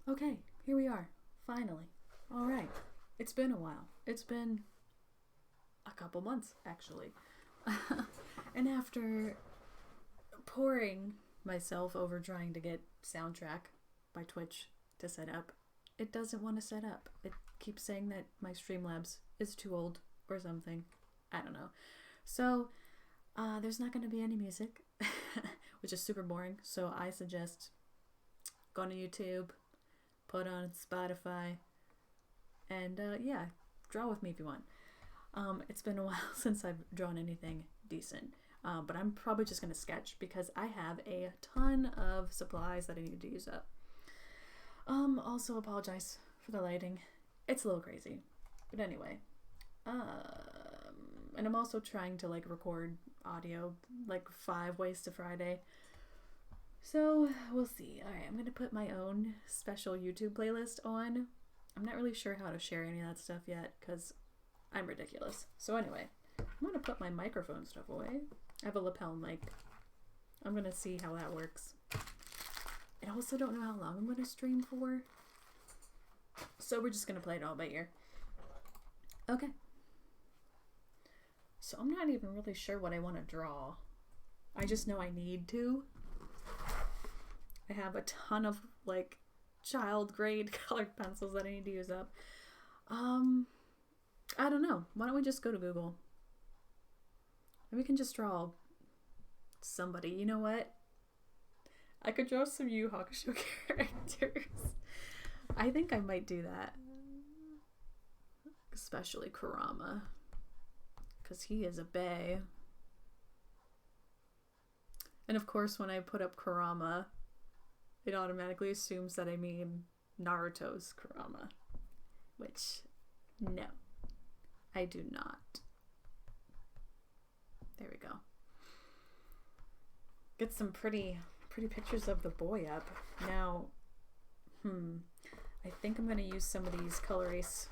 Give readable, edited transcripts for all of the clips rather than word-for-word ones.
Okay, here we are. Finally. Alright. It's been a while. It's been a couple months, actually. And after pouring myself over trying to get Soundtrack by Twitch to set up, it doesn't want to set up. It keeps saying that my Streamlabs is too old or something. I don't know. So, there's not going to be any music, which is super boring. So I suggest going to YouTube, put on Spotify, and yeah, draw with me if you want. It's been a while since I've drawn anything decent, but I'm probably just going to sketch because I have a ton of supplies that I need to use up. Also apologize for the lighting. It's a little crazy, but anyway. And I'm also trying to record audio 5 ways to Friday. So we'll see. Alright, I'm going to put my own special YouTube playlist on. I'm not really sure how to share any of that stuff yet because I'm ridiculous. So anyway, I'm going to put my microphone stuff away. I have a lapel mic. I'm going to see how that works. I also don't know how long I'm going to stream for. So we're just going to play it all by ear. Okay. So I'm not even really sure what I want to draw. I just know I need to. I have a ton of child grade colored pencils that I need to use up. I don't know. Why don't we just go to Google? And we can just draw somebody. You know what? I could draw some Yu Yu Hakusho characters. I think I might do that. Especially Kurama. Because he is a bae. And of course, when I put up Kurama, it automatically assumes that I mean Naruto's Kurama. Which, no. I do not. There we go. Get some pretty pictures of the boy up. Now, I think I'm going to use some of these Color Ace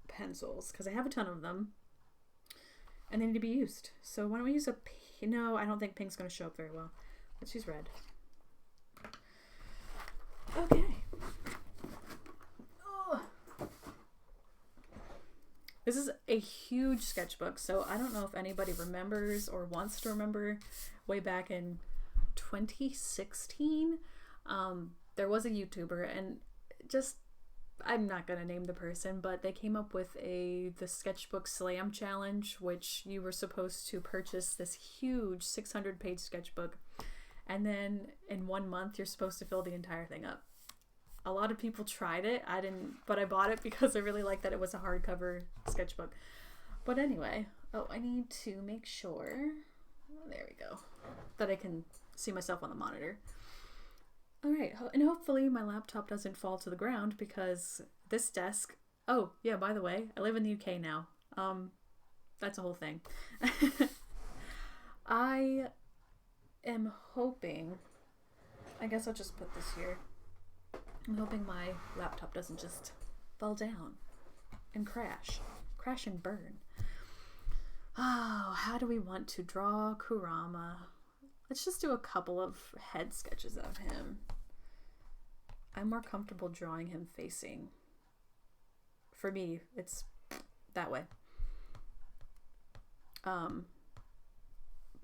pencils because I have a ton of them. And they need to be used. So why don't we use a pink? No, I don't think pink's going to show up very well. Let's use red. Okay. Oh. This is a huge sketchbook, so I don't know if anybody remembers or wants to remember way back in 2016. There was a YouTuber, and I'm not going to name the person, but they came up with the Sketchbook Slam Challenge, which you were supposed to purchase this huge 600-page sketchbook, and then in 1 month you're supposed to fill the entire thing up. A lot of people tried it. I didn't, but I bought it because I really liked that it was a hardcover sketchbook. But anyway, I need to make sure, there we go, that I can see myself on the monitor. Alright, and hopefully my laptop doesn't fall to the ground because this desk... Oh, yeah, by the way, I live in the UK now. That's a whole thing. I am hoping... I guess I'll just put this here. I'm hoping my laptop doesn't just fall down and crash. Crash and burn. Oh, how do we want to draw Kurama? Let's just do a couple of head sketches of him. I'm more comfortable drawing him facing. For me, it's that way.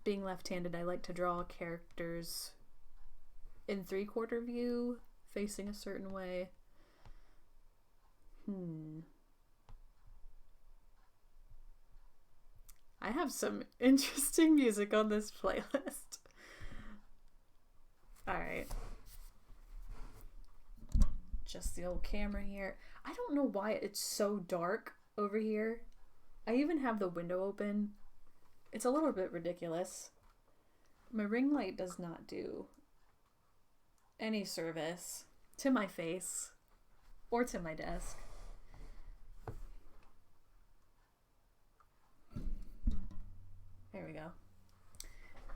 Being left-handed, I like to draw characters in 3/4 view, facing a certain way. I have some interesting music on this playlist. Alright. Just the old camera here. I don't know why it's so dark over here. I even have the window open. It's a little bit ridiculous. My ring light does not do any service to my face or to my desk. There we go.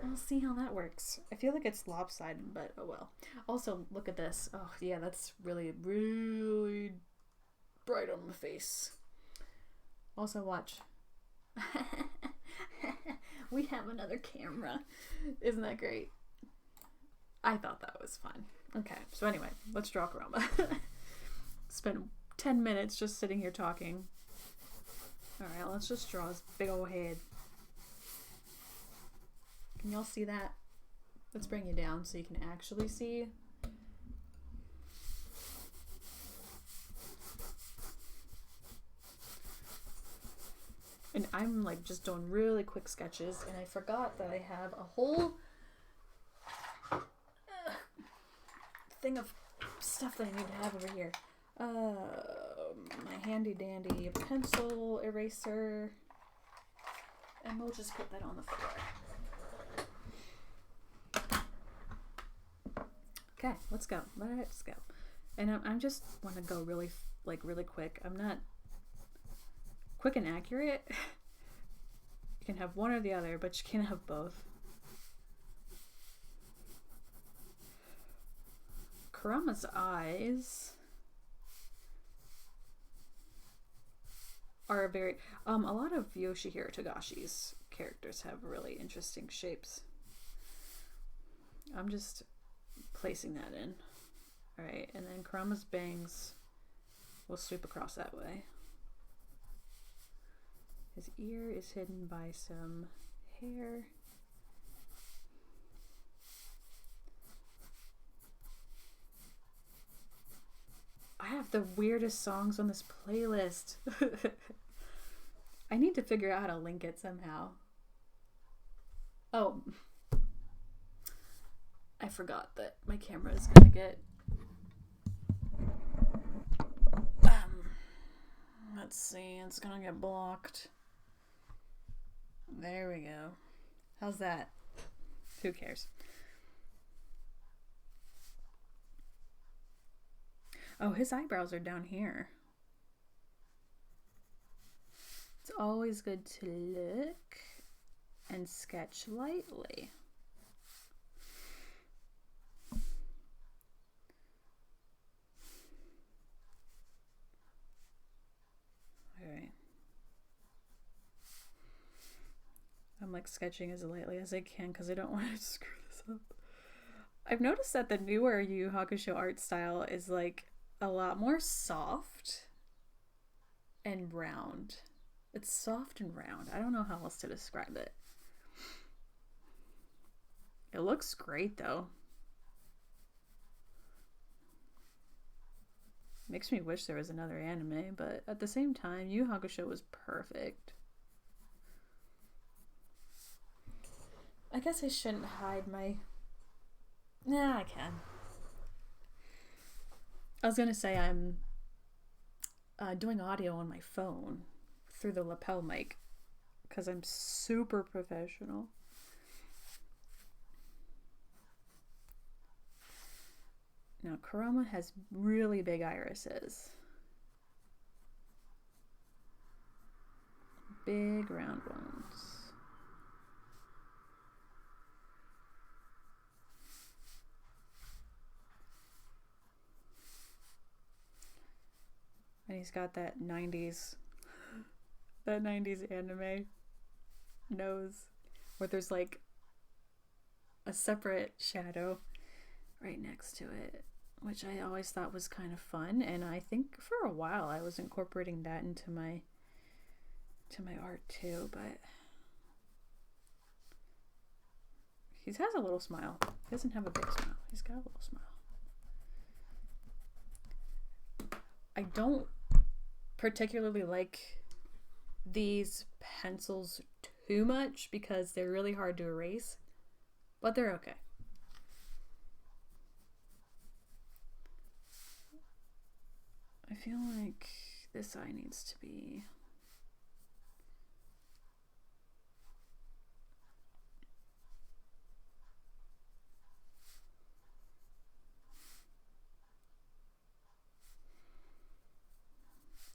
We'll see how that works. I feel like it's lopsided, but oh well. Also, look at this. Oh yeah, that's really, really bright on my face. Also, watch. We have another camera. Isn't that great? I thought that was fun. Okay, so anyway, let's draw Kurama. Spent 10 minutes just sitting here talking. Alright, let's just draw his big old head. Can y'all see that? Let's bring you down so you can actually see. And I'm like just doing really quick sketches, and I forgot that I have a whole thing of stuff that I need to have over here. My handy dandy pencil eraser, and we'll just put that on the floor. Okay, let's go. Let's go. And I'm just want to go really quick. I'm not quick and accurate. You can have one or the other, but you can't have both. Kurama's eyes are very a lot of Yoshihiro Togashi's characters have really interesting shapes. I'm just placing that in. Alright, and then Kurama's bangs will sweep across that way. His ear is hidden by some hair. I have the weirdest songs on this playlist. I need to figure out how to link it somehow. Oh. I forgot that my camera is gonna get... let's see, it's gonna get blocked. There we go. How's that? Who cares? Oh, his eyebrows are down here. It's always good to look and sketch lightly. Alright. I'm like sketching as lightly as I can because I don't want to screw this up. I've noticed that the newer Yu Yu Hakusho art style is like a lot more soft and round. It's soft and round. I don't know how else to describe it. It looks great though. Makes me wish there was another anime, but at the same time, Yu Yu Hakusho was perfect. I guess I shouldn't hide my... Nah, I can. I was gonna say I'm doing audio on my phone through the lapel mic because I'm super professional. Now Kurama has really big irises. Big round ones. And he's got that 90s anime nose where there's like a separate shadow right next to it, which I always thought was kind of fun, and I think for a while I was incorporating that into my art too, but he has a little smile. He doesn't have a big smile. He's got a little smile. I don't particularly like these pencils too much because they're really hard to erase, but they're okay. I feel like this eye needs to be...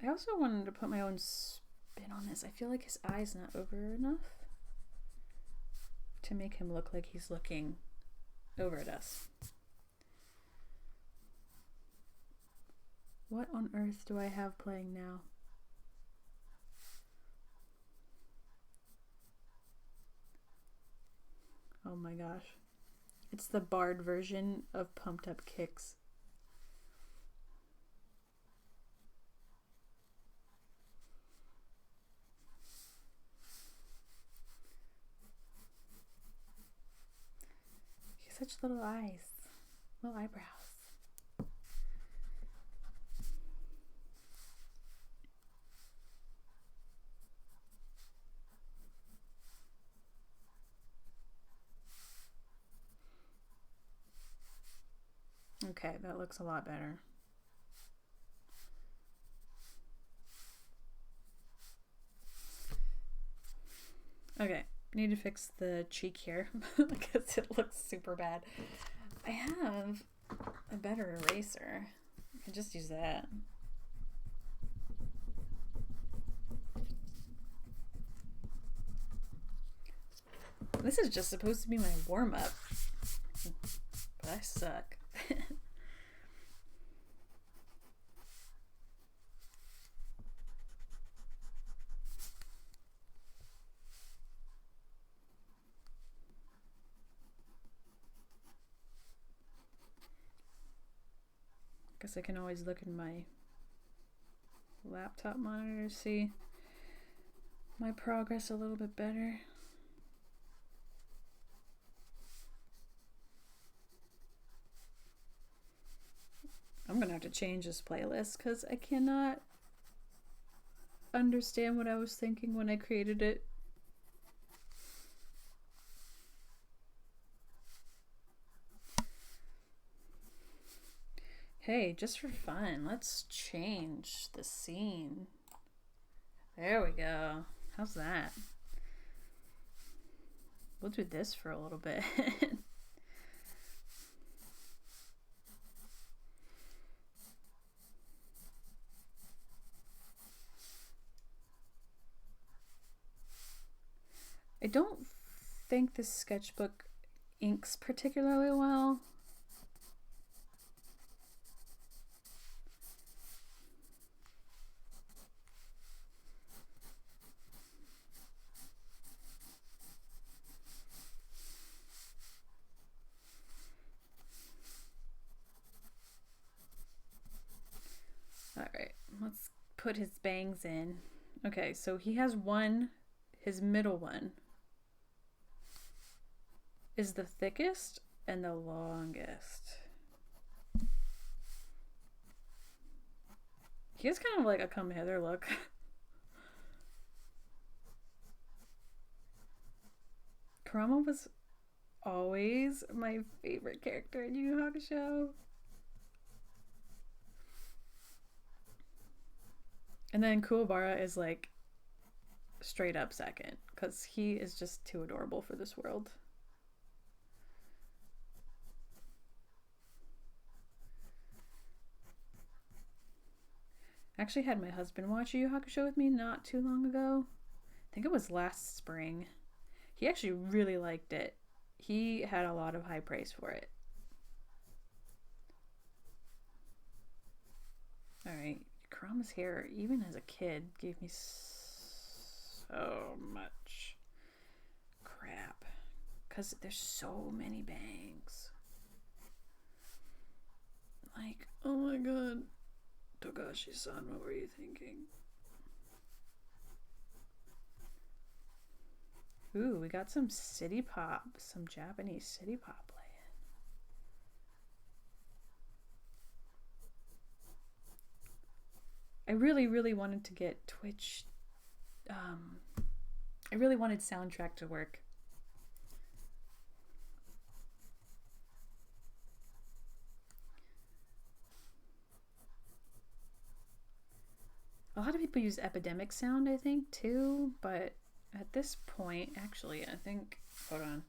I also wanted to put my own spin on this. I feel like his eye's not over enough to make him look like he's looking over at us. What on earth do I have playing now? Oh my gosh. It's the barred version of Pumped Up Kicks. He has such little eyes, little eyebrows. Okay, that looks a lot better. Okay, need to fix the cheek here because it looks super bad. I have a better eraser. I can just use that. This is just supposed to be my warm-up, but I suck. Guess I can always look in my laptop monitor to see my progress a little bit better. I'm gonna have to change this playlist because I cannot understand what I was thinking when I created it. Hey, just for fun, let's change the scene. There we go. How's that? We'll do this for a little bit. I don't think this sketchbook inks particularly well. All right, let's put his bangs in. Okay, so he has one, his middle one is the thickest and the longest. He has kind of like a come hither look. Kurama was always my favorite character in Yu Yu Hakusho. And then Kuwabara is like straight up second because he is just too adorable for this world. I actually had my husband watch Yu Yu Hakusho with me not too long ago. I think it was last spring. He actually really liked it. He had a lot of high praise for it. Alright, Kurama's hair, even as a kid, gave me so much crap. Because there's so many bangs. Like, oh my god. Togashi-san, what were you thinking? Ooh, we got some city pop, some Japanese city pop playing. I really wanted to get Twitch. I really wanted soundtrack to work. A lot of people use Epidemic Sound, I think, too, but at this point, actually, I think, hold on,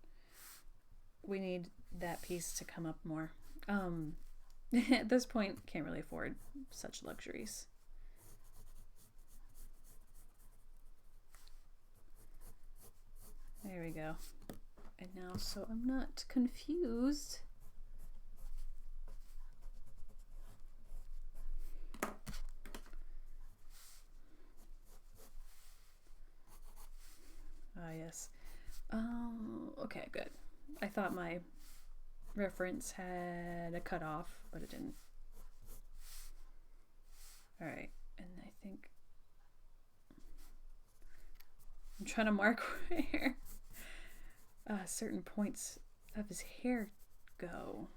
we need that piece to come up more. At this point, can't really afford such luxuries. There we go. And now, so I'm not confused. Ah, yes. Okay, good. I thought my reference had a cutoff, but it didn't. Alright, and I think I'm trying to mark where certain points of his hair go.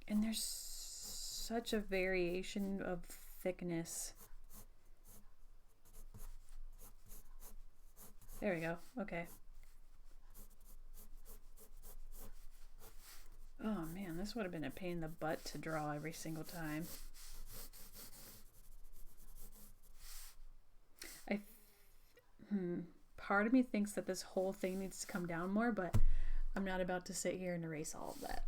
And there's such a variation of thickness. There we go. Okay. Oh man, this would have been a pain in the butt to draw every single time. Part of me thinks that this whole thing needs to come down more, but I'm not about to sit here and erase all of that.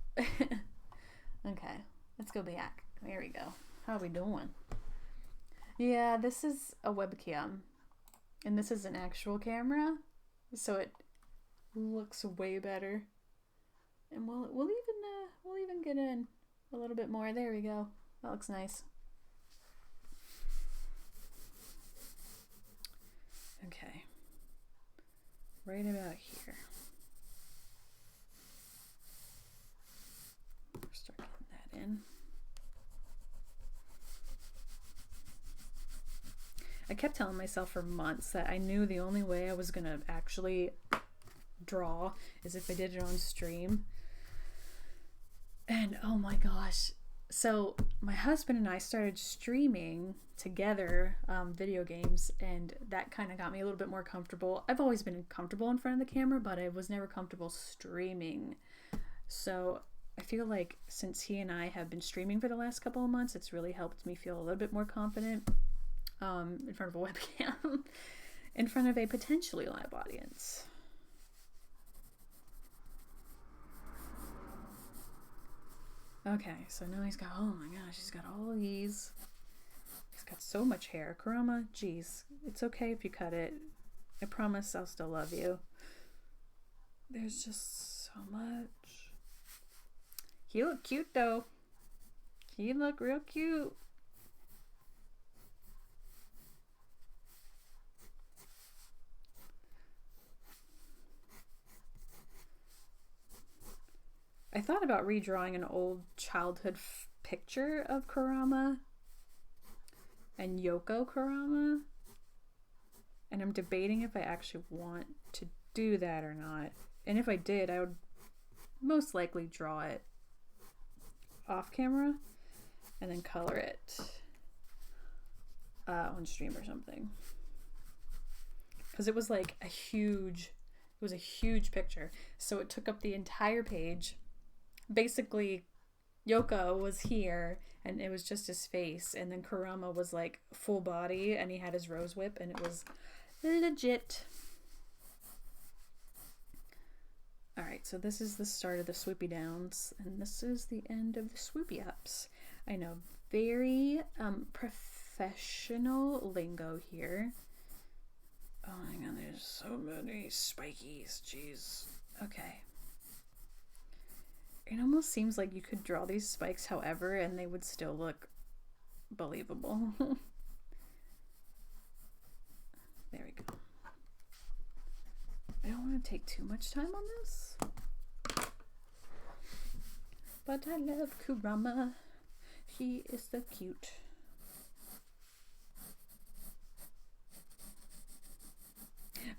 Okay, let's go back. There we go. How are we doing? Yeah, this is a webcam, and this is an actual camera, so it looks way better. And we'll even get in a little bit more. There we go. That looks nice. Okay. Right about here. Start getting that in. I kept telling myself for months that I knew the only way I was going to actually draw is if I did it on stream. And oh my gosh. So my husband and I started streaming together video games, and that kind of got me a little bit more comfortable. I've always been comfortable in front of the camera, but I was never comfortable streaming. So I feel like since he and I have been streaming for the last couple of months, it's really helped me feel a little bit more confident in front of a webcam, in front of a potentially live audience. Okay, so now he's got, oh my gosh, he's got all these. He's got so much hair. Kurama, geez, it's okay if you cut it. I promise I'll still love you. There's just so much. He looked cute though. He looked real cute. I thought about redrawing an old childhood picture of Kurama and Yoko Kurama, and I'm debating if I actually want to do that or not. And if I did, I would most likely draw it off camera and then color it on stream or something, because it was like a huge picture, so it took up the entire page. Basically, Yoko was here and it was just his face, and then Kurama was like full body and he had his rose whip, and it was legit. Alright, so this is the start of the swoopy downs, and this is the end of the swoopy ups. I know, very professional lingo here. Oh my god, there's so many spikies, jeez. Okay. It almost seems like you could draw these spikes however and they would still look believable. There we go. I don't want to take too much time on this, but I love Kurama. He is so cute.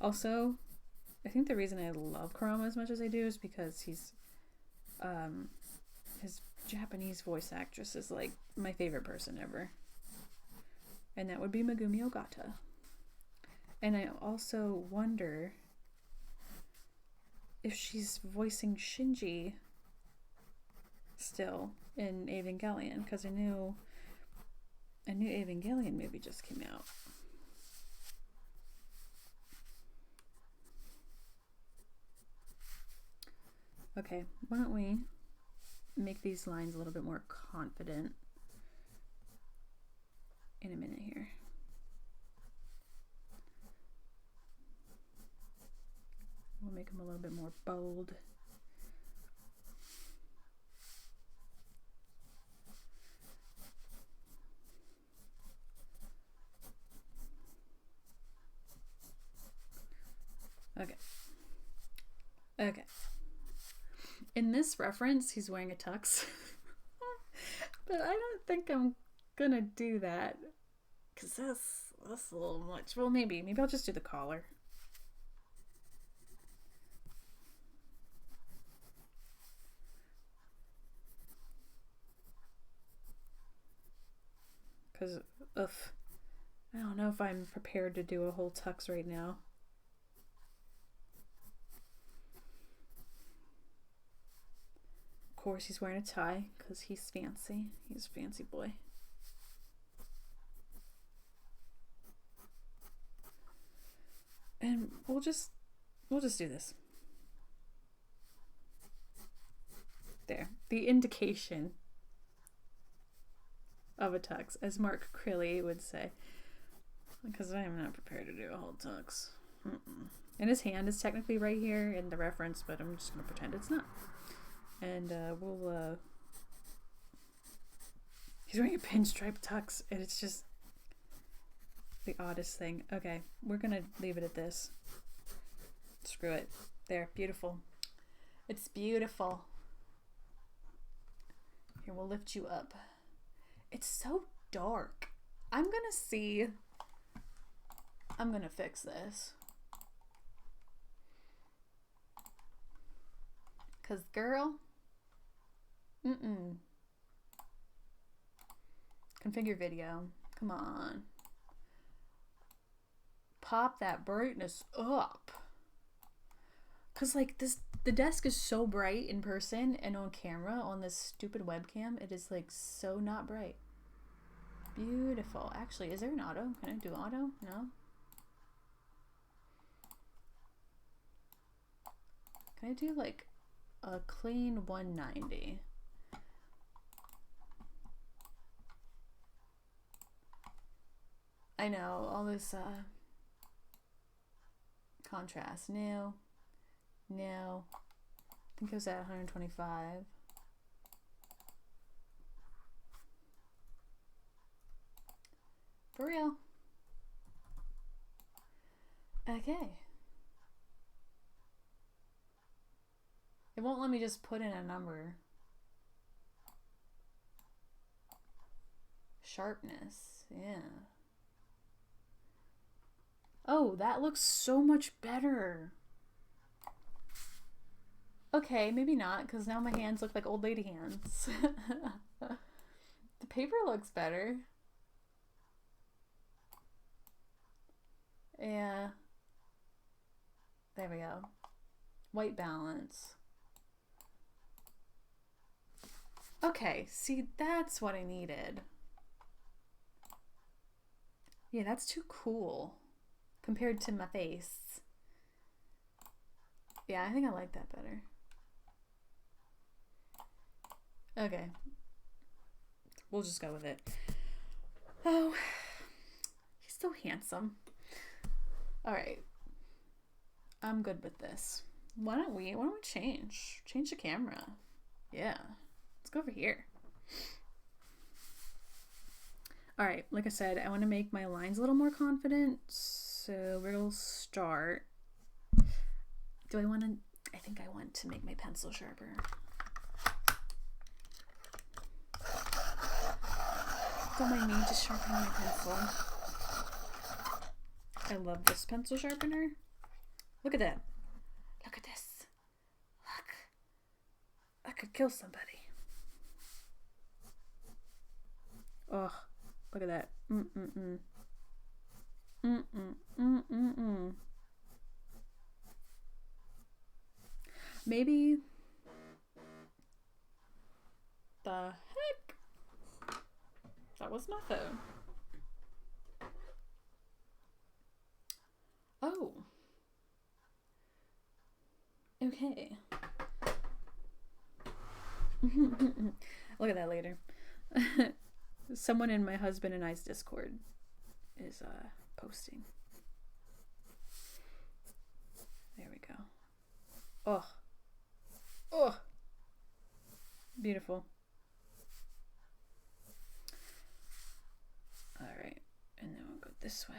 Also, I think the reason I love Kurama as much as I do is because he's his Japanese voice actress is like my favorite person ever, and that would be Megumi Ogata. And I also wonder if she's voicing Shinji still in Evangelion, because I knew a new Evangelion movie just came out. Okay, why don't we make these lines a little bit more confident in a minute here. We'll make them a little bit more bold. Okay. Okay. In this reference, he's wearing a tux. But I don't think I'm gonna do that. Because that's a little much. Well, maybe I'll just do the collar. Because, I don't know if I'm prepared to do a whole tux right now. Of course, he's wearing a tie because he's fancy. He's a fancy boy. And we'll just do this. There. The indication of a tux, as Mark Crilly would say. Because I am not prepared to do a whole tux. And his hand is technically right here in the reference, but I'm just going to pretend it's not. And we'll... He's wearing a pinstripe tux, and it's just the oddest thing. Okay, we're going to leave it at this. Screw it. There, beautiful. It's beautiful. Here, we'll lift you up. It's so dark. I'm going to fix this. Because, girl, configure video. Come on. Pop that brightness up. Because, like, the desk is so bright in person, and on camera, on this stupid webcam, it is, like, so not bright. Beautiful. Actually, is there an auto? Can I do auto? No? Can I do, like, a clean 190? I know, all this, contrast. No. I think it was at 125. For real. Okay. It won't let me just put in a number. Sharpness. Yeah. Oh, that looks so much better. Okay, maybe not, because now my hands look like old lady hands. The paper looks better. Yeah. There we go. White balance. Okay, see, that's what I needed. Yeah, that's too cool compared to my face. Yeah, I think I like that better. Okay. We'll just go with it. Oh, he's so handsome. All right. I'm good with this. Why don't we change the camera? Yeah. Let's go over here. All right. Like I said, I want to make my lines a little more confident. So we'll start. I think I want to make my pencil sharper. Don't mind me just sharpening my pencil. I love this pencil sharpener. Look at that. Look at this. Look. I could kill somebody. Oh, look at that. Maybe the heck? That was my phone. Oh. Okay. Look at that later. Someone in my husband and I's Discord is posting. There we go. Oh. Oh. Beautiful. All right. And then we'll go this way.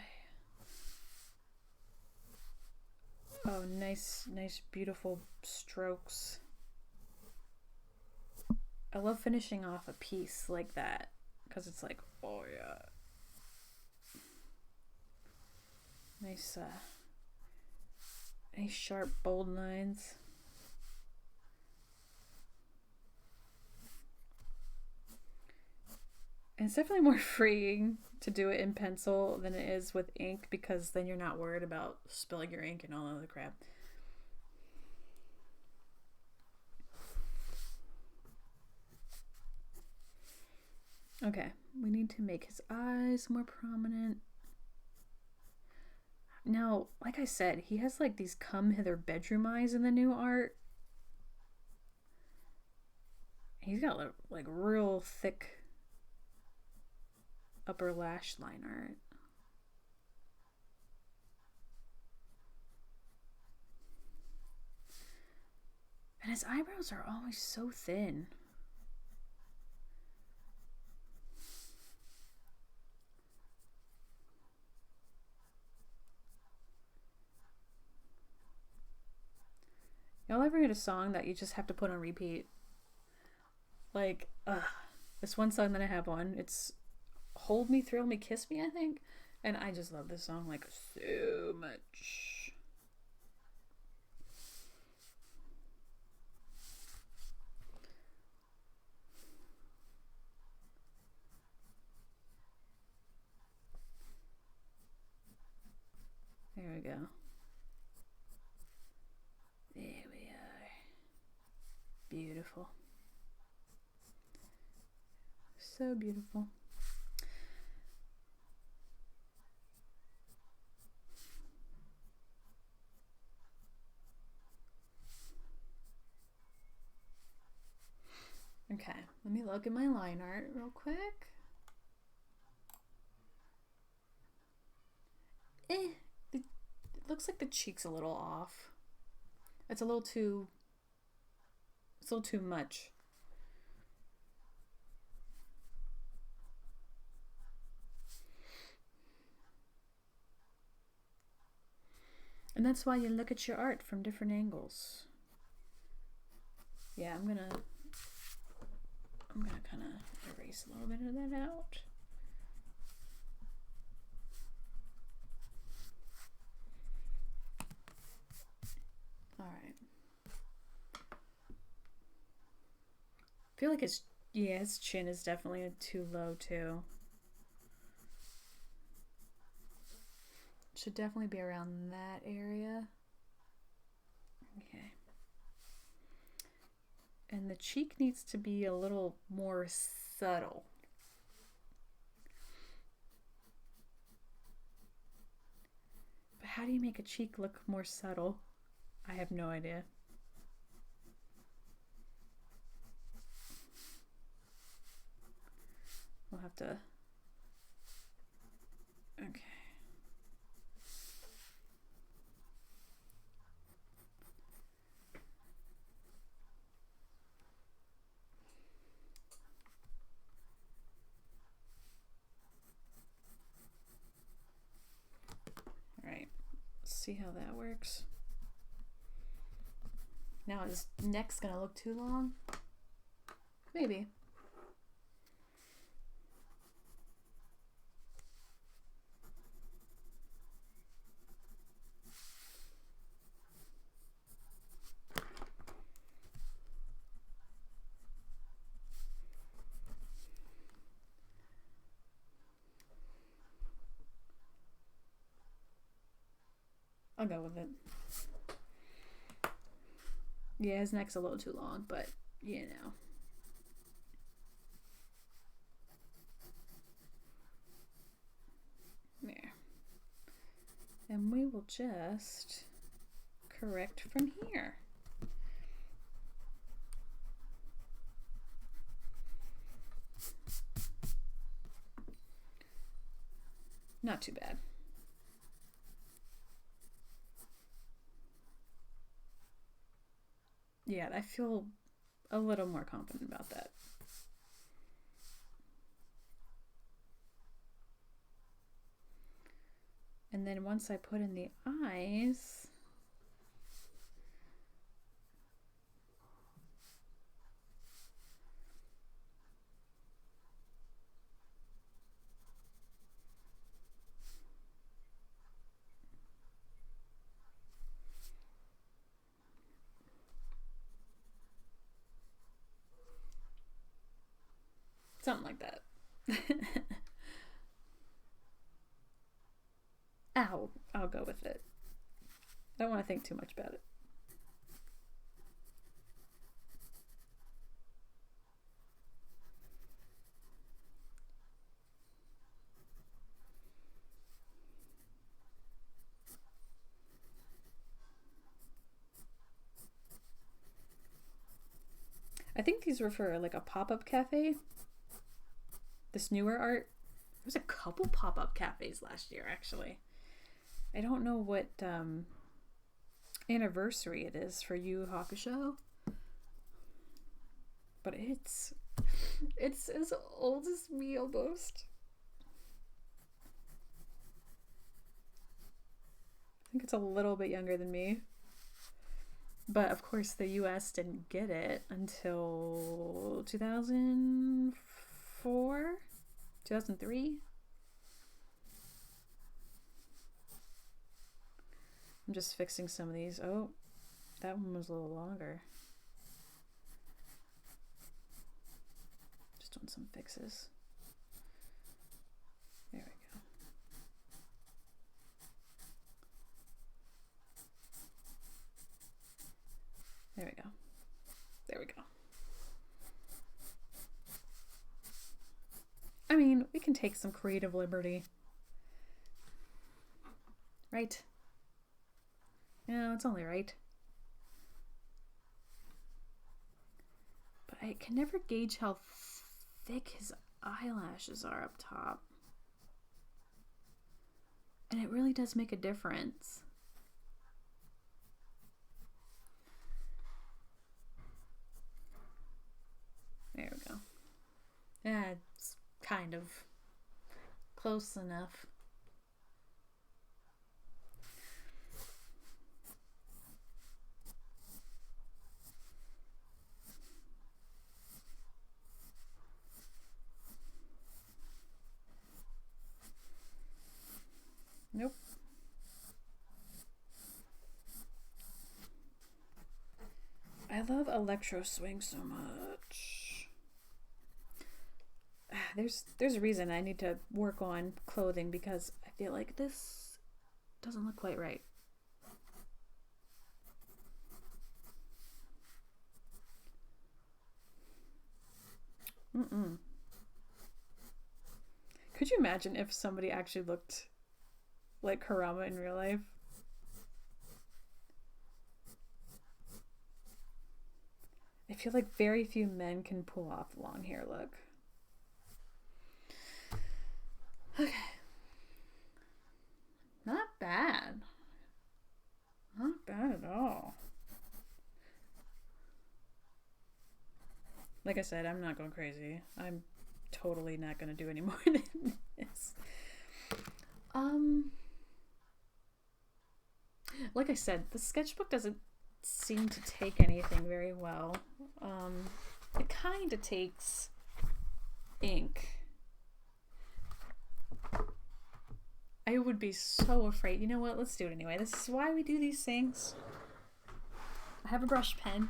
Oh, nice, beautiful strokes. I love finishing off a piece like that because it's like, oh yeah. Nice, nice sharp, bold lines. And it's definitely more freeing to do it in pencil than it is with ink because then you're not worried about spilling your ink and all that other crap. Okay, we need to make his eyes more prominent. Now, like I said, he has like these come hither bedroom eyes in the new art. He's got like real thick upper lash line art. And his eyebrows are always so thin. Y'all ever get a song that you just have to put on repeat? Like, this one song that I have on, it's Hold Me, Thrill Me, Kiss Me, I think. And I just love this song, like, so much. There we go. There we are. Beautiful. So beautiful. Okay, let me look at my line art real quick. It looks like the cheek's a little off. It's a little too much. And that's why you look at your art from different angles. Yeah, I'm gonna kind of erase a little bit of that out. All right. I feel like his chin is definitely too low too. Should definitely be around that area. Okay. And the cheek needs to be a little more subtle. But how do you make a cheek look more subtle? I have no idea. We'll have to... Okay. See how that works. Now his neck's gonna look too long. Maybe. I'll go with it. Yeah, his neck's a little too long, but you know. There. And we will just correct from here. Not too bad. Yeah, I feel a little more confident about that. And then once I put in the eyes, Something like that. I'll go with it. I don't want to think too much about it. I think these were for like a pop-up cafe. This newer art. There was a couple pop-up cafes last year, actually. I don't know what anniversary it is for Yu Yu Hakusho, but it's as old as me almost. I think it's a little bit younger than me. But of course the US didn't get it until 2004? 2003? I'm just fixing some of these. Oh, that one was a little longer. Just doing some fixes. There we go. There we go. There we go. I mean, we can take some creative liberty. Right? Yeah, it's only right. But I can never gauge how thick his eyelashes are up top. And it really does make a difference. There we go. Yeah, it's kind of close enough. Nope. I love electro swing so much. There's a reason I need to work on clothing because I feel like this doesn't look quite right. Could you imagine if somebody actually looked like Kurama in real life? I feel like very few men can pull off the long hair look. Okay. Not bad. Not bad at all. Like I said, I'm not going crazy. I'm totally not going to do any more than this. Like I said, the sketchbook doesn't seem to take anything very well. It kind of takes ink. I would be so afraid. You know what? Let's do it anyway. This is why we do these things. I have a brush pen.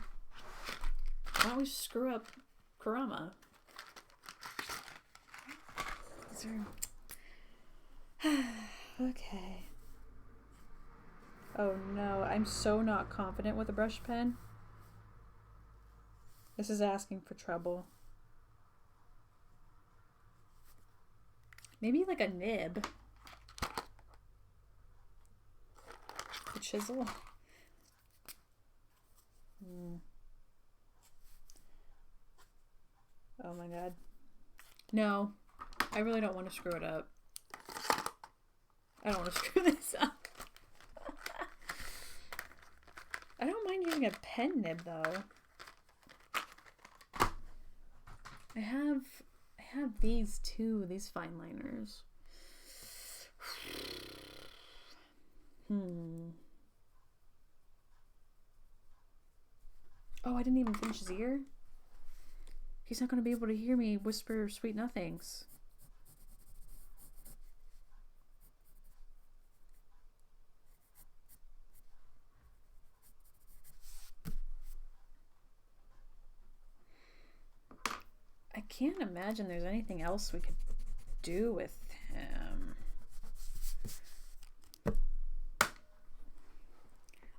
Why don't we screw up Kurama? Okay. Oh no, I'm so not confident with a brush pen. This is asking for trouble. Maybe like a nib. A chisel. Oh my god. No, I really don't want to screw it up. I don't want to screw this up. I don't mind using a pen nib though. I have these too, these fine liners. Oh, I didn't even finish his ear. He's not going to be able to hear me whisper sweet nothings. I can't imagine there's anything else we could do with him.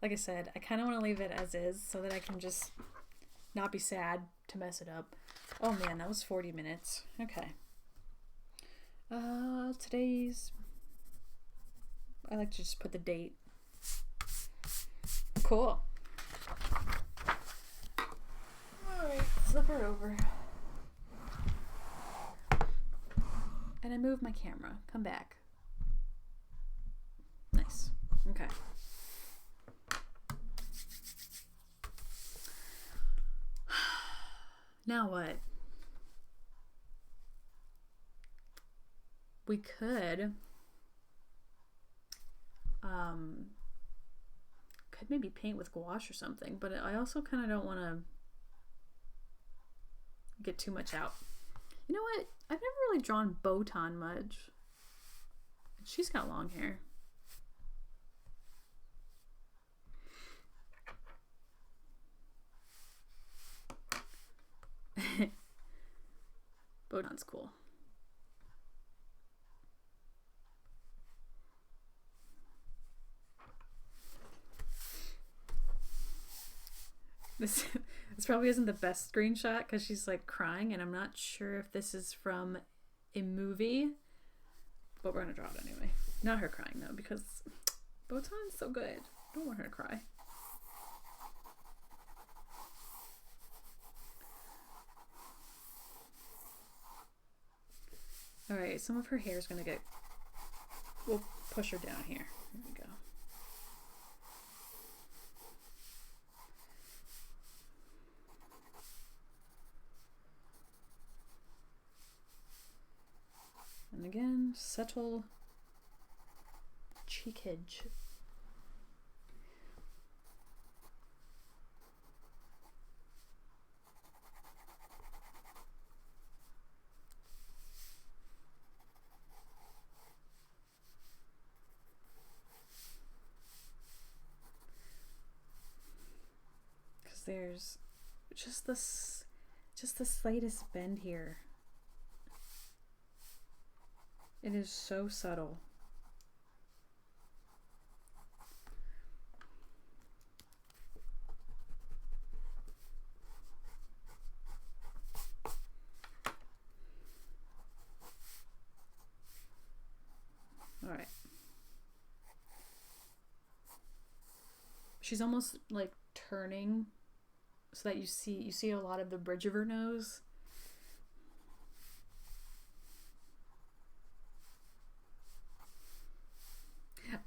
Like I said, I kind of want to leave it as is so that I can just not be sad to mess it up. Oh man, that was 40 minutes. Okay. Today's... I like to just put the date. Cool. Alright, flip her over. And I move my camera. Come back. Nice. Okay. Now what? We could maybe paint with gouache or something, but I also kind of don't want to get too much out. You know what? I've never really drawn Botan much. She's got long hair. Botan's cool. This probably isn't the best screenshot because she's like crying, and I'm not sure if this is from a movie, but we're gonna draw it anyway. Not her crying though, because Botan's so good. I don't want her to cry. Alright, some of her hair is gonna get... We'll push her down here. There we go. And again, subtle cheekage. Because there's just the slightest bend here. It is so subtle. All right. She's almost like turning so that you see a lot of the bridge of her nose.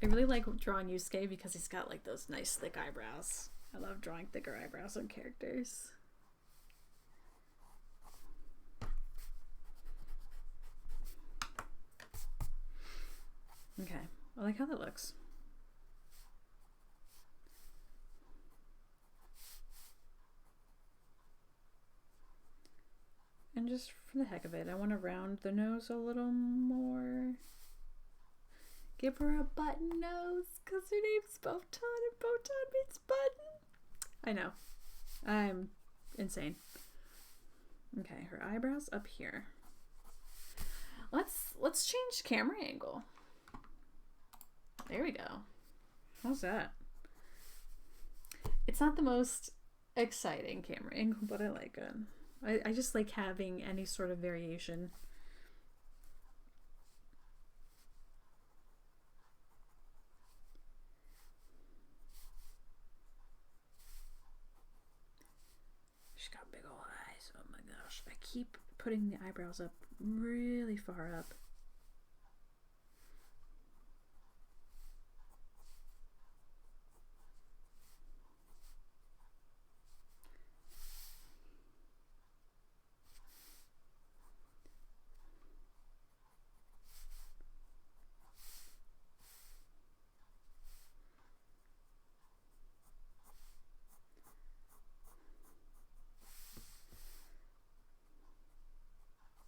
I really like drawing Yusuke because he's got like those nice thick eyebrows. I love drawing thicker eyebrows on characters. Okay, I like how that looks. And just for the heck of it, I want to round the nose a little more. Give her a button nose, because her name's Botan and Botan means button. I know. I'm insane. Okay, her eyebrows up here. Let's change camera angle. There we go. How's that? It's not the most exciting camera angle, but I like it. I just like having any sort of variation. She's got big old eyes. Oh my gosh. I keep putting the eyebrows up really far up.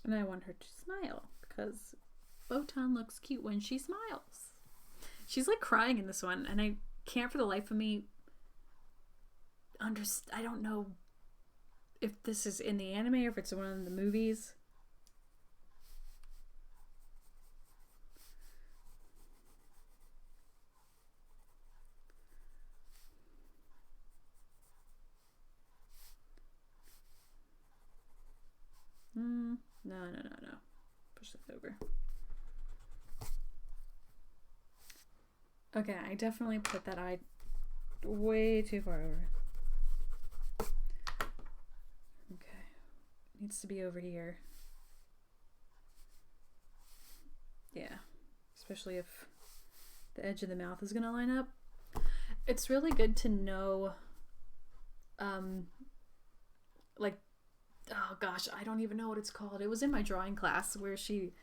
And I want her to smile because Botan looks cute when she smiles. She's like crying in this one, and I can't for the life of me I don't know if this is in the anime or if it's one of the movies. No. Push that over. Okay, I definitely put that eye way too far over. Okay. Needs to be over here. Yeah. Especially if the edge of the mouth is going to line up. It's really good to know, like, oh gosh, I don't even know what it's called. It was in my drawing class where she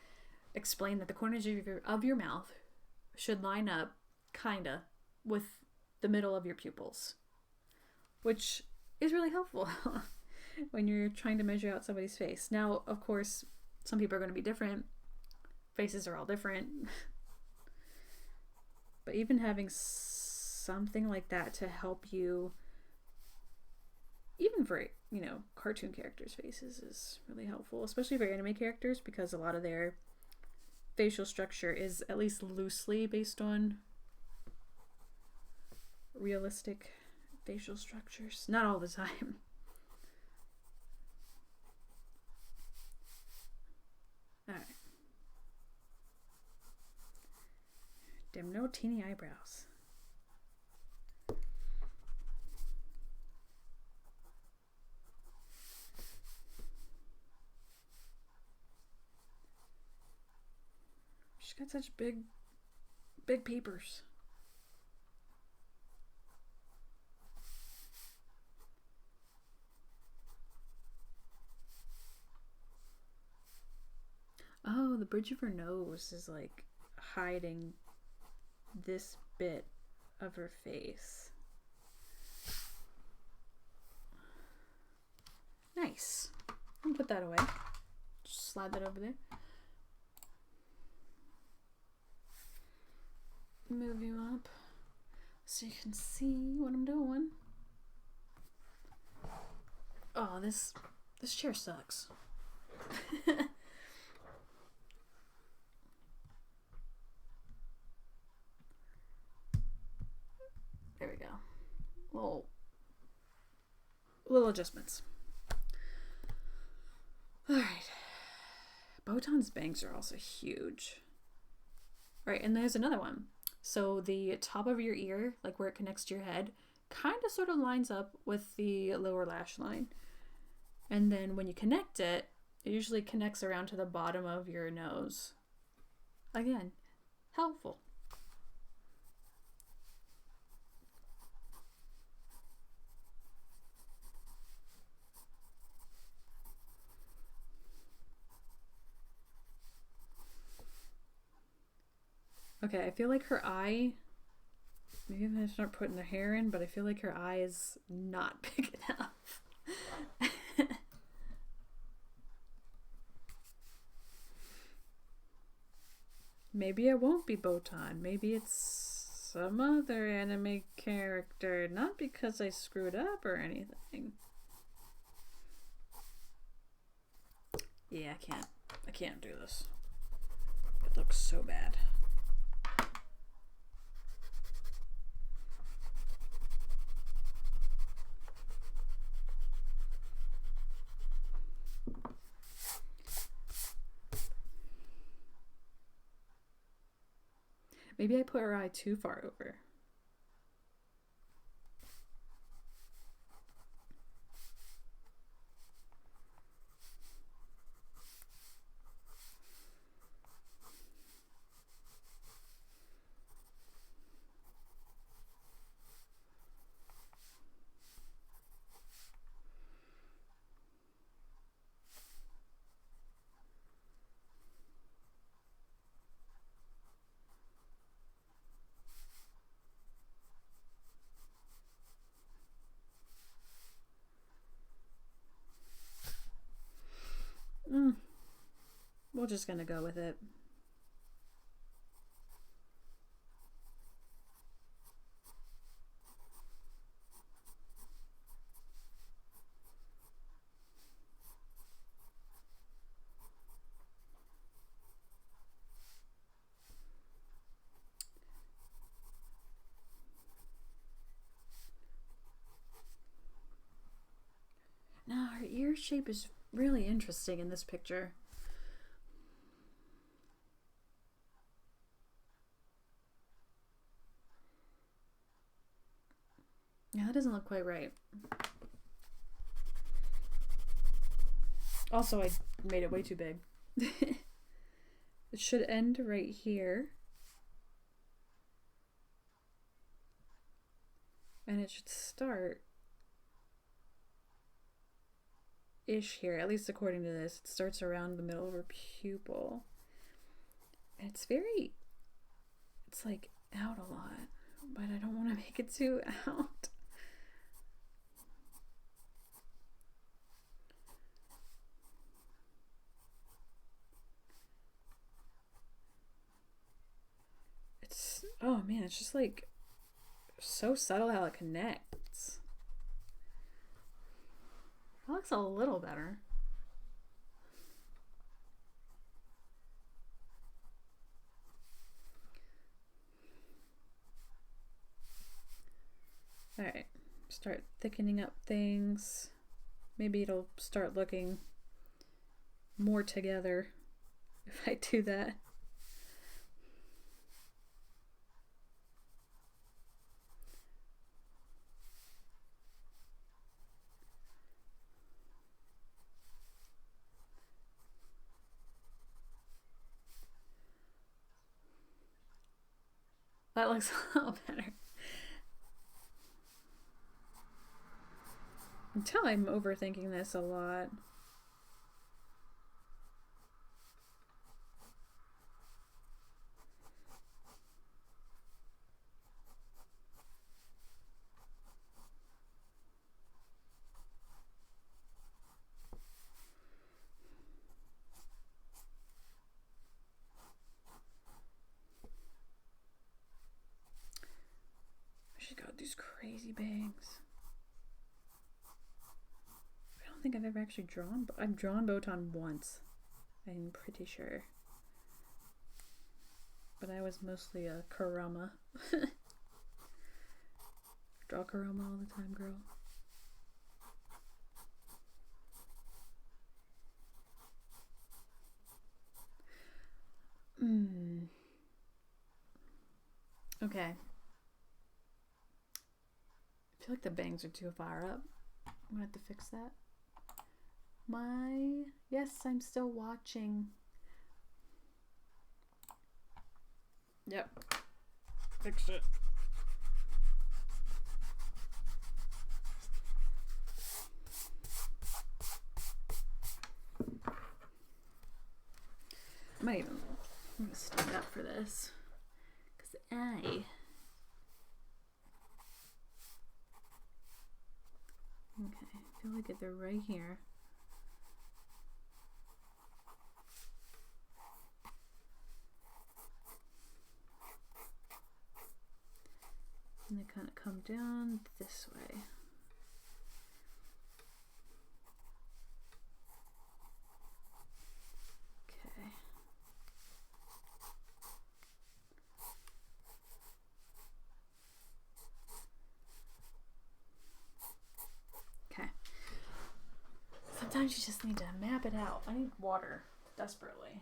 explained that the corners of your mouth should line up, kinda, with the middle of your pupils. Which is really helpful when you're trying to measure out somebody's face. Now, of course, some people are going to be different. Faces are all different. But even having something like that to help you, even for, you know, cartoon characters' faces is really helpful, especially for anime characters, because a lot of their facial structure is at least loosely based on realistic facial structures. Not all the time. Alright. Damn, no teeny eyebrows. She's got such big peepers. Oh, the bridge of her nose is like hiding this bit of her face. Nice. I'll put that away. Just slide that over there. Move you up so you can see what I'm doing. Oh, this chair sucks. There we go. Little adjustments. Alright. Botan's bangs are also huge. Right, and there's another one. So the top of your ear, like where it connects to your head, kind of sort of lines up with the lower lash line. And then when you connect it, it usually connects around to the bottom of your nose. Again, helpful. Okay, I feel like her eye, maybe I'm gonna start putting the hair in, but I feel like her eye is not big enough. Maybe it won't be Botan. Maybe it's some other anime character. Not because I screwed up or anything. Yeah, I can't do this. It looks so bad. Maybe I put her eye too far over. We're just gonna go with it. shape is really interesting in this picture. Yeah, that doesn't look quite right. Also, I made it way too big. It should end right here. And it should start ish here, at least according to this. It starts around the middle of her pupil. And it's like out a lot, but I don't want to make it too out. Oh man, it's just like so subtle how it connects. That looks a little better. Alright, start thickening up things. Maybe it'll start looking more together if I do that. That looks a little better. Until I'm overthinking this a lot. She's got these crazy bangs. I don't think I've ever actually drawn. I've drawn Botan once, I'm pretty sure. But I was mostly a Kurama. Draw Kurama all the time, girl. Okay. I feel like the bangs are too far up. I'm gonna have to fix that. Yes, I'm still watching. Yep. Fix it. I'm gonna stand up for this. Because okay, I feel like they're right here. And they kind of come down this way. Okay. Okay. Sometimes you just need to map it out. I need water desperately.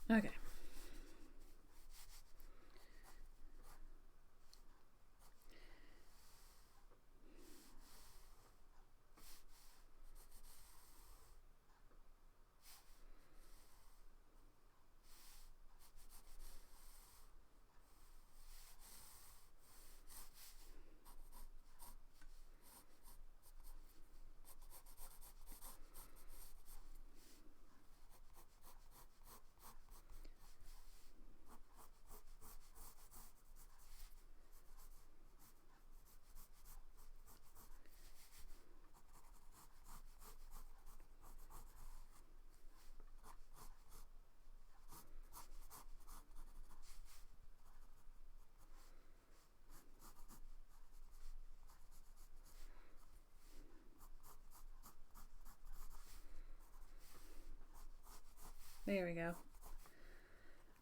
Okay. There we go.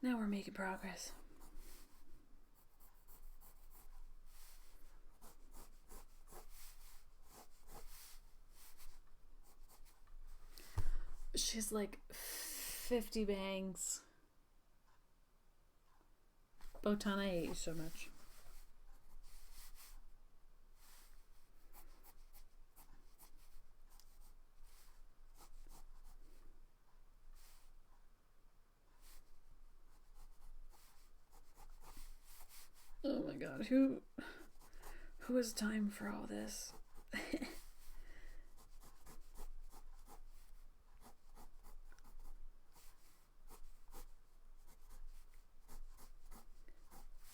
Now we're making progress. She's like 50 bangs. Botan, I hate you so much. Oh my god, who has time for all this?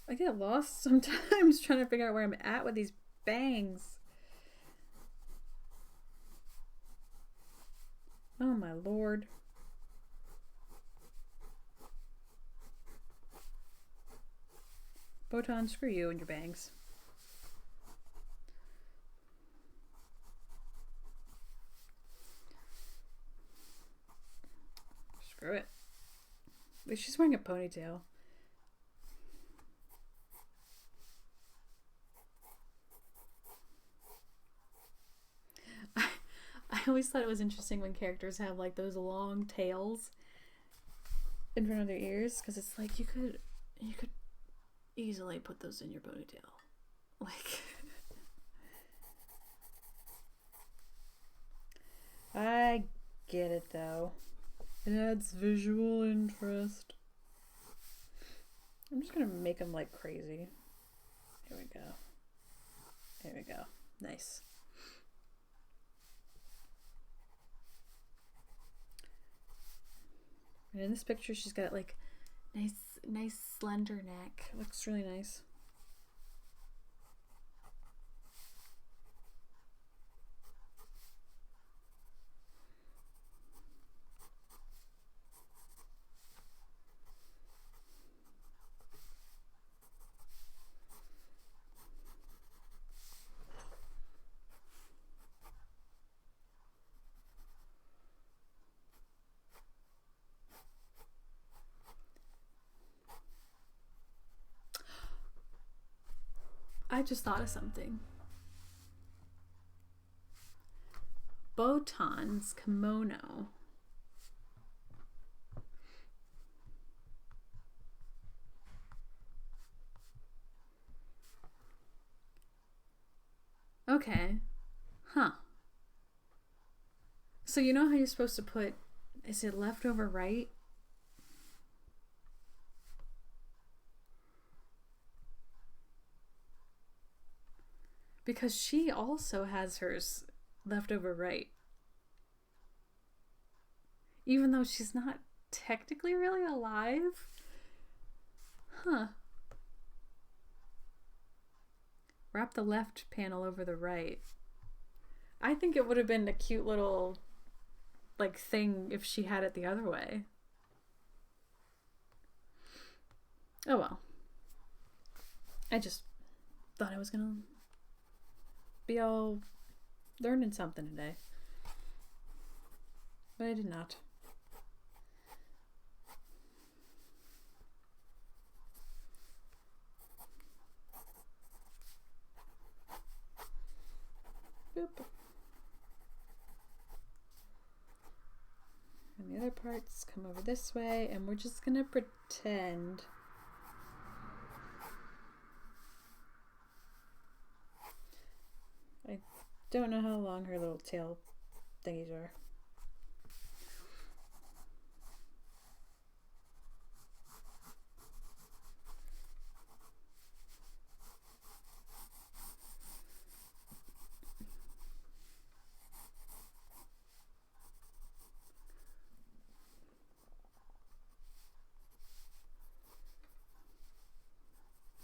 I get lost sometimes trying to figure out where I'm at with these bangs. Oh my lord. Botan, screw you and your bangs. Screw it. At least she's wearing a ponytail. I always thought it was interesting when characters have like those long tails in front of their ears, because it's like you could easily put those in your ponytail. Like I get it though. It adds visual interest. I'm just gonna make them like crazy. Here we go. There we go. Nice. And in this picture, she's got like nice slender neck. Looks really nice. I just thought of something. Botan's kimono. Okay. Huh. So you know how you're supposed to put, is it left over right? Because she also has hers left over right. Even though she's not technically really alive. Huh. Wrap the left panel over the right. I think it would have been a cute little like thing if she had it the other way. Oh well. I just thought I was gonna be all learning something today. But I did not. Boop. And the other parts come over this way, and we're just gonna pretend I don't know how long her little tail thingies are.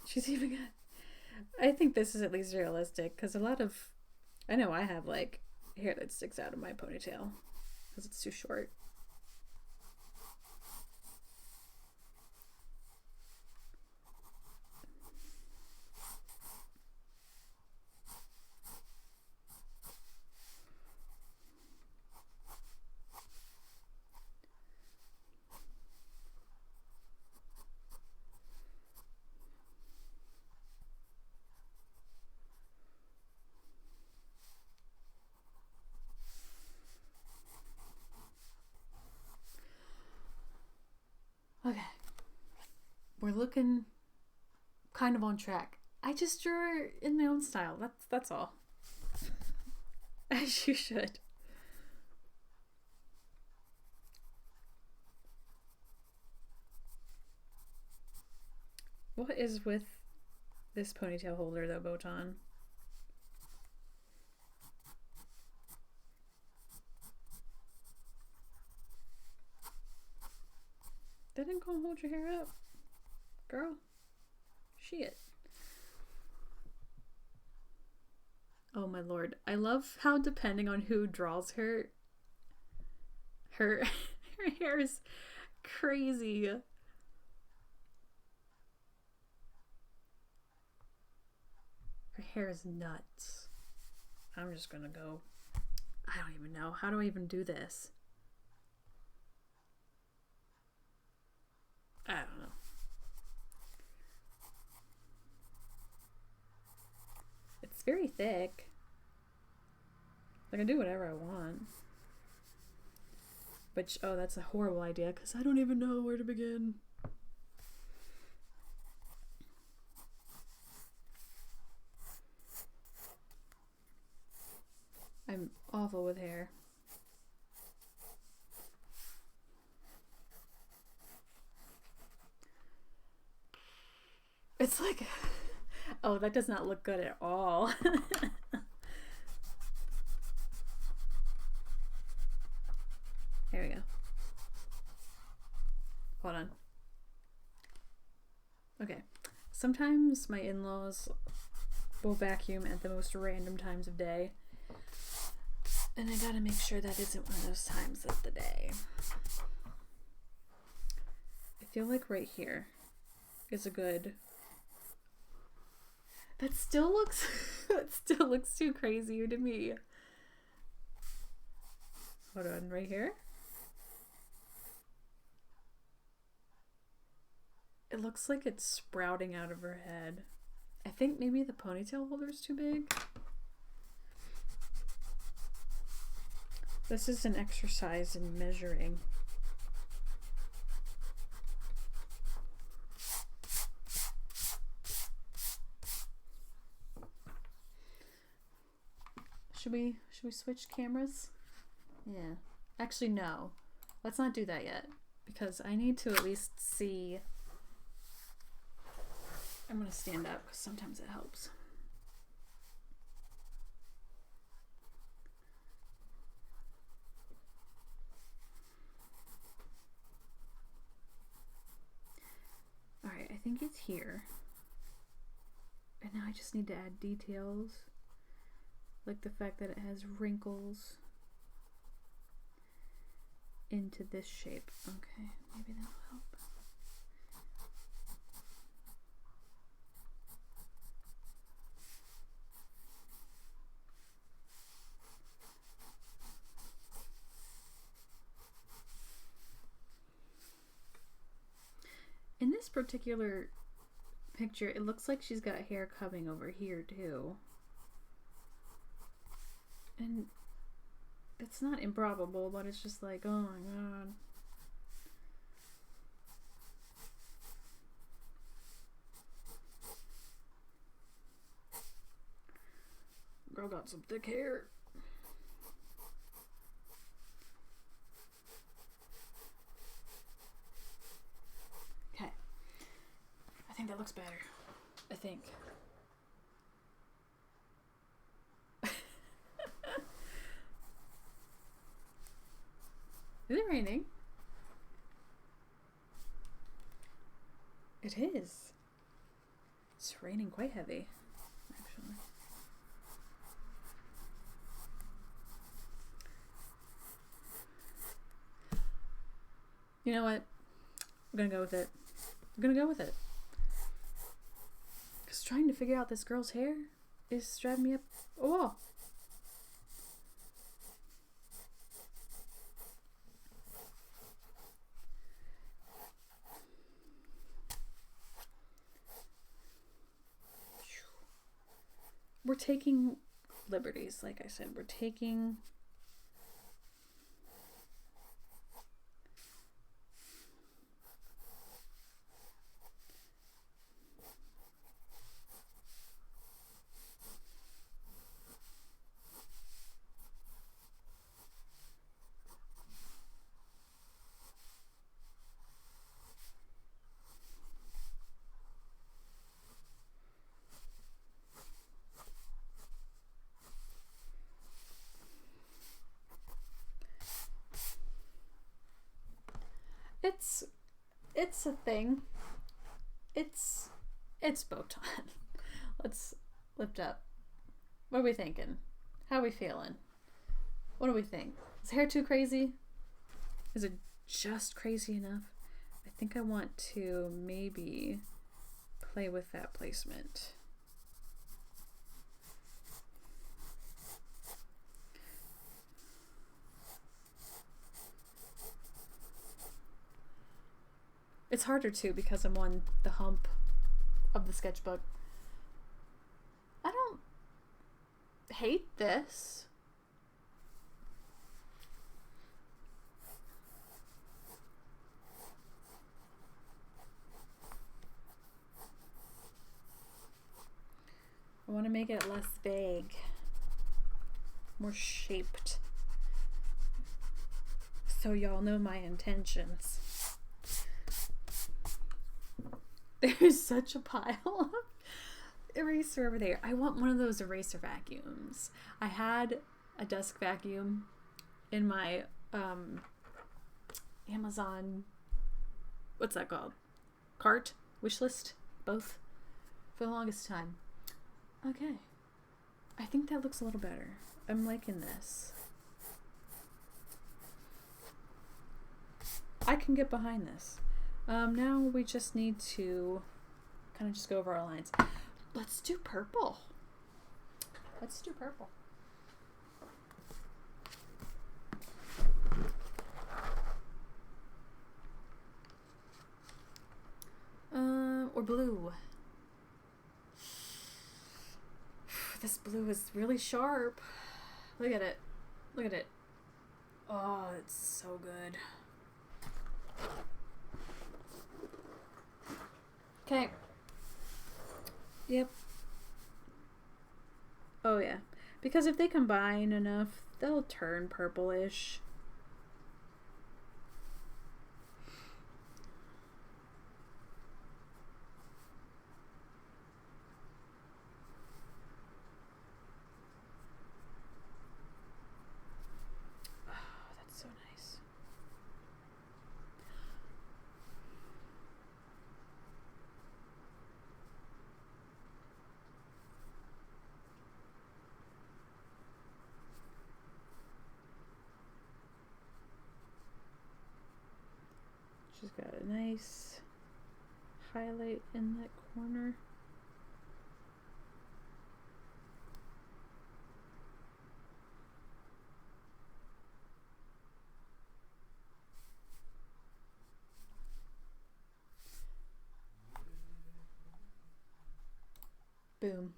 She's even got, I think this is at least realistic, because a lot of, I know I have like hair that sticks out of my ponytail because it's too short. we're looking kind of on track. I just drew her in my own style. That's all. As you should. What is with this ponytail holder though, Botan? That didn't go hold your hair up, girl. Shit. Oh my lord. I love how depending on who draws her hair is crazy. Her hair is nuts. I'm just gonna go. I don't even know. How do I even do this? I don't know. It's very thick. I can do whatever I want. But, oh, that's a horrible idea because I don't even know where to begin. I'm awful with hair. It's like, oh, that does not look good at all. There we go. Hold on. Okay. Sometimes my in-laws will vacuum at the most random times of day. And I gotta make sure that isn't one of those times of the day. I feel like right here is a good... That still looks too crazy to me. Hold on, right here. It looks like it's sprouting out of her head. I think maybe the ponytail holder's too big. This is an exercise in measuring. Should we switch cameras? Yeah. Actually, no. Let's not do that yet. Because I need to at least see... I'm going to stand up because sometimes it helps. Alright, I think it's here. And now I just need to add details. Like the fact that it has wrinkles into this shape. Okay, maybe that'll help. In this particular picture, it looks like she's got hair coming over here too. And it's not improbable, but it's just like, oh my god. Girl got some thick hair. Okay. I think that looks better. I think. Is it raining? It is. It's raining quite heavy, actually. You know what? I'm gonna go with it. I'm gonna go with it. Because trying to figure out this girl's hair is driving me up a wall. We're taking liberties, like I said. We're taking... It's a thing. It's Botan. Let's lift up. What are we thinking? How are we feeling? What do we think? Is hair too crazy? Is it just crazy enough? I think I want to maybe play with that placement. It's harder too because I'm on the hump of the sketchbook. I don't hate this. I want to make it less vague, more shaped, so y'all know my intentions. There's such a pile of eraser over there. I want one of those eraser vacuums. I had a desk vacuum in my Amazon, what's that called? Cart? Wishlist? Both? For the longest time. Okay. I think that looks a little better. I'm liking this. I can get behind this. Now we just need to kind of just go over our lines. Let's do purple. Let's do purple. Or blue. This blue is really sharp. Look at it. Look at it. Oh, it's so good. Okay. Yep. Oh yeah. Because if they combine enough, they'll turn purplish. Oh, that's so nice. She's got a nice highlight in that corner. Boom.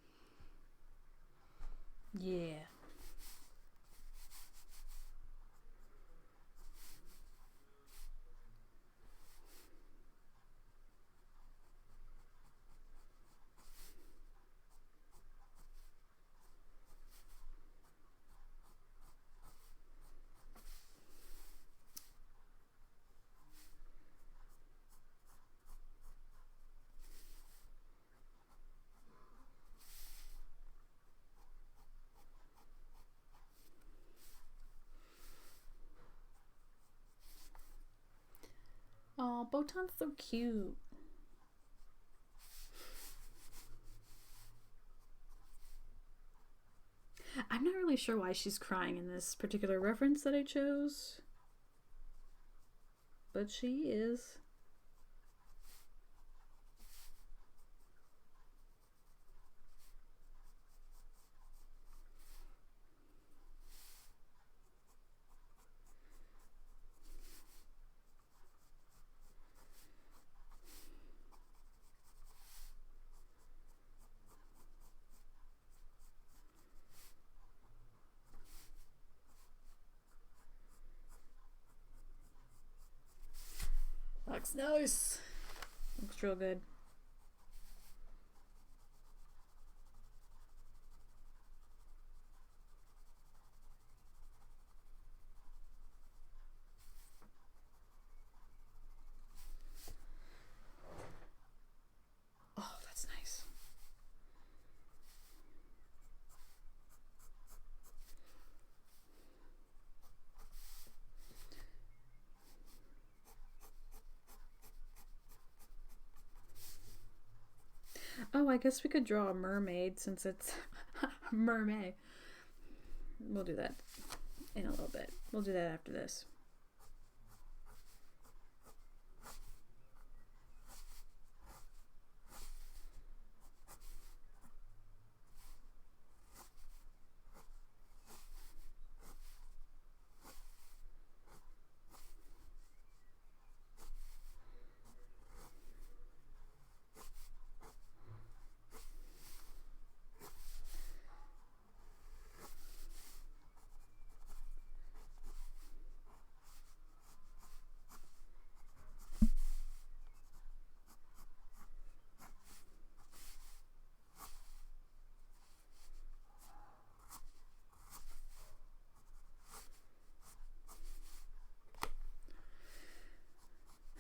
Yeah. Oh, Botan's so cute. I'm not really sure why she's crying in this particular reference that I chose, but she is. Looks nice. Looks real good. Oh, that's nice. I guess we could draw a mermaid since it's Mermaid. We'll do that in a little bit. We'll do that after this.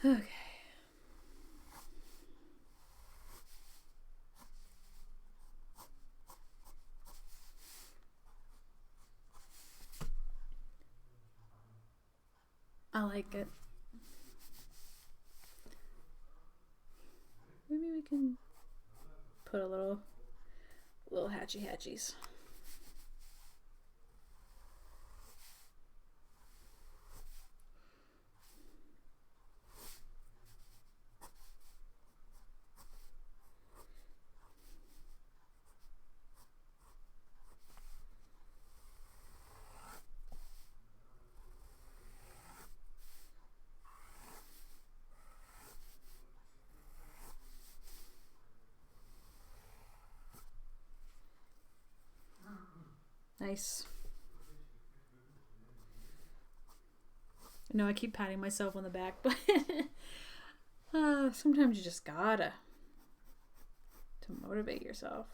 Okay. I like it. Maybe we can put a little hatchies. Nice. No, I keep patting myself on the back, but sometimes you just gotta to motivate yourself.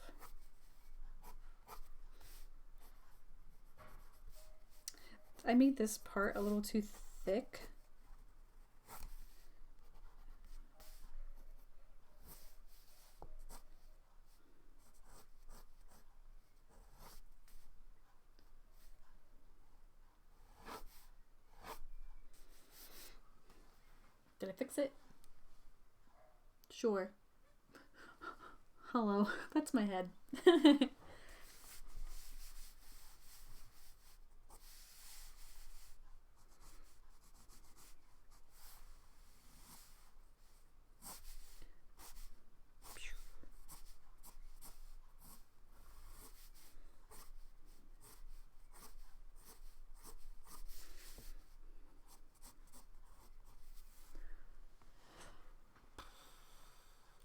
I made this part a little too thick. Did I fix it? Sure. Hello, that's my head.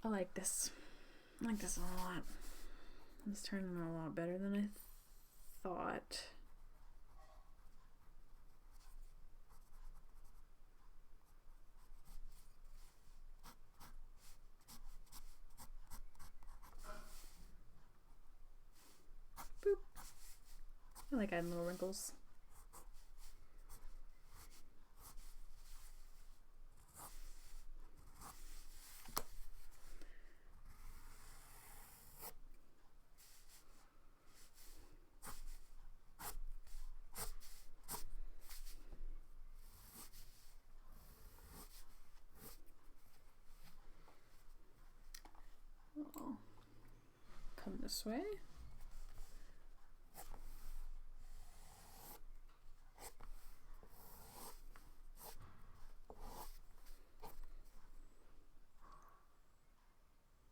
I like this. I like this a lot. It's turning out a lot better than I thought. Boop. I like adding little wrinkles. Come this way.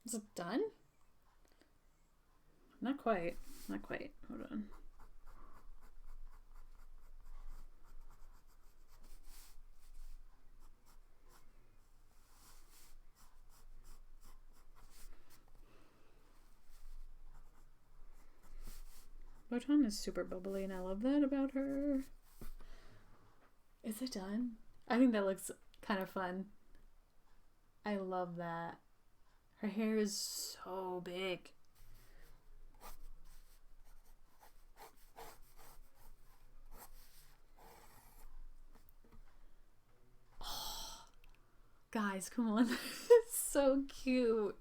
Is it done? Not quite. Not quite. Hold on. Botan is super bubbly and I love that about her. Is it done? I think that looks kind of fun. I love that. Her hair is so big. Oh, guys, come on. It's so cute.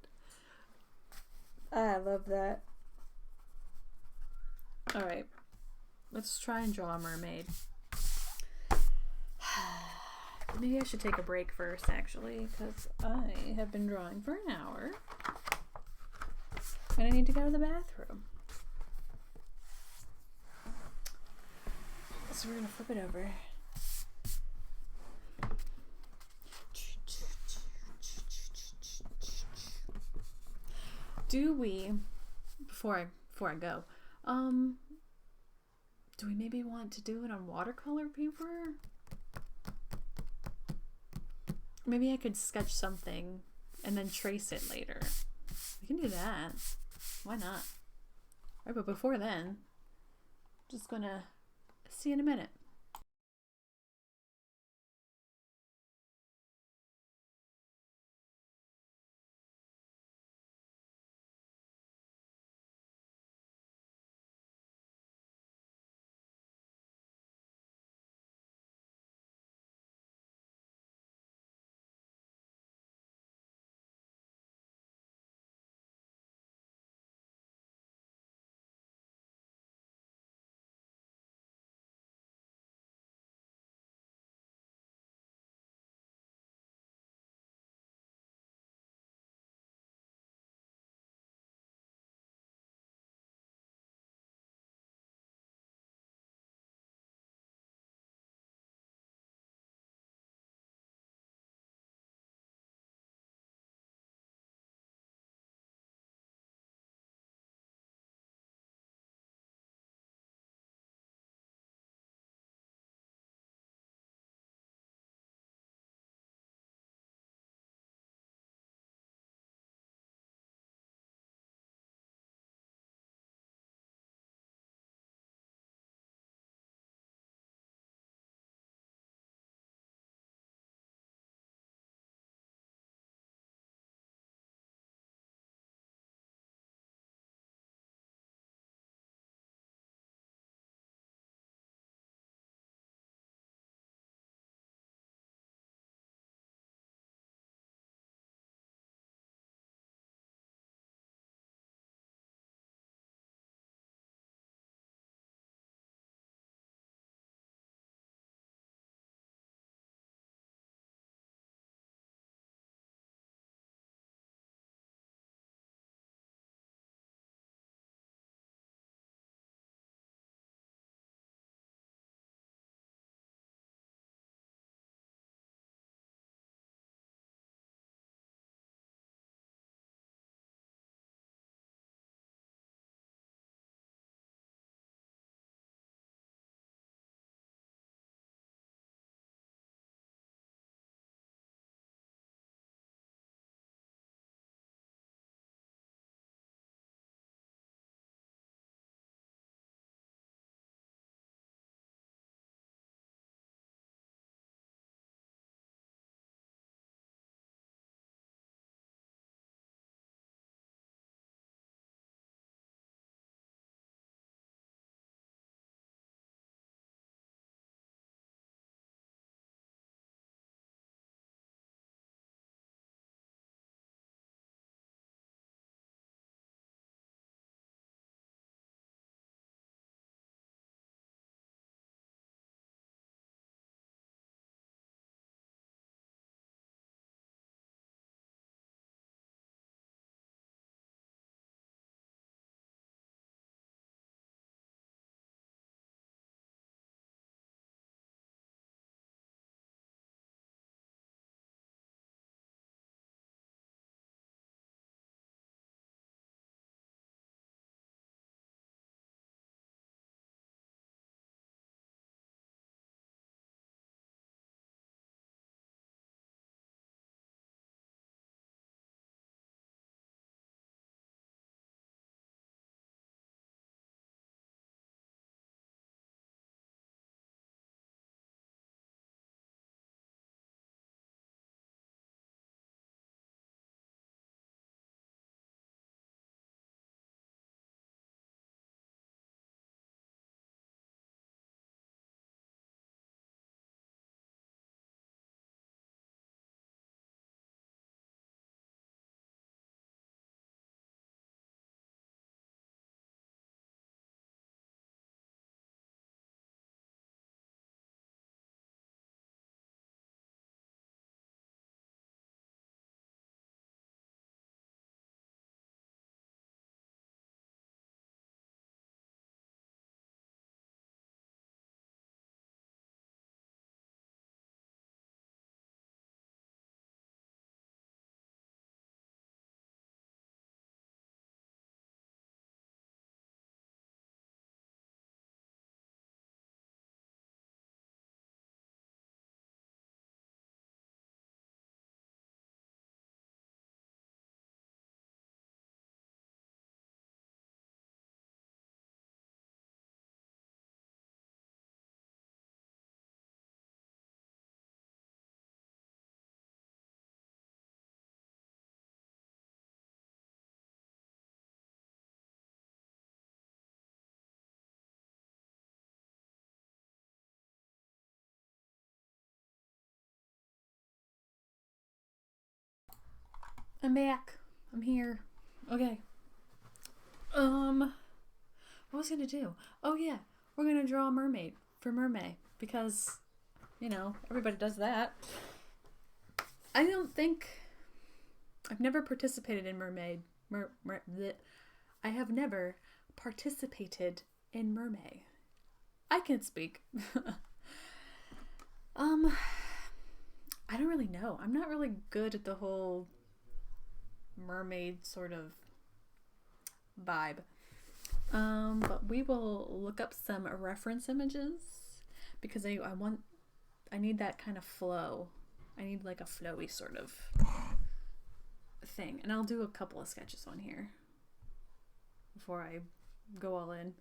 I love that. Alright, let's try and draw a mermaid. Maybe I should take a break first, actually, because I have been drawing for an hour. and I need to go to the bathroom. So we're gonna flip it over. Do we, before I go, do we maybe want to do it on watercolor paper? Maybe I could sketch something and then trace it later. We can do that. Why not? Right, but before then, just gonna see you in a minute. I'm back. I'm here. Okay. What was I gonna do? Oh yeah, we're gonna draw a mermaid for Mermaid because, you know, everybody does that. I don't think I've never participated in Mermaid. I have never participated in Mermaid. I can speak. I don't really know. I'm not really good at the whole mermaid sort of vibe. But we will look up some reference images because I need that kind of flow. I need like a flowy sort of thing. And I'll do a couple of sketches on here before I go all in.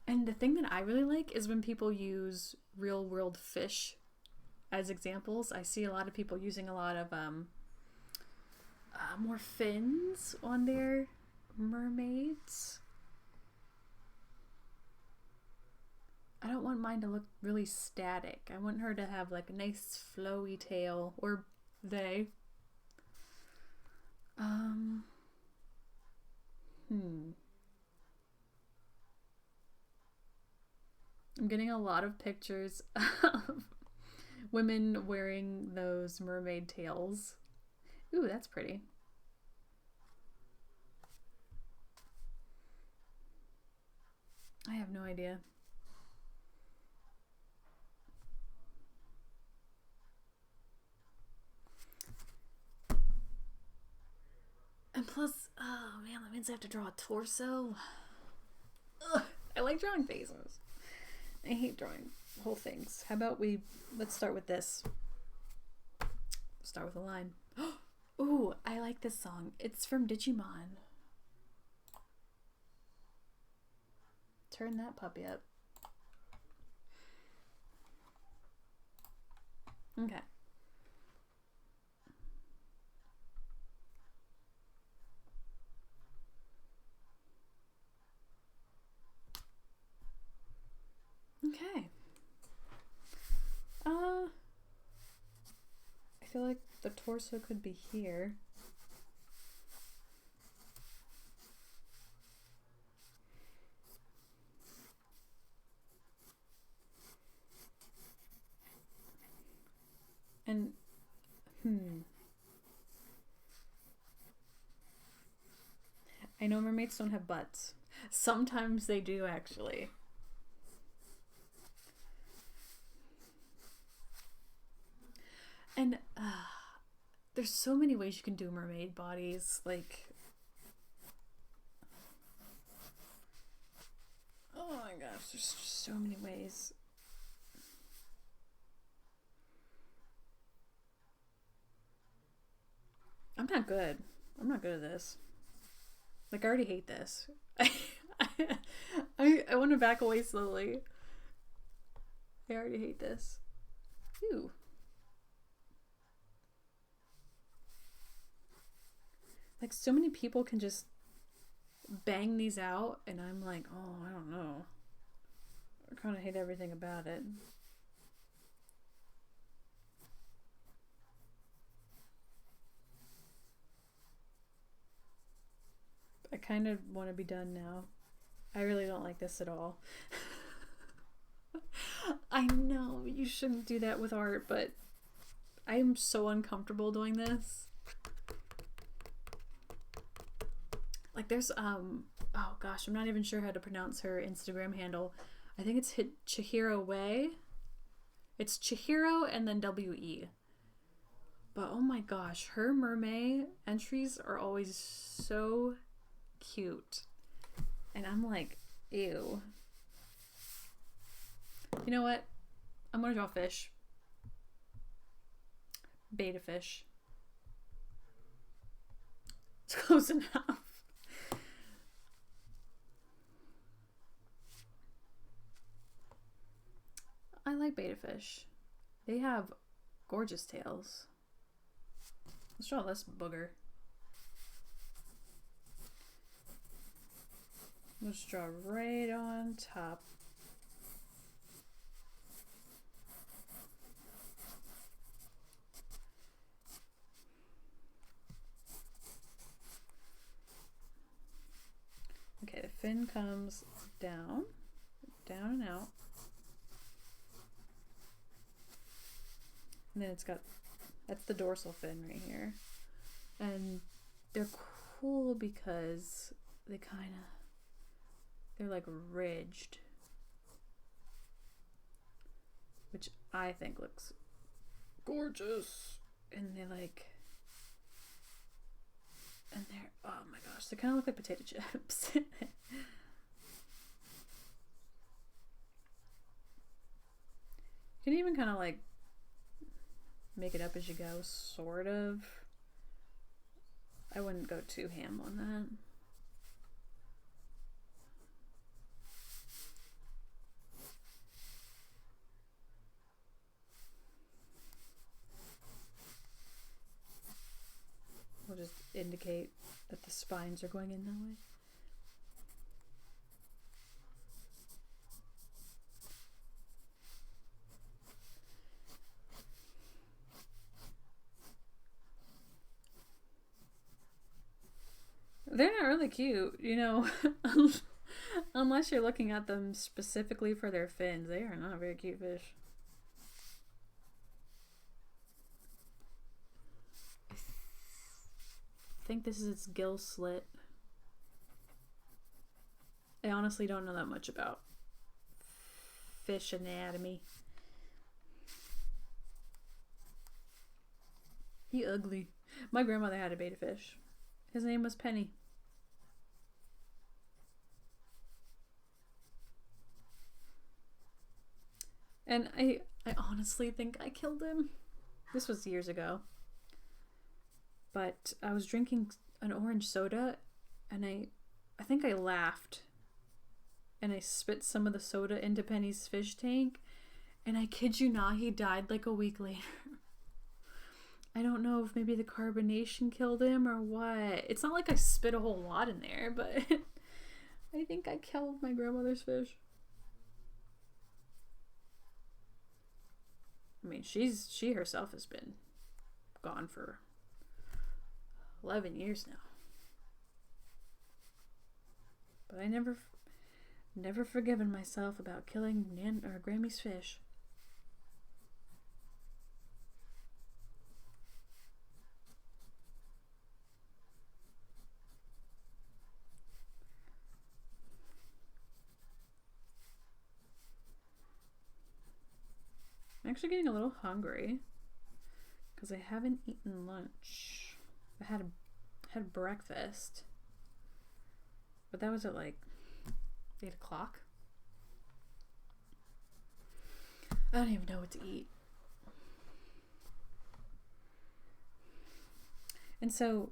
And the thing that I really like is when people use real world fish as examples. I see a lot of people using a lot of more fins on their mermaids. I don't want mine to look really static. I want her to have like a nice flowy tail, or they. I'm getting a lot of pictures of women wearing those mermaid tails. Ooh, that's pretty. I have no idea. And plus, oh man, that means I have to draw a torso. Ugh, I like drawing faces. I hate drawing whole things. How about let's start with this. Start with a line. Ooh, I like this song. It's from Digimon. Turn that puppy up. Okay. Okay. I feel like the torso could be here. And I know mermaids don't have butts. Sometimes they do, actually. And there's so many ways you can do mermaid bodies. Like, oh my gosh, there's just so many ways. I'm not good. I'm not good at this. Like, I already hate this. I want to back away slowly. I already hate this. Ew. Like, so many people can just bang these out, and I'm like, oh, I don't know. I kind of hate everything about it. I kind of want to be done now. I really don't like this at all. I know you shouldn't do that with art, but I am so uncomfortable doing this. Like, there's oh gosh, I'm not even sure how to pronounce her Instagram handle. I think it's Chihiro Way. It's Chihiro and then W-E. But oh my gosh, her mermaid entries are always so cute. And I'm like, ew. You know what? I'm gonna draw fish. Beta fish. It's close enough. I like beta fish. They have gorgeous tails. Let's draw this booger. Let's draw right on top. fin comes down and out. And then it's got, that's the dorsal fin right here. And they're cool because they're like ridged, which I think looks gorgeous. And they're, oh my gosh, they kind of look like potato chips. You can even kind of like make it up as you go, sort of. I wouldn't go too ham on that. We'll just indicate that the spines are going in that way. They're not really cute, you know, unless you're looking at them specifically for their fins. They are not very cute fish. I think this is its gill slit. I honestly don't know that much about fish anatomy. He ugly. My grandmother had a betta fish. His name was Penny. And I honestly think I killed him. This was years ago. But I was drinking an orange soda and I think I laughed. And I spit some of the soda into Penny's fish tank. And I kid you not, he died like a week later. I don't know if maybe the carbonation killed him or what. It's not like I spit a whole lot in there, but I think I killed my grandmother's fish. I mean, she herself has been gone for 11 years now. But I never forgiven myself about killing Grammy's fish. I'm actually getting a little hungry because I haven't eaten lunch. I had breakfast, but that was at like 8 o'clock. I don't even know what to eat. And so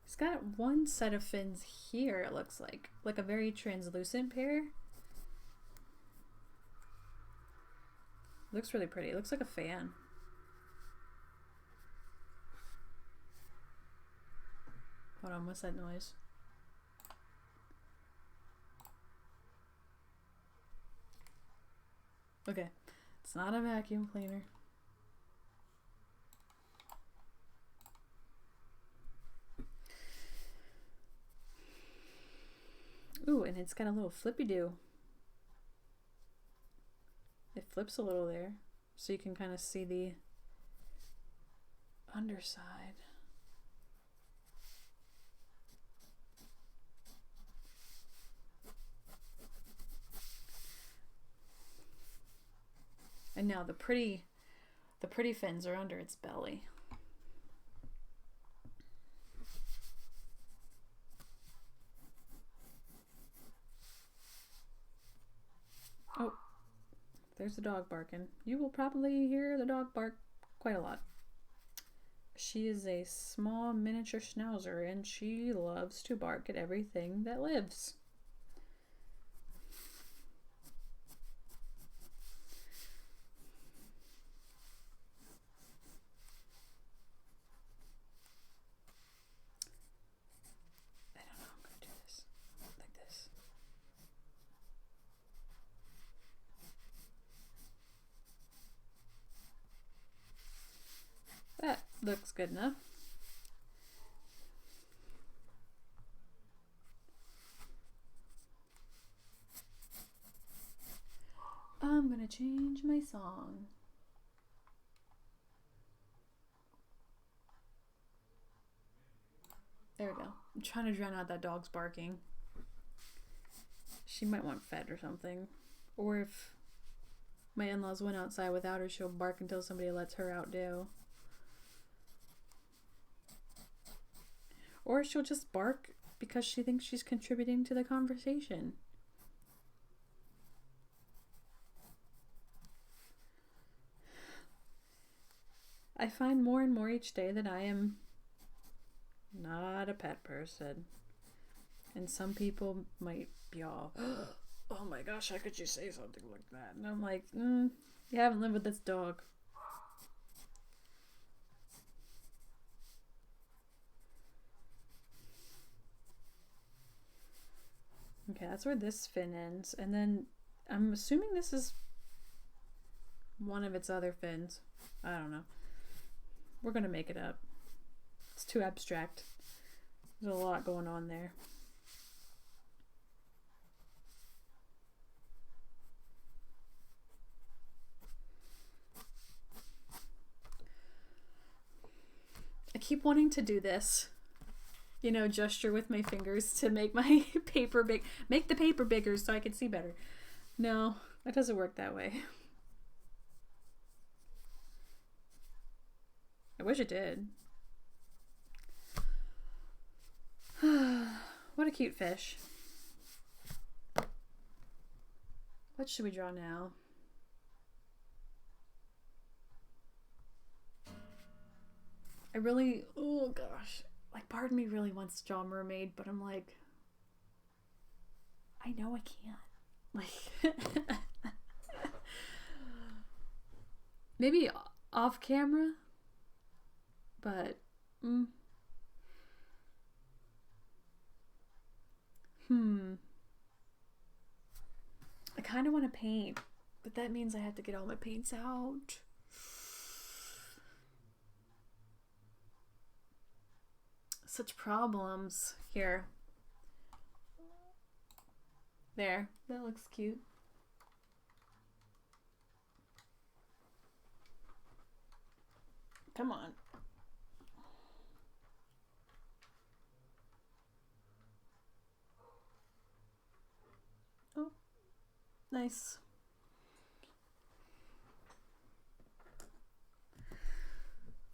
it's got one set of fins here, it looks like a very translucent pair. Looks really pretty. It looks like a fan. Hold on, what's that noise? Okay, it's not a vacuum cleaner. Ooh, and it's got a little flippy-do. It flips a little there, so you can kind of see the underside. And now the pretty fins are under its belly. Oh, there's the dog barking. You will probably hear the dog bark quite a lot. She is a small miniature schnauzer and she loves to bark at everything that lives. I don't know, I'm going to do this like this. That looks good enough. I'm gonna change my song. There we go. I'm trying to drown out that dog's barking. She might want fed or something. Or if my in-laws went outside without her, she'll bark until somebody lets her out too. Or she'll just bark because she thinks she's contributing to the conversation. I find more and more each day that I am not a pet person. And some people might be all, oh my gosh, how could you say something like that? And I'm like, you haven't lived with this dog. Okay, that's where this fin ends. And then I'm assuming this is one of its other fins. I don't know. We're gonna make it up. It's too abstract. There's a lot going on there. I keep wanting to do this, you know, gesture with my fingers to make my paper big, make the paper bigger so I can see better. No, that doesn't work that way. I wish it did. What a cute fish. What should we draw now? I really, oh gosh, like part of me really wants to draw a mermaid, but I'm like, I know I can't. Like, maybe off camera, but I kind of want to paint, but that means I have to get all my paints out. Such problems. Here. There. That looks cute. Come on. Oh. Nice.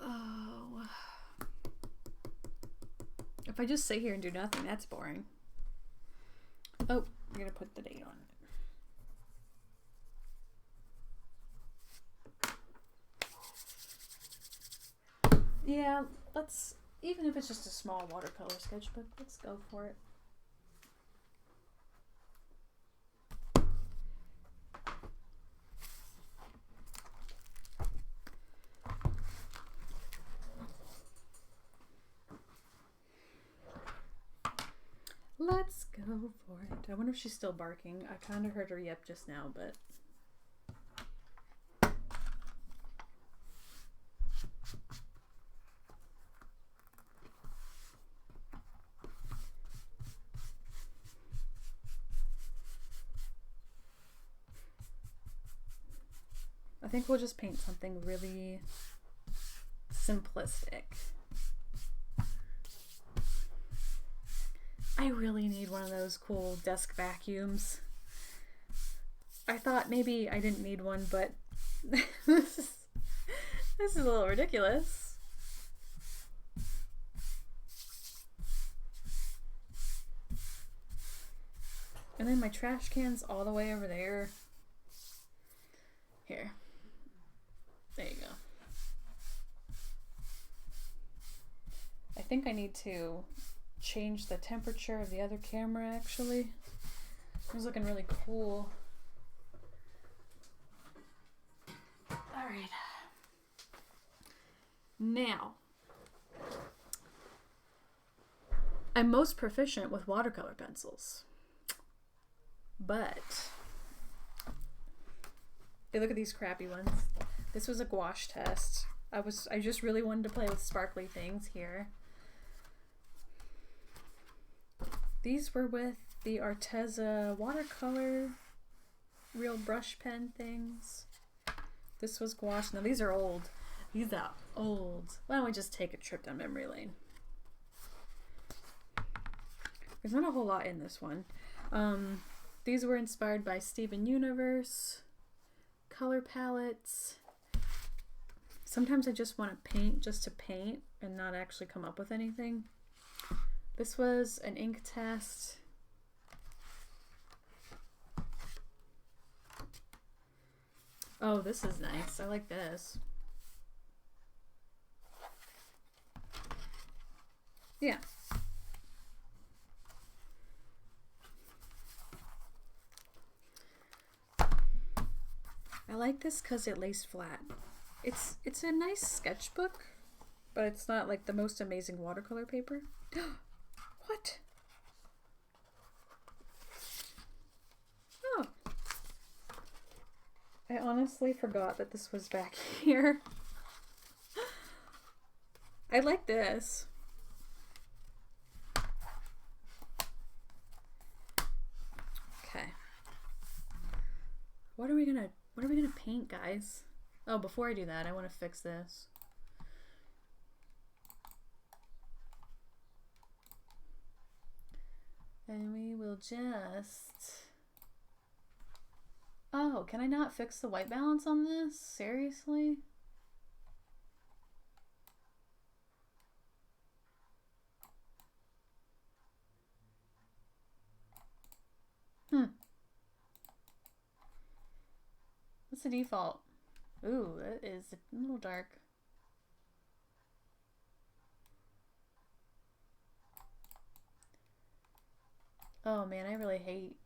Oh. If I just sit here and do nothing, that's boring. Oh, I'm gonna put the date on it. Yeah, let's, even if it's just a small watercolor sketchbook, let's go for it. Let's go for it. I wonder if she's still barking. I kind of heard her yip just now, but... I think we'll just paint something really simplistic. I really need one of those cool desk vacuums. I thought maybe I didn't need one, but this is a little ridiculous. And then my trash can's all the way over there. Here. There you go. I think I need to change the temperature of the other camera, actually. It was looking really cool. Alright. Now, I'm most proficient with watercolor pencils. But, hey, look at these crappy ones. This was a gouache test. I just really wanted to play with sparkly things here. These were with the Arteza watercolor real brush pen things. This was gouache. Now these are old. These are old. Why don't we just take a trip down memory lane? There's not a whole lot in this one. These were inspired by Steven Universe. Color palettes. Sometimes I just want to paint just to paint and not actually come up with anything. This was an ink test. Oh, this is nice. I like this. Yeah. I like this because it lays flat. It's a nice sketchbook, but it's not like the most amazing watercolor paper. What? Oh. I honestly forgot that this was back here. I like this. Okay. What are we gonna paint, guys? Oh, before I do that, I want to fix this. And we will just... Oh, can I not fix the white balance on this? Seriously? What's the default? Ooh, that is a little dark. Oh man, I really hate.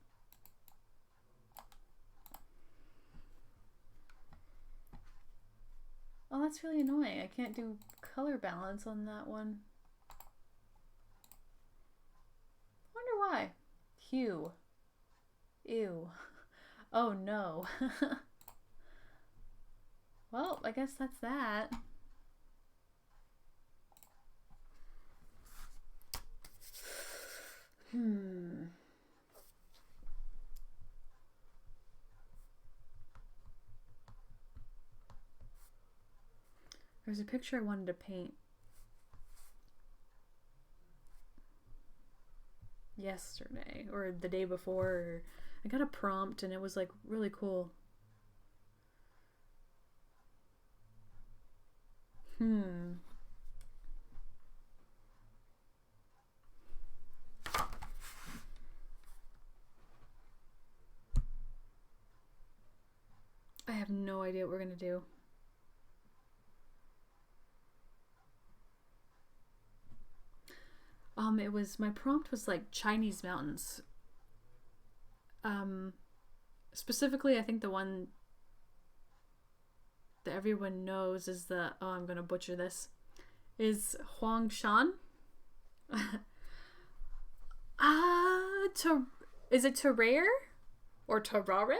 Oh, that's really annoying. I can't do color balance on that one. Wonder why. Hue. Ew. Oh no. Well, I guess that's that. There's a picture I wanted to paint yesterday or the day before. I got a prompt and it was like really cool. I have no idea what we're gonna do. My prompt was like Chinese mountains. Specifically, I think the one that everyone knows is the, oh, I'm gonna butcher this, is Huangshan. Is it Terraire or Terrare?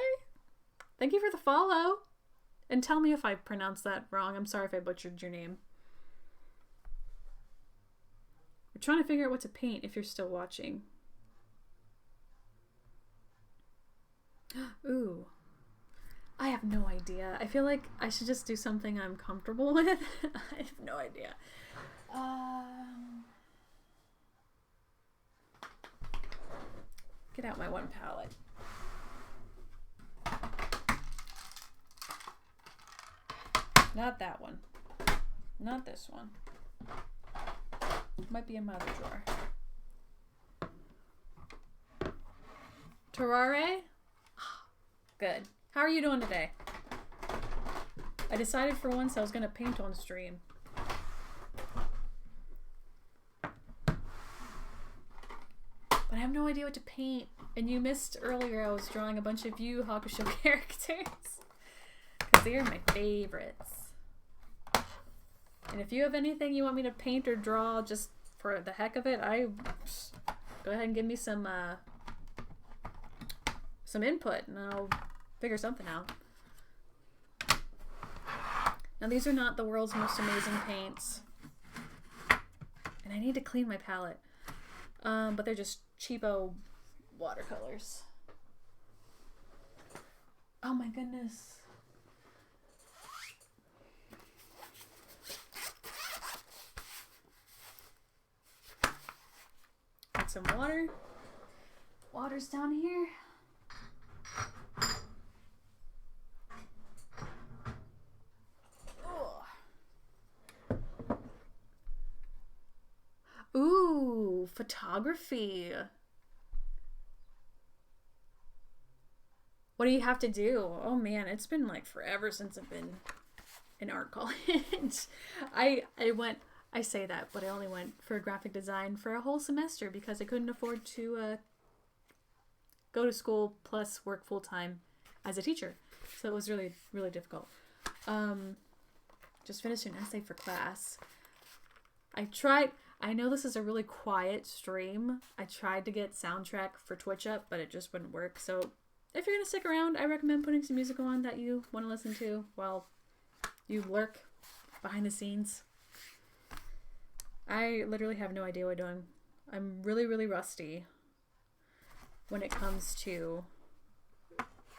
Thank you for the follow. And tell me if I pronounced that wrong. I'm sorry if I butchered your name. We're trying to figure out what to paint if you're still watching. Ooh. I have no idea. I feel like I should just do something I'm comfortable with. I have no idea. Get out my one palette. Not that one. Not this one. Might be in my other drawer. Terrare? Good. How are you doing today? I decided for once I was going to paint on stream. But I have no idea what to paint. And you missed earlier I was drawing a bunch of Yu Yu Hakusho characters. Because they are my favorites. And if you have anything you want me to paint or draw just for the heck of it, go ahead and give me some input and I'll figure something out. Now these are not the world's most amazing paints. And I need to clean my palette. But they're just cheapo watercolors. my goodness. Get some water. Water's down here. Ooh, photography. What do you have to do? Oh man, it's been like forever since I've been in art college. I say that, but I only went for graphic design for a whole semester because I couldn't afford to go to school plus work full time as a teacher. So it was really, really difficult. Just finished an essay for class. I know this is a really quiet stream. I tried to get soundtrack for Twitch up, but it just wouldn't work. So if you're going to stick around, I recommend putting some music on that you want to listen to while you lurk behind the scenes. I literally have no idea what I'm doing. I'm really, really rusty when it comes to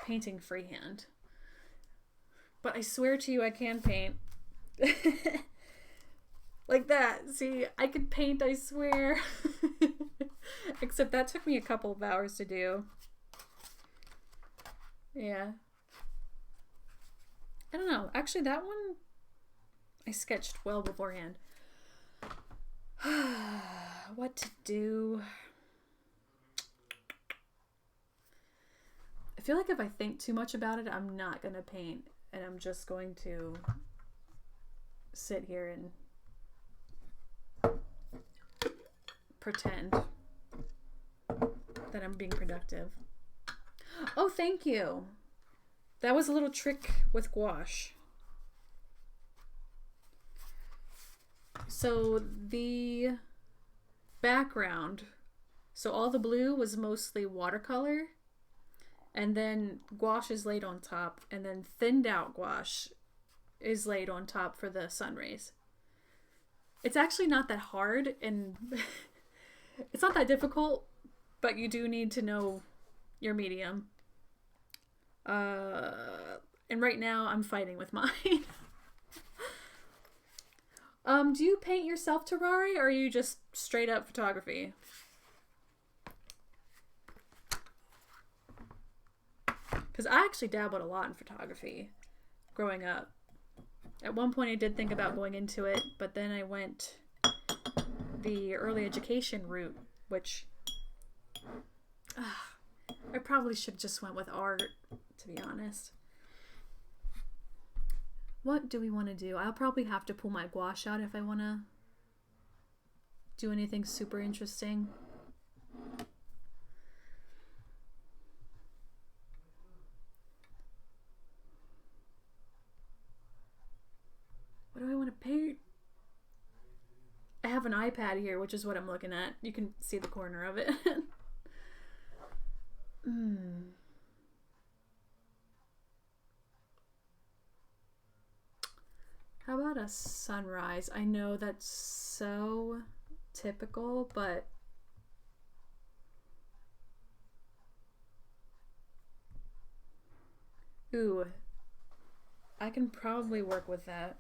painting freehand. But I swear to you, I can paint. Like that. See, I could paint, I swear. Except that took me a couple of hours to do. Yeah. I don't know. Actually, that one I sketched well beforehand. What to do? I feel like if I think too much about it, I'm not going to paint. And I'm just going to sit here and pretend that I'm being productive. Oh, thank you. That was a little trick with gouache. So the background, so all the blue was mostly watercolor, and then gouache is laid on top, and then thinned out gouache is laid on top for the sun rays. It's actually not that hard, and it's not that difficult, but you do need to know your medium. And right now I'm fighting with mine. Do you paint yourself, Terrari, or are you just straight up photography? Because I actually dabbled a lot in photography growing up. At one point I did think about going into it, but then I went the early education route, which I probably should just went with art, to be honest. What do we want to do? I'll probably have to pull my gouache out if I want to do anything super interesting. What do I want to paint? I have an iPad here, which is what I'm looking at. You can see the corner of it. How about a sunrise? I know that's so typical, but ooh, I can probably work with that.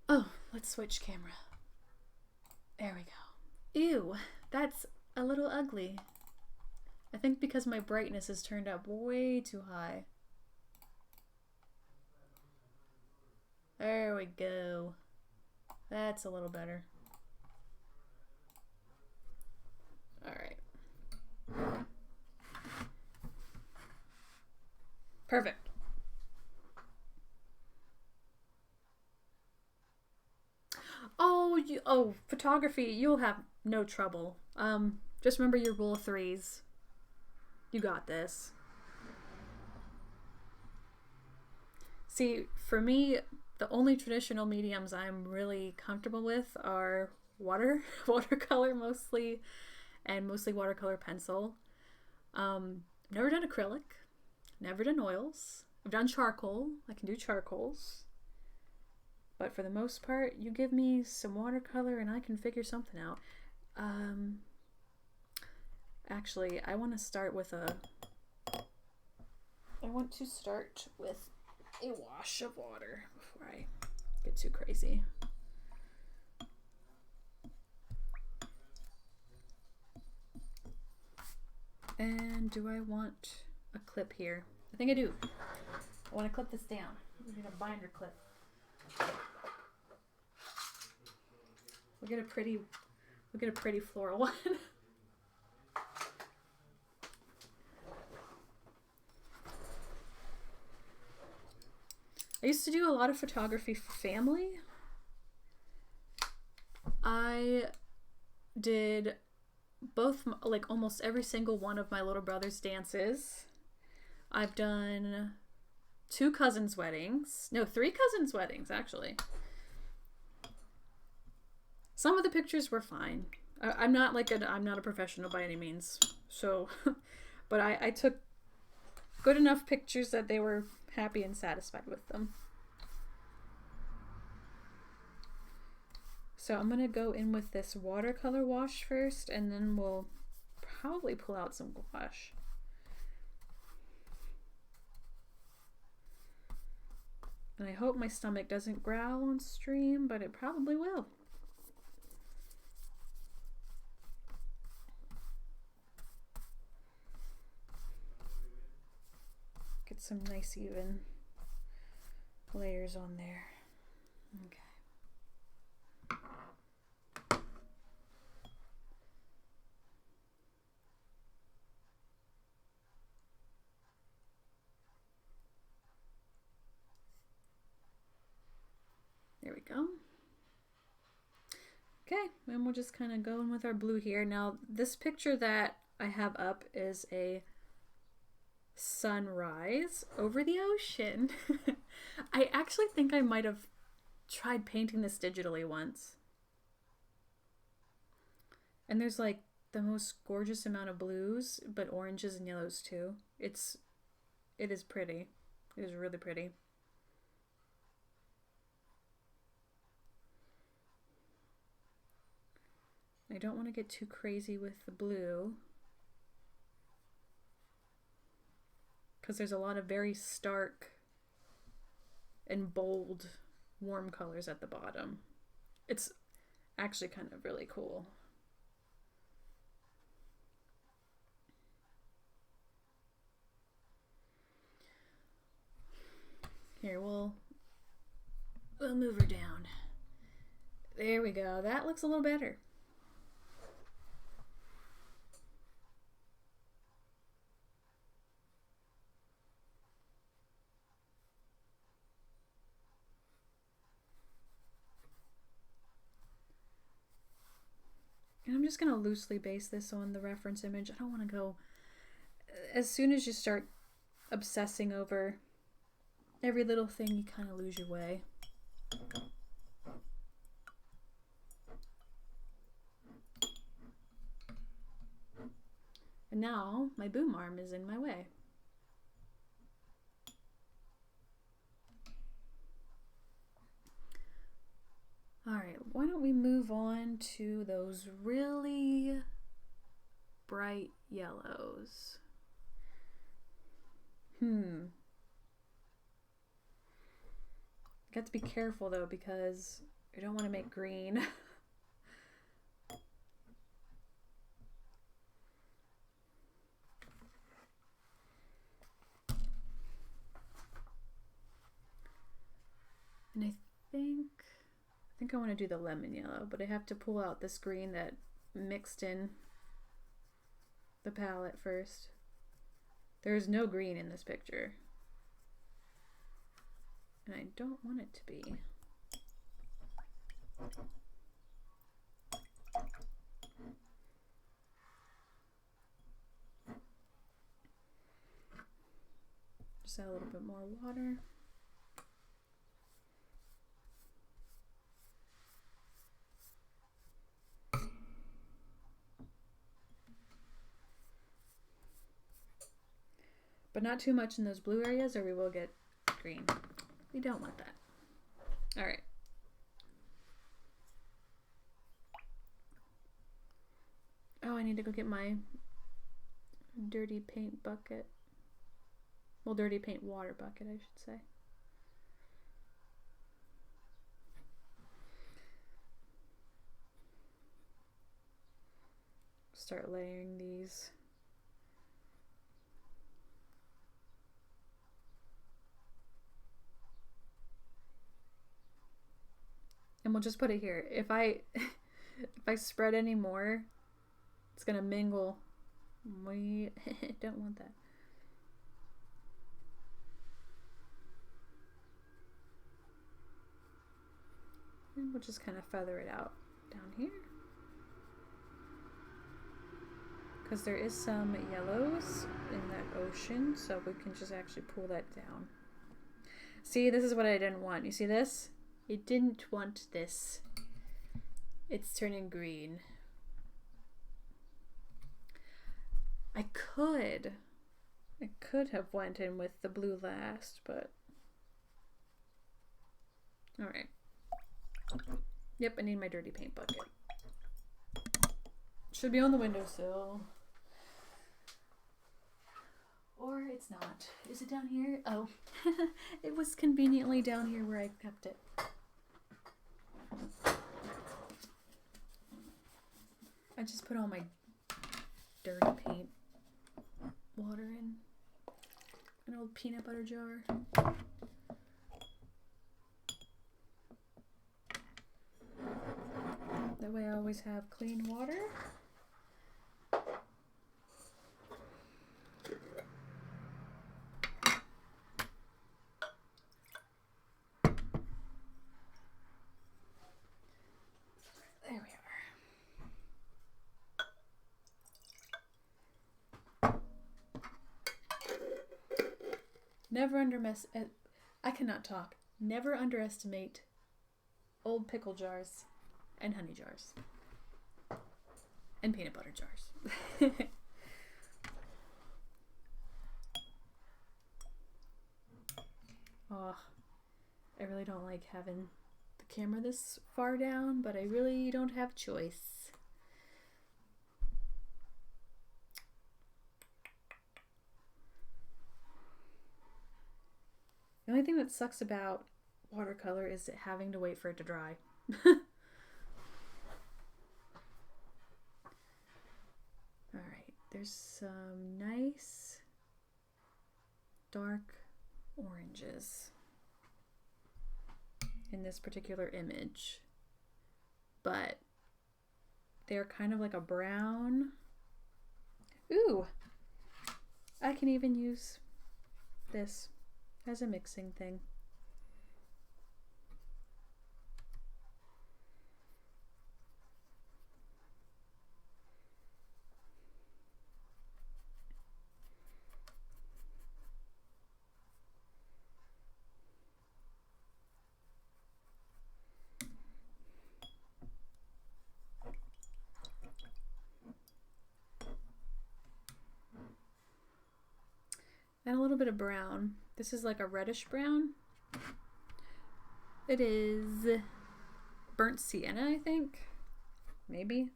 Oh, let's switch camera. There we go. Ew, that's a little ugly. I think because my brightness is turned up way too high. There we go. That's a little better. Alright. Perfect. Oh, photography, you'll have no trouble. Just remember your rule of threes. You got this. See, for me, the only traditional mediums I'm really comfortable with are watercolor mostly, and mostly watercolor pencil. Never done acrylic, never done oils. I've done charcoal. I can do charcoals. But for the most part, you give me some watercolor and I can figure something out. Actually, I want to start with a wash of water before I get too crazy. And do I want a clip here? I think I do. I want to clip this down. We're gonna binder clip. We'll get a pretty floral one. I used to do a lot of photography for family. I did both, like almost every single one of my little brother's dances. I've done 2 cousins' weddings. No, 3 cousins' weddings, actually. Some of the pictures were fine. I'm not a professional by any means. So, but I took good enough pictures that they were happy and satisfied with them. So I'm going to go in with this watercolor wash first, and then we'll probably pull out some gouache. And I hope my stomach doesn't growl on stream, but it probably will. Get some nice even layers on there. Okay. There we go. Okay, and we'll just kind of go in with our blue here. Now, this picture that I have up is a sunrise over the ocean. I actually think I might have tried painting this digitally once. And there's like the most gorgeous amount of blues, but oranges and yellows too. It is pretty. It is really pretty. I don't want to get too crazy with the blue, because there's a lot of very stark and bold warm colors at the bottom. It's actually kind of really cool. Here, we'll move her down. There we go. That looks a little better. And I'm just going to loosely base this on the reference image. I don't want to go... As soon as you start obsessing over every little thing, you kind of lose your way. And now my boom arm is in my way. All right, why don't we move on to those really bright yellows? Got to be careful though, because I don't want to make green. And I think I want to do the lemon yellow, but I have to pull out this green that mixed in the palette first. There is no green in this picture, and I don't want it to be. Just add a little bit more water. But not too much in those blue areas, or we will get green. We don't want that. All right. Oh, I need to go get my dirty paint bucket. Well, dirty paint water bucket, I should say. Start layering these. And we'll just put it here. If I spread any more, it's gonna mingle. We don't want that. And we'll just kind of feather it out down here. Because there is some yellows in that ocean, so we can just actually pull that down. See, this is what I didn't want. You see this? It didn't want this. It's turning green. I could have went in with the blue last, but all right. Yep, I need my dirty paint bucket. Should be on the windowsill. Or it's not. Is it down here? Oh, it was conveniently down here where I kept it. I just put all my dirty paint water in an old peanut butter jar. That way I always have clean water. There we are. Never underestimate. I cannot talk. Never underestimate old pickle jars and honey jars and peanut butter jars. Oh, I really don't like having the camera this far down, but I really don't have choice. The only thing that sucks about watercolor is having to wait for it to dry. Alright, there's some nice dark oranges in this particular image, but they're kind of like a brown. Ooh, I can even use this as a mixing thing. And a little bit of brown. This is like a reddish brown. It is burnt sienna, I think. Maybe.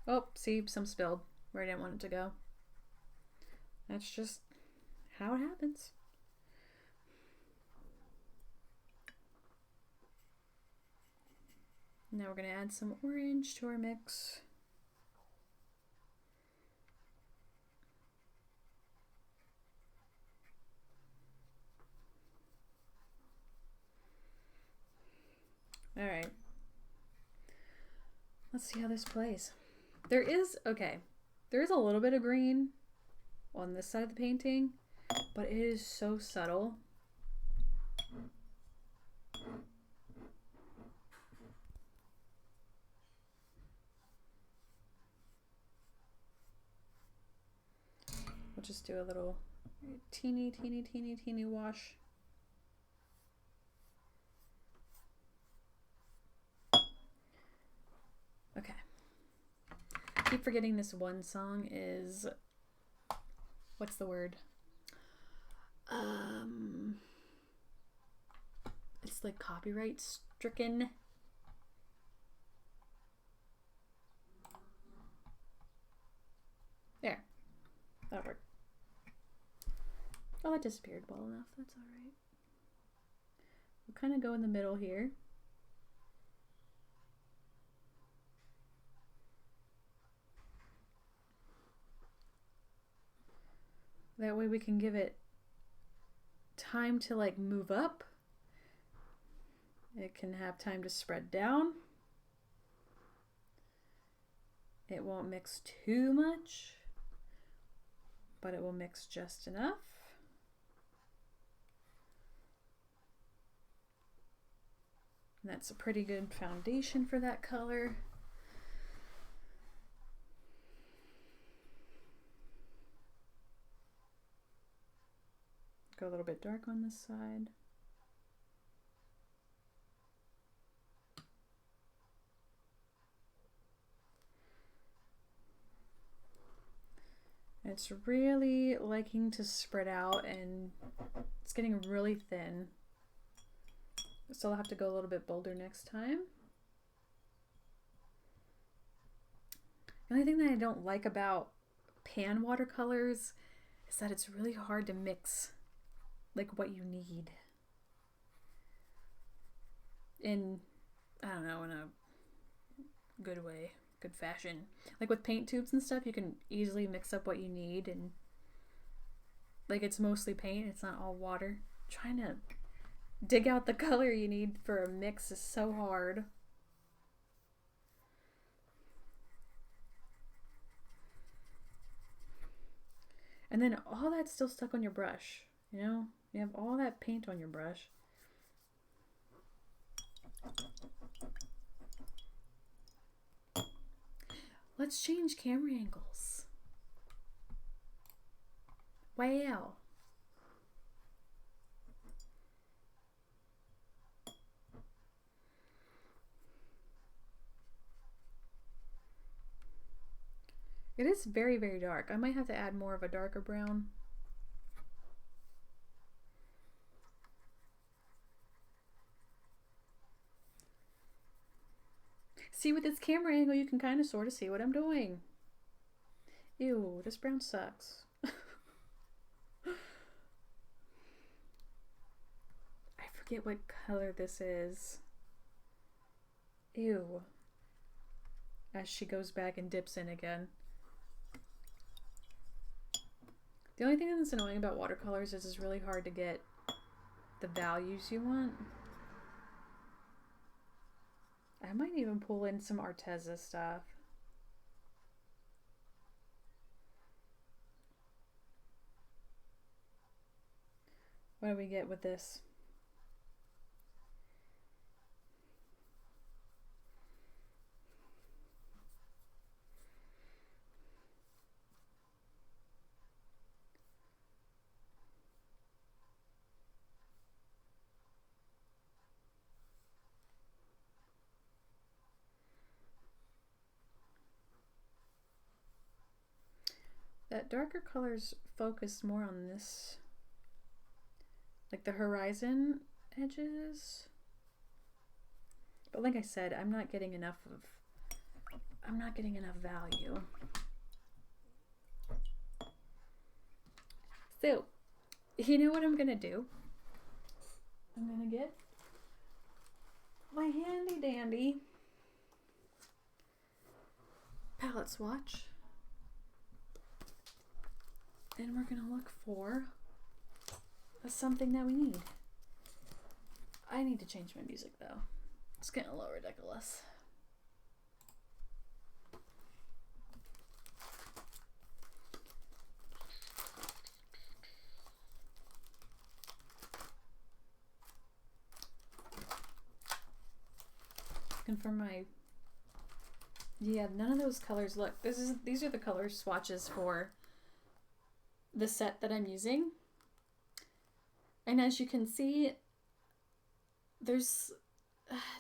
Oh, see, some spilled where I didn't want it to go. That's just how it happens. Now we're going to add some orange to our mix. All right. Let's see how this plays. There is a little bit of green on this side of the painting, but it is so subtle. We'll just do a little teeny wash. Okay. I keep forgetting this one song is, what's the word? It's like copyright stricken. That worked. Oh, that disappeared well enough. That's alright. We'll kind of go in the middle here. That way we can give it time to like move up. It can have time to spread down. It won't mix too much, but it will mix just enough. And that's a pretty good foundation for that color. Go a little bit dark on this side. It's really liking to spread out and it's getting really thin. So I'll have to go a little bit bolder next time. The only thing that I don't like about pan watercolors is that it's really hard to mix like what you need in, I don't know, in a good way, good fashion. Like with paint tubes and stuff, you can easily mix up what you need, and like it's mostly paint, it's not all water. Trying to dig out the color you need for a mix is so hard. And then all that's still stuck on your brush, you know? You have all that paint on your brush. Let's change camera angles. Wow. It is very, very dark. I might have to add more of a darker brown. See, with this camera angle, you can kind of sort of see what I'm doing. Ew, this brown sucks. I forget what color this is. Ew. As she goes back and dips in again. The only thing that's annoying about watercolors is it's really hard to get the values you want. I might even pull in some Arteza stuff. What do we get with this? That darker colors focus more on this, like the horizon edges. But like I said, I'm not getting enough value. So, you know what I'm gonna do? I'm gonna get my handy dandy palette swatch. And we're going to look for something that we need. I need to change my music though. It's getting a little ridiculous. And for my, yeah, none of those colors look, these are the color swatches for the set that I'm using. And as you can see, there's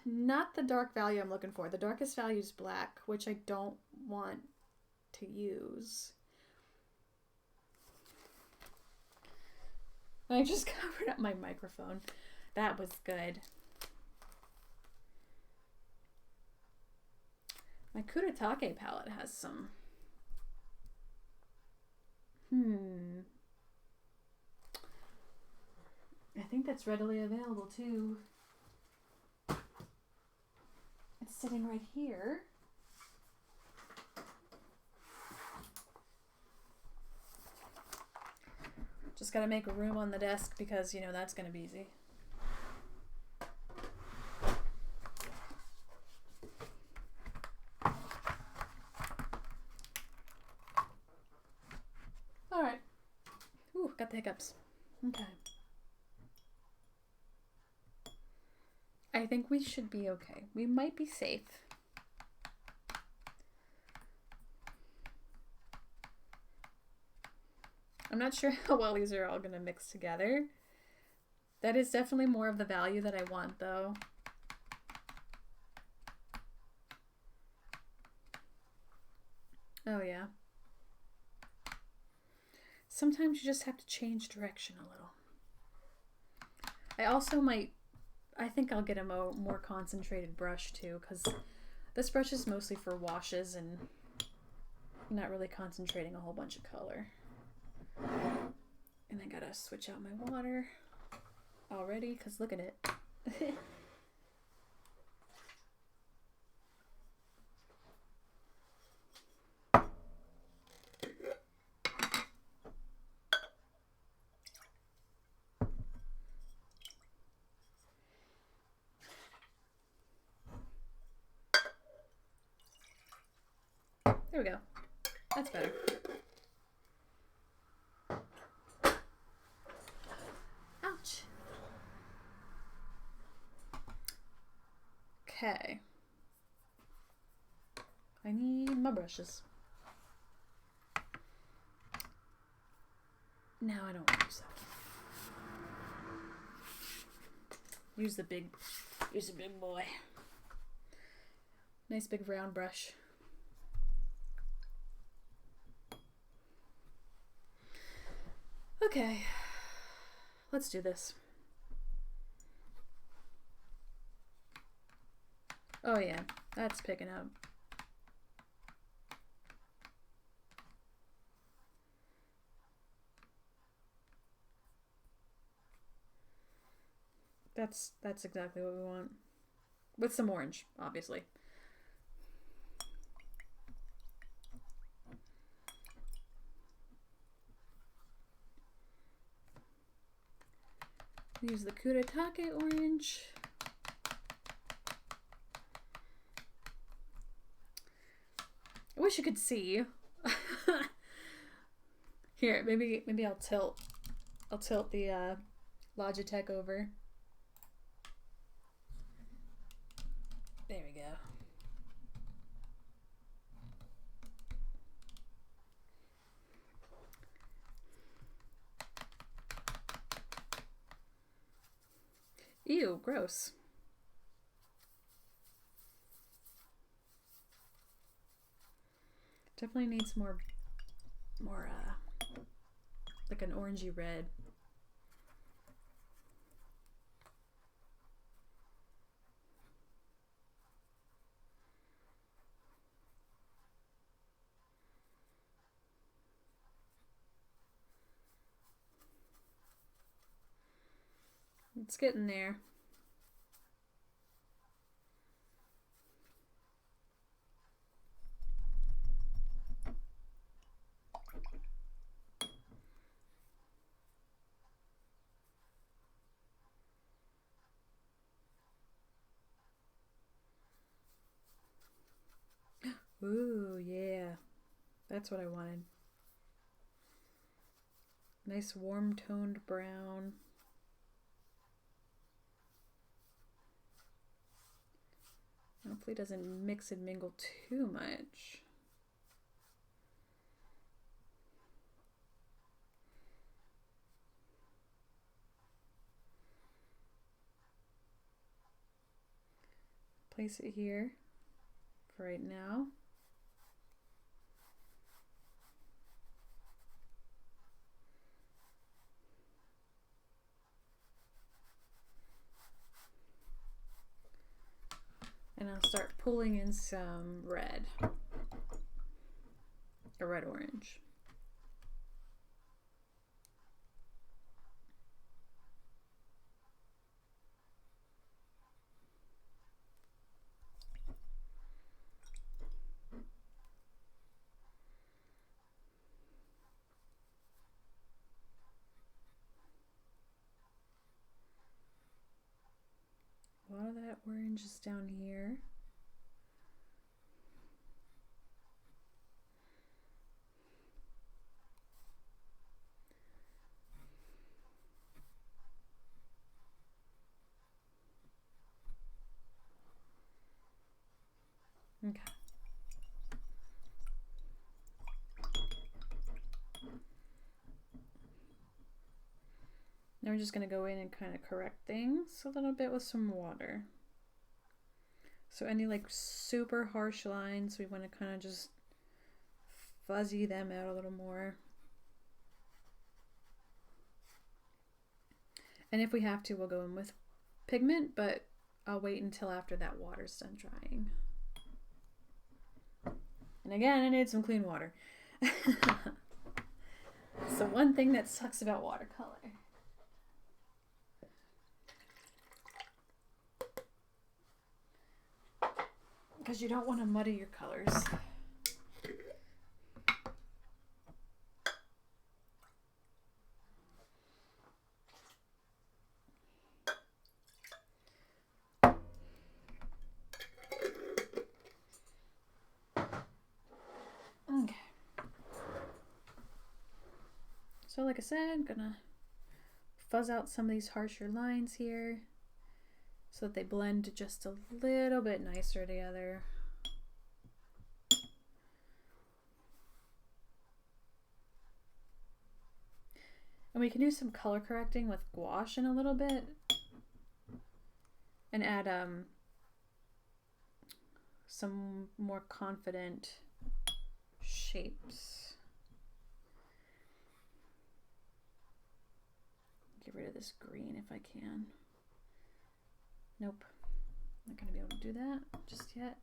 not the dark value I'm looking for. The darkest value is black, which I don't want to use. I just covered up my microphone. That was good. My Kuretake palette has some I think that's readily available too. It's sitting right here. Just gotta make room on the desk because, you know, that's gonna be easy. Alright. Ooh, got the hiccups. Okay. I think we should be okay. We might be safe. I'm not sure how well these are all going to mix together. That is definitely more of the value that I want, though. Oh, yeah. Sometimes you just have to change direction a little. I also might... I think I'll get a more concentrated brush, too, because this brush is mostly for washes and not really concentrating a whole bunch of color. And I gotta switch out my water already, because look at it. There we go. That's better. Ouch. Okay. I need my brushes. No, I don't want to use that. Use the big boy. Nice big round brush. Okay, let's do this. Oh yeah, that's picking up. That's exactly what we want. With some orange, obviously. Use the Kuretake orange. I wish you could see. Here, maybe I'll tilt the Logitech over. There we go. Ew, gross. Definitely needs more like an orangey red. It's getting there. Ooh, yeah. That's what I wanted. Nice warm toned brown. Hopefully it doesn't mix and mingle too much. Place it here for right now. And I'll start pulling in some red. A red-orange. that orange is down here. Okay. Now we're just going to go in and kind of correct things a little bit with some water. So any like super harsh lines, we want to kind of just fuzzy them out a little more. And if we have to, we'll go in with pigment, but I'll wait until after that water's done drying. And again, I need some clean water. So one thing that sucks about watercolor. Because you don't want to muddy your colors. Okay. So like I said, I'm gonna fuzz out some of these harsher lines here so that they blend just a little bit nicer together. And we can do some color correcting with gouache in a little bit and add some more confident shapes. Get rid of this green if I can. Nope, not gonna be able to do that just yet.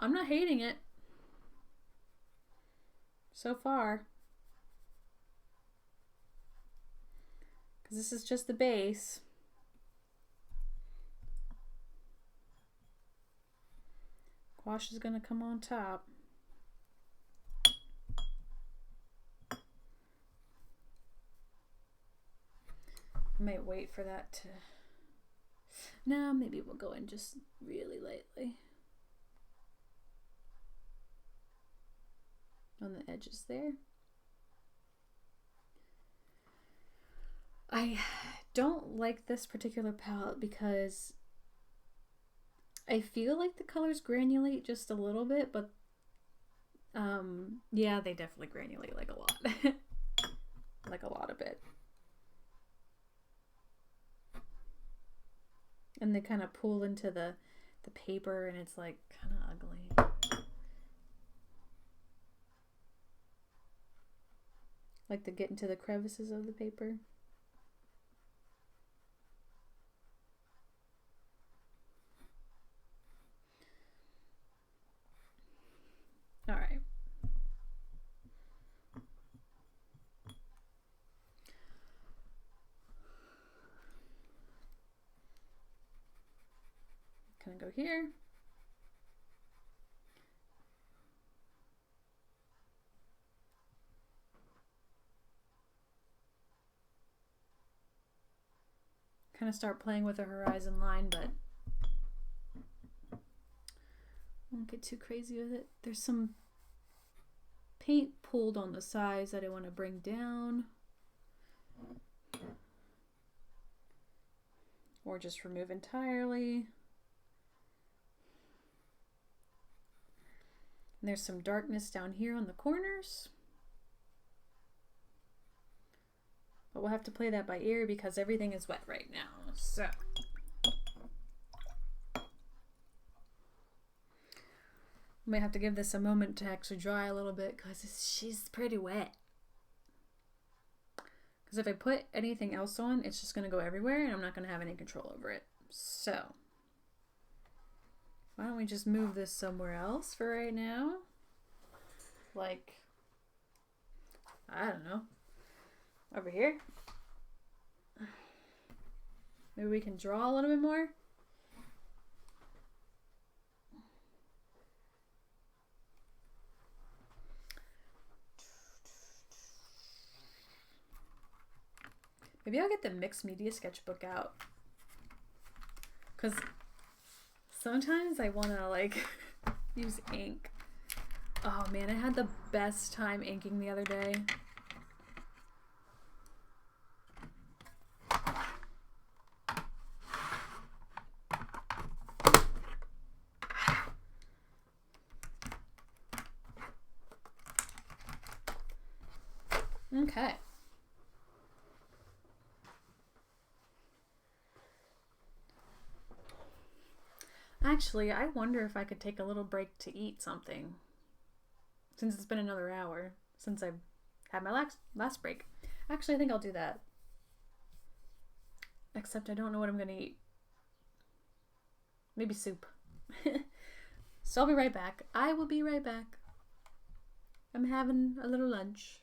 I'm not hating it so far, because this is just the base. Gouache is going to come on top. I might wait for that to... No, maybe we'll go in just really lightly on the edges there. I don't like this particular palette because I feel like the colors granulate just a little bit, but yeah, they definitely granulate like a lot. Like a lot of it. And they kind of pull into the paper, and it's like kind of ugly. Like to get into the crevices of the paper. All right. Kind of go here. Kind of start playing with a horizon line, but I won't get too crazy with it. There's some paint pulled on the sides that I want to bring down, or just remove entirely. And there's some darkness down here on the corners. But we'll have to play that by ear because everything is wet right now. So we might have to give this a moment to actually dry a little bit because she's pretty wet. Because if I put anything else on, it's just going to go everywhere and I'm not going to have any control over it. So, why don't we just move this somewhere else for right now? Like, I don't know. Over here? Maybe we can draw a little bit more? Maybe I'll get the mixed media sketchbook out. Because sometimes I want to, like, use ink. Oh, man, I had the best time inking the other day. Okay. Actually, I wonder if I could take a little break to eat something. Since it's been another hour since I've had my last break. Actually, I think I'll do that. Except I don't know what I'm going to eat. Maybe soup. So I'll be right back. I will be right back. I'm having a little lunch.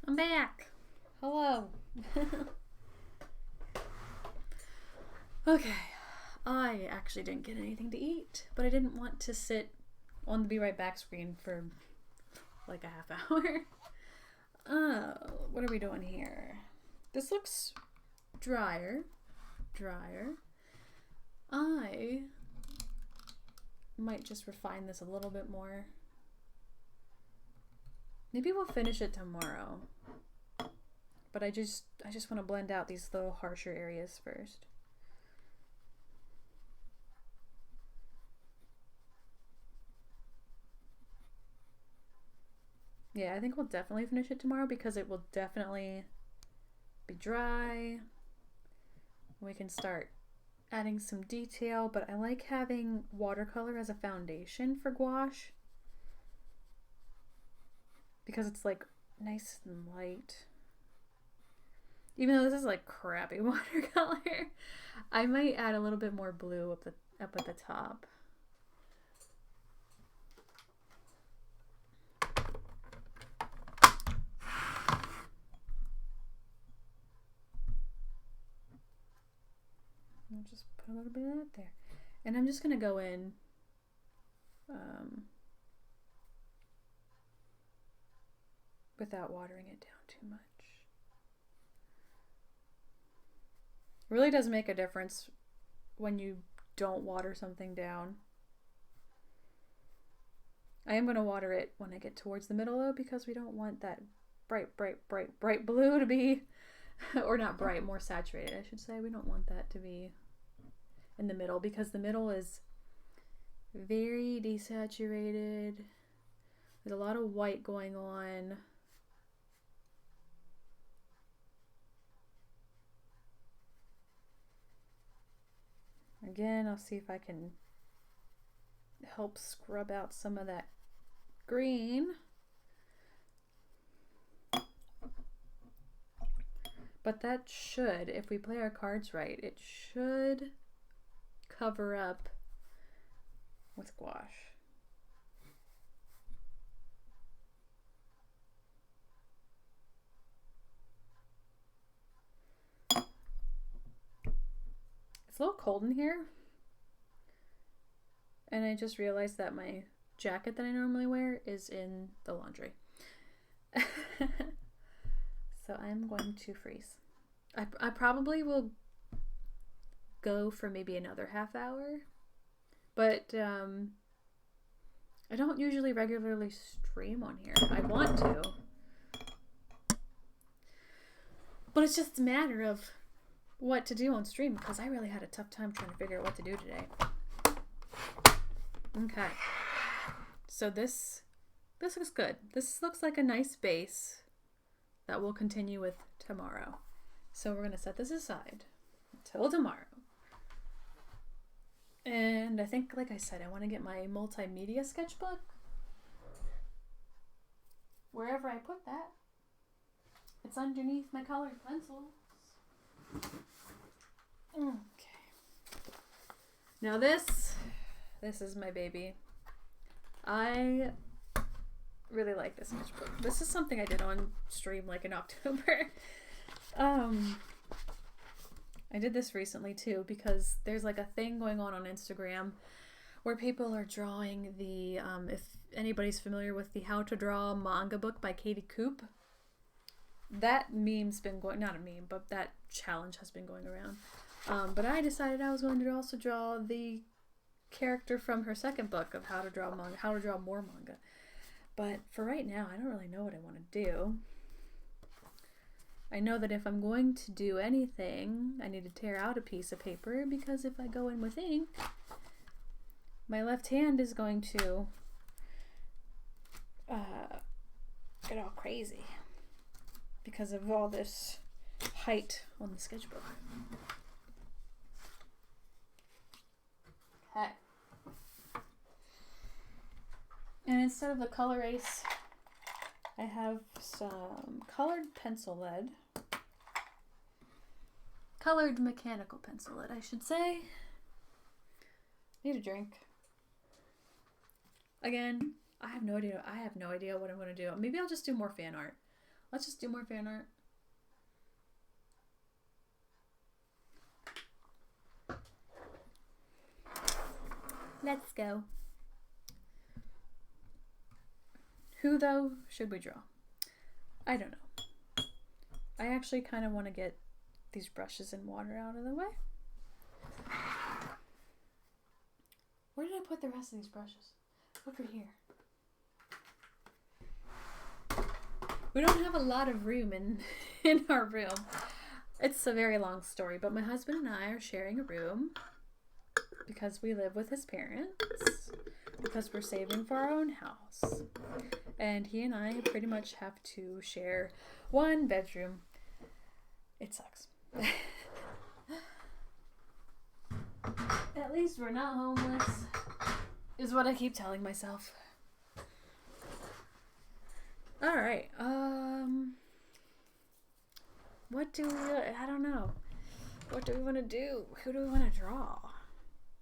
I'm back. Hello. Okay. I actually didn't get anything to eat, but I didn't want to sit on the Be Right Back screen for like a half hour. What are we doing here? This looks drier. I might just refine this a little bit more. Maybe we'll finish it tomorrow. But I just want to blend out these little harsher areas first. Yeah, I think we'll definitely finish it tomorrow because it will definitely be dry. We can start adding some detail, but I like having watercolor as a foundation for gouache because it's like nice and light. Even though this is like crappy watercolor, I might add a little bit more blue up at the top. I'll just put a little bit of that there. And I'm just going to go in without watering it down too much. It really does make a difference when you don't water something down. I am going to water it when I get towards the middle though, because we don't want that bright blue to be, or not bright, more saturated I should say. We don't want that to be in the middle because the middle is very desaturated. There's a lot of white going on. Again, I'll see if I can help scrub out some of that green. But that should, if we play our cards right, it should cover up with gouache. It's a little cold in here. And I just realized that my jacket that I normally wear is in the laundry. So I'm going to freeze. I probably will go for maybe another half hour. But I don't usually regularly stream on here. I want to. But it's just a matter of what to do on stream because I really had a tough time trying to figure out what to do today. Okay. So this looks good. This looks like a nice base that we'll continue with tomorrow. So we're going to set this aside until tomorrow. And I think, like I said, I want to get my multimedia sketchbook. Wherever I put that. It's underneath my colored pencils. Okay. Now this is my baby. I really like this sketchbook. This is something I did on stream like in October. I did this recently too because there's like a thing going on Instagram where people are drawing the if anybody's familiar with the How to Draw manga book by Katie Coop. That meme's been going, not a meme, but that challenge has been going around. But I decided I was going to also draw the character from her second book of How to Draw Manga, How to Draw More Manga. But for right now, I don't really know what I want to do. I know that if I'm going to do anything, I need to tear out a piece of paper because if I go in with ink, my left hand is going to get all crazy because of all this height on the sketchbook. Okay. And instead of the color ace, I have some colored pencil lead. Colored mechanical pencil lead, I should say. Need a drink. Again, I have no idea what I'm going to do. Maybe I'll just do more fan art. Let's just do more fan art. Let's go. Who, though, should we draw? I don't know. I actually kind of want to get these brushes and water out of the way. Where did I put the rest of these brushes? Over here. We don't have a lot of room in our room. It's a very long story, but my husband and I are sharing a room because we live with his parents, because we're saving for our own house. And he and I pretty much have to share one bedroom. It sucks. At least we're not homeless, is what I keep telling myself. Alright, I don't know. What do we want to do? Who do we want to draw?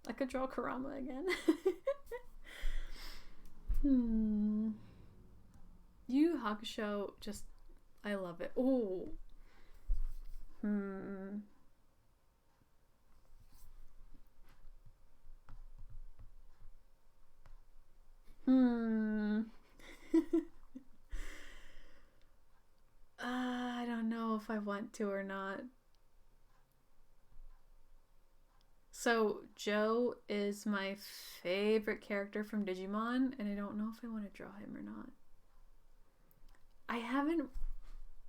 I could draw Kurama again. Yu Yu Hakusho, just, I love it. Ooh. I don't know if I want to or not. So, Joe is my favorite character from Digimon, and I don't know if I want to draw him or not. I haven't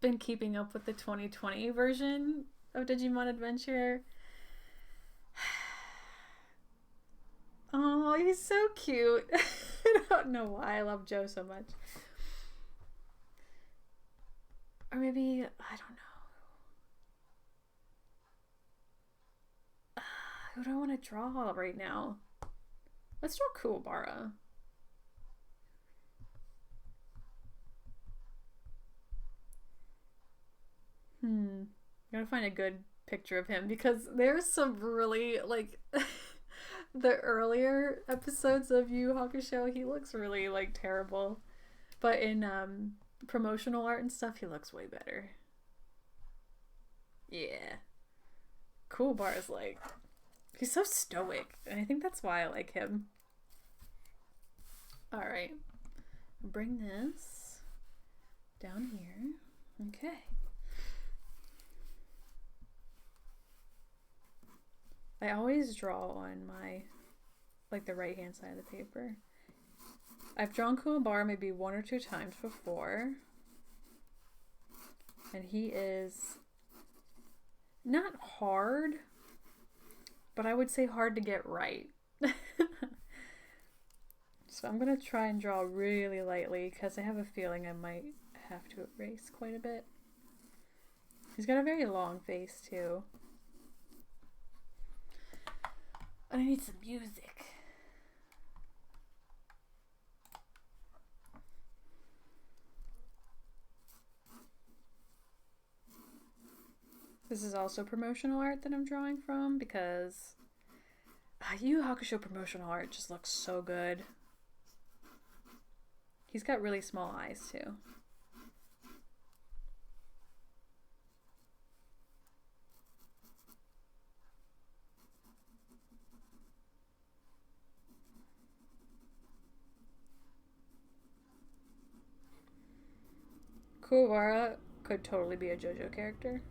been keeping up with the 2020 version of Digimon Adventure. Oh, he's so cute. I don't know why I love Joe so much. Or maybe, I don't know. Who do I want to draw right now? Let's draw Kuwabara. Gotta find a good picture of him because there's some really, like, the earlier episodes of Yu Yu Hakusho, he looks really, like, terrible. But in promotional art and stuff, he looks way better. Yeah. Kuwabara's like, he's so stoic, and I think that's why I like him. Alright. Bring this down here. Okay. I always draw on my, like, the right hand side of the paper. I've drawn Kuwabara maybe 1 or 2 times before. And he is not hard, but I would say hard to get right. So I'm going to try and draw really lightly because I have a feeling I might have to erase quite a bit. He's got a very long face too. I need some music. This is also promotional art that I'm drawing from because Yu Yu Hakusho promotional art just looks so good. He's got really small eyes too. Kuwabara could totally be a JoJo character.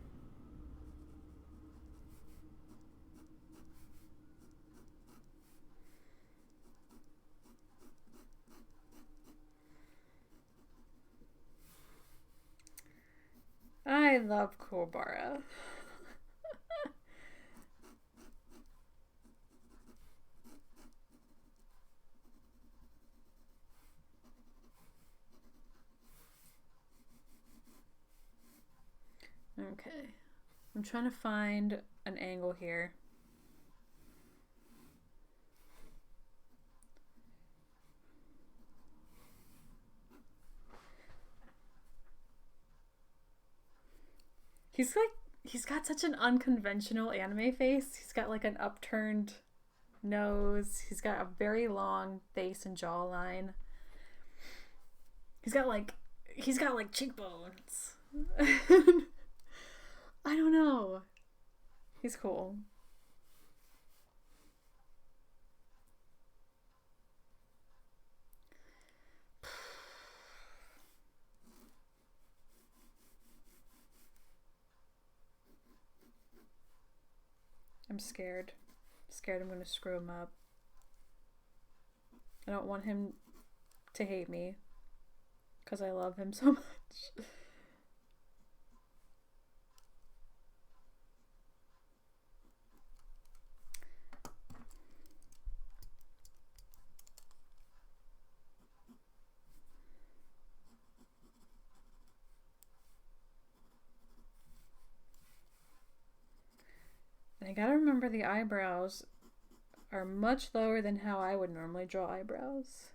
I love Kuwabara. Okay. I'm trying to find an angle here. He's got such an unconventional anime face. He's got like an upturned nose. He's got a very long face and jawline. He's got like cheekbones. I don't know. He's cool. I'm scared. I'm gonna screw him up. I don't want him to hate me because I love him so much. And I gotta remember the eyebrows are much lower than how I would normally draw eyebrows.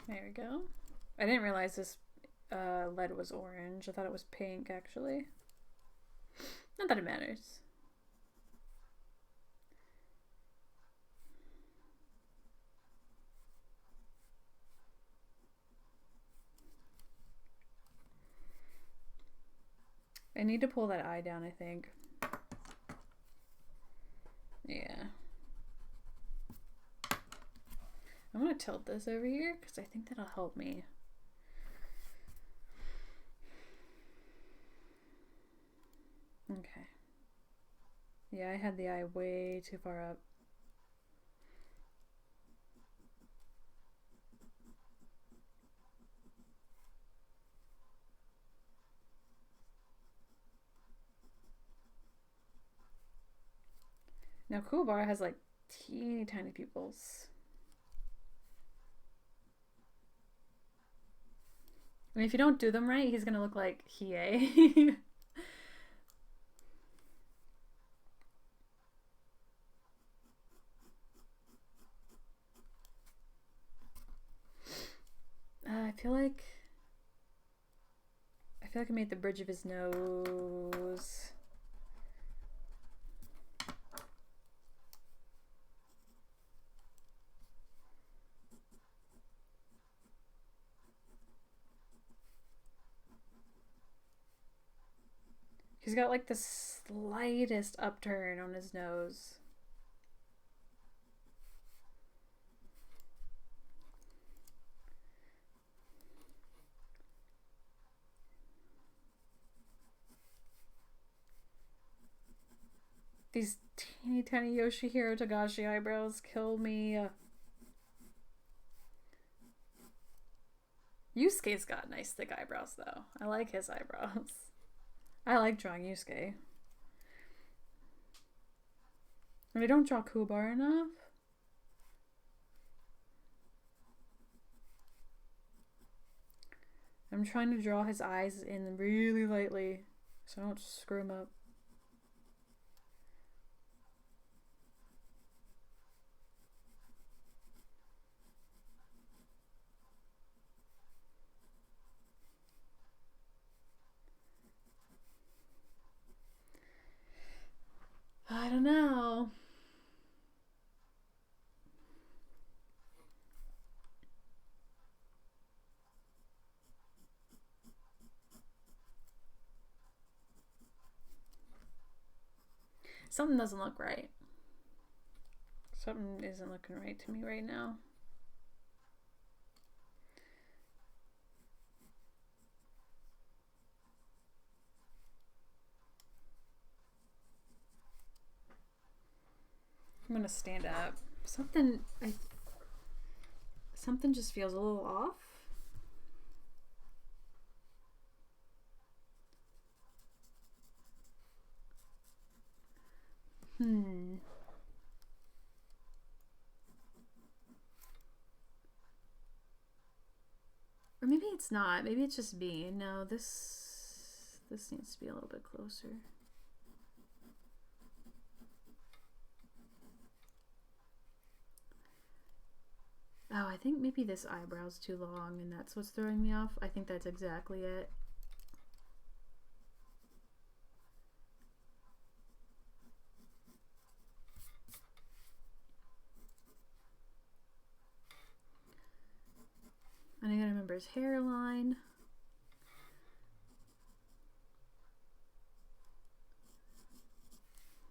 There we go. I didn't realize this lead was orange. I thought it was pink, actually. Not that it matters. I need to pull that eye down, I think. Yeah. I'm gonna tilt this over here because I think that'll help me. Okay. Yeah, I had the eye way too far up. Now Kuwabara has like teeny tiny pupils. I mean, if you don't do them right, he's gonna look like Hiei. I feel like I made the bridge of his nose. He's got like the slightest upturn on his nose. These teeny tiny Yoshihiro Togashi eyebrows kill me. Yusuke's got nice thick eyebrows though. I like his eyebrows. I like drawing Yusuke. And I don't draw Kuwabara enough. I'm trying to draw his eyes in really lightly so I don't screw him up. I don't know. Something doesn't look right. Something isn't looking right to me right now. I'm gonna stand up. Something just feels a little off. it's not. Maybe it's just me. No, this needs to be a little bit closer. Oh, I think maybe this eyebrow's too long and that's what's throwing me off. I think that's exactly it. And I gotta remember his hairline.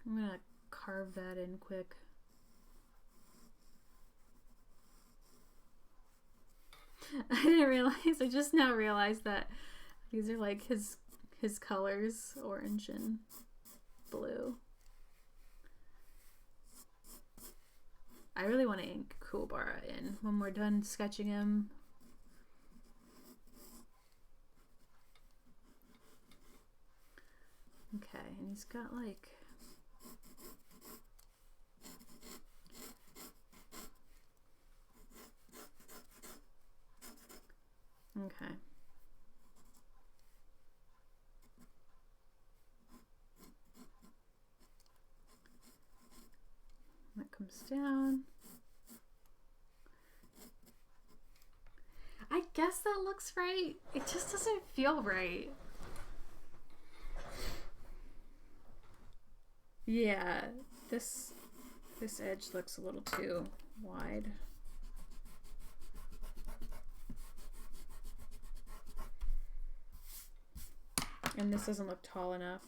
I'm gonna carve that in quick. I didn't realize, I just now realized that these are like his colors, orange and blue. I really want to ink Kuwabara in when we're done sketching him. Okay, and he's got like... Okay. That comes down. I guess that looks right. It just doesn't feel right. Yeah, this edge looks a little too wide. And this doesn't look tall enough.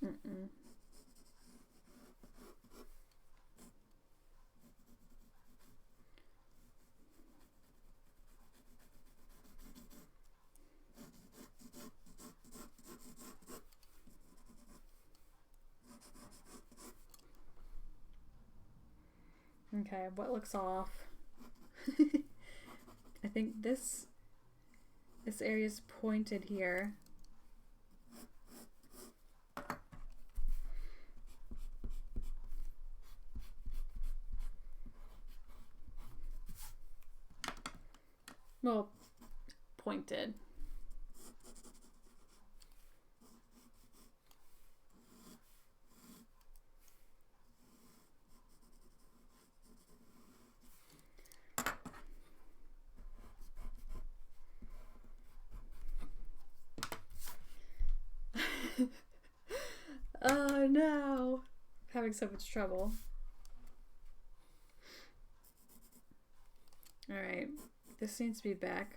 Mm-mm. Okay, what looks off? I think this area's pointed here. Well, pointed. Oh no, I'm having so much trouble. All right, this needs to be back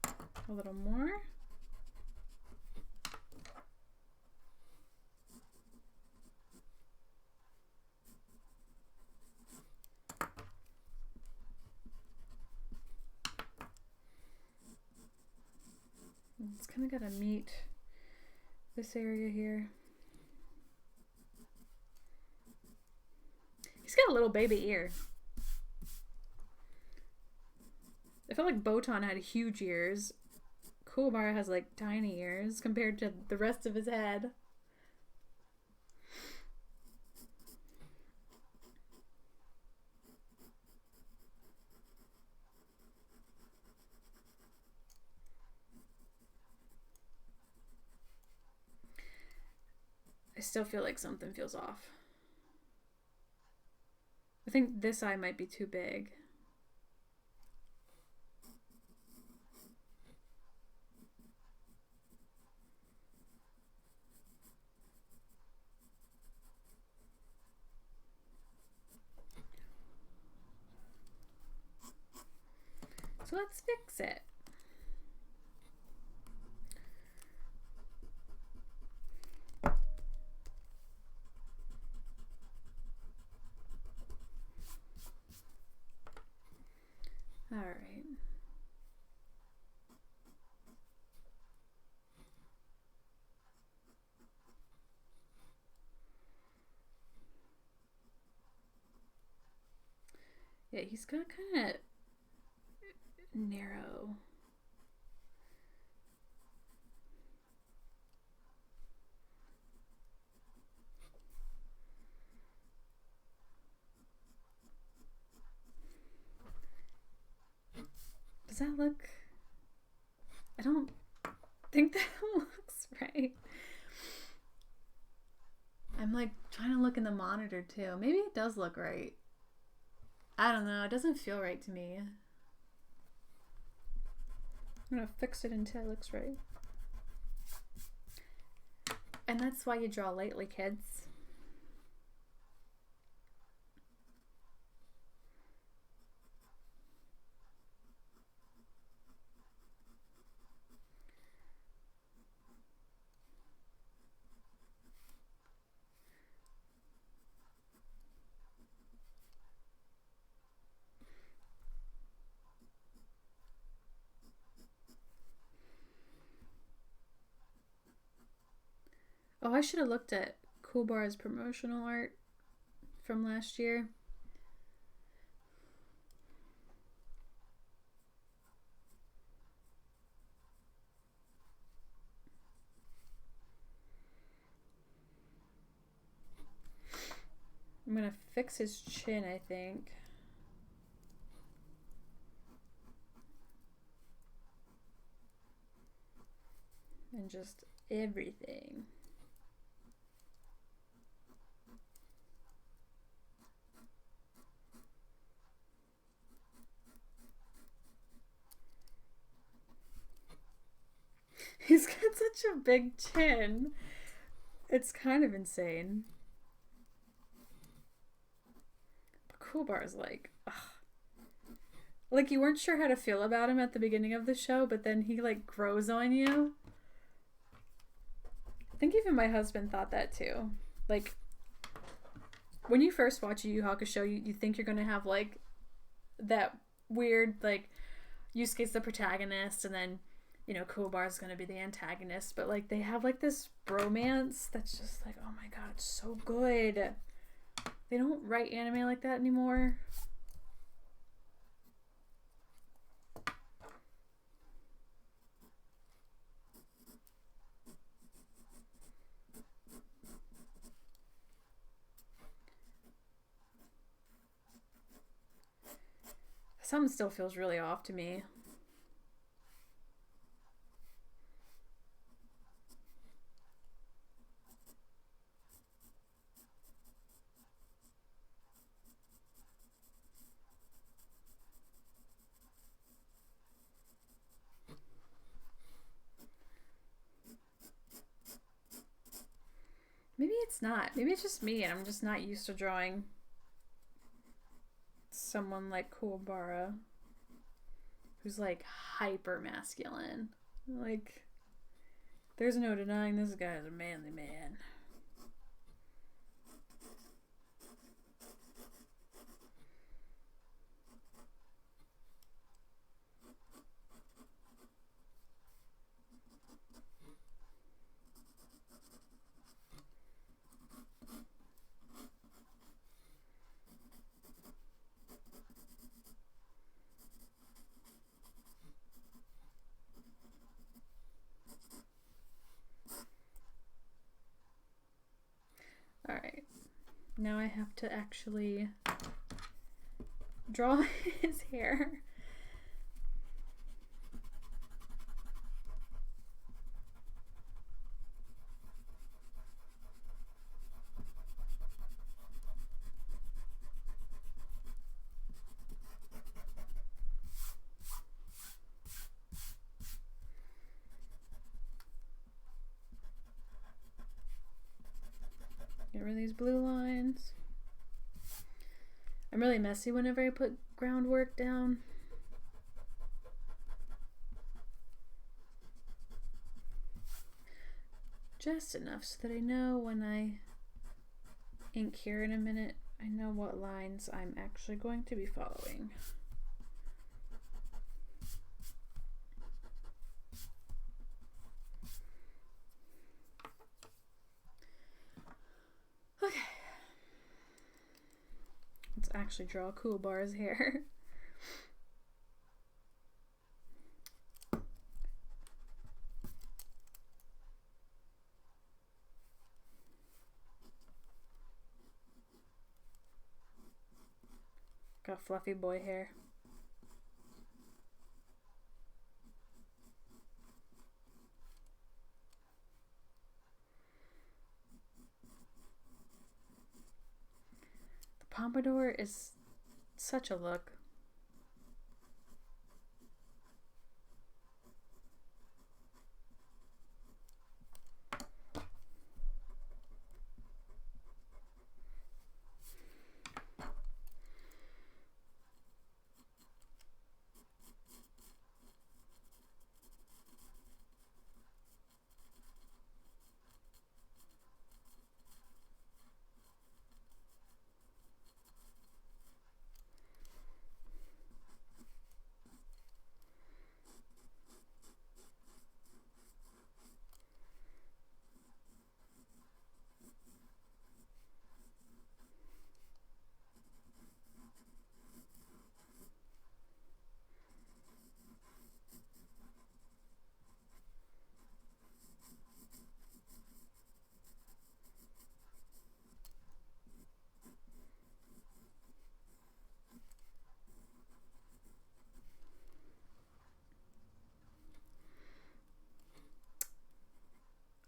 a little more. It's kind of got to meet this area here. He's got a little baby ear. I feel like Botan had huge ears. Kuwabara has like tiny ears compared to the rest of his head. I still feel like something feels off. I think this eye might be too big. So let's fix it. All right. Yeah, he's got kind of narrow. Does that look... I don't think that looks right. I'm like trying to look in the monitor too. Maybe it does look right. I don't know. It doesn't feel right to me. I'm gonna fix it until it looks right. And that's why you draw lightly, kids. Oh, I should have looked at Cool Bar's promotional art from last year. I'm gonna fix his chin, I think. And just everything. He's got such a big chin. It's kind of insane. But Cool Bar's like, ugh. Like you weren't sure how to feel about him at the beginning of the show, but then he like grows on you. I think even my husband thought that too. Like, when you first watch Yu Yu Hakusho, you think you're gonna have like that weird, like, Yusuke's the protagonist, and then, you know, Cool Bar's gonna be the antagonist, but like they have like this bromance that's just like, oh my god, it's so good. They don't write anime like that anymore. Something still feels really off to me. Maybe it's not. Maybe it's just me and I'm just not used to drawing someone like Kuwabara, who's like hyper masculine. Like, there's no denying this guy's a manly man. Alright, now I have to actually draw his hair. Get rid of these blue lines. I'm really messy whenever I put groundwork down. Just enough so that I know when I ink here in a minute, I know what lines I'm actually going to be following. Okay. Let's actually draw Cool Bar's hair. Got fluffy boy hair. Pompadour is such a look.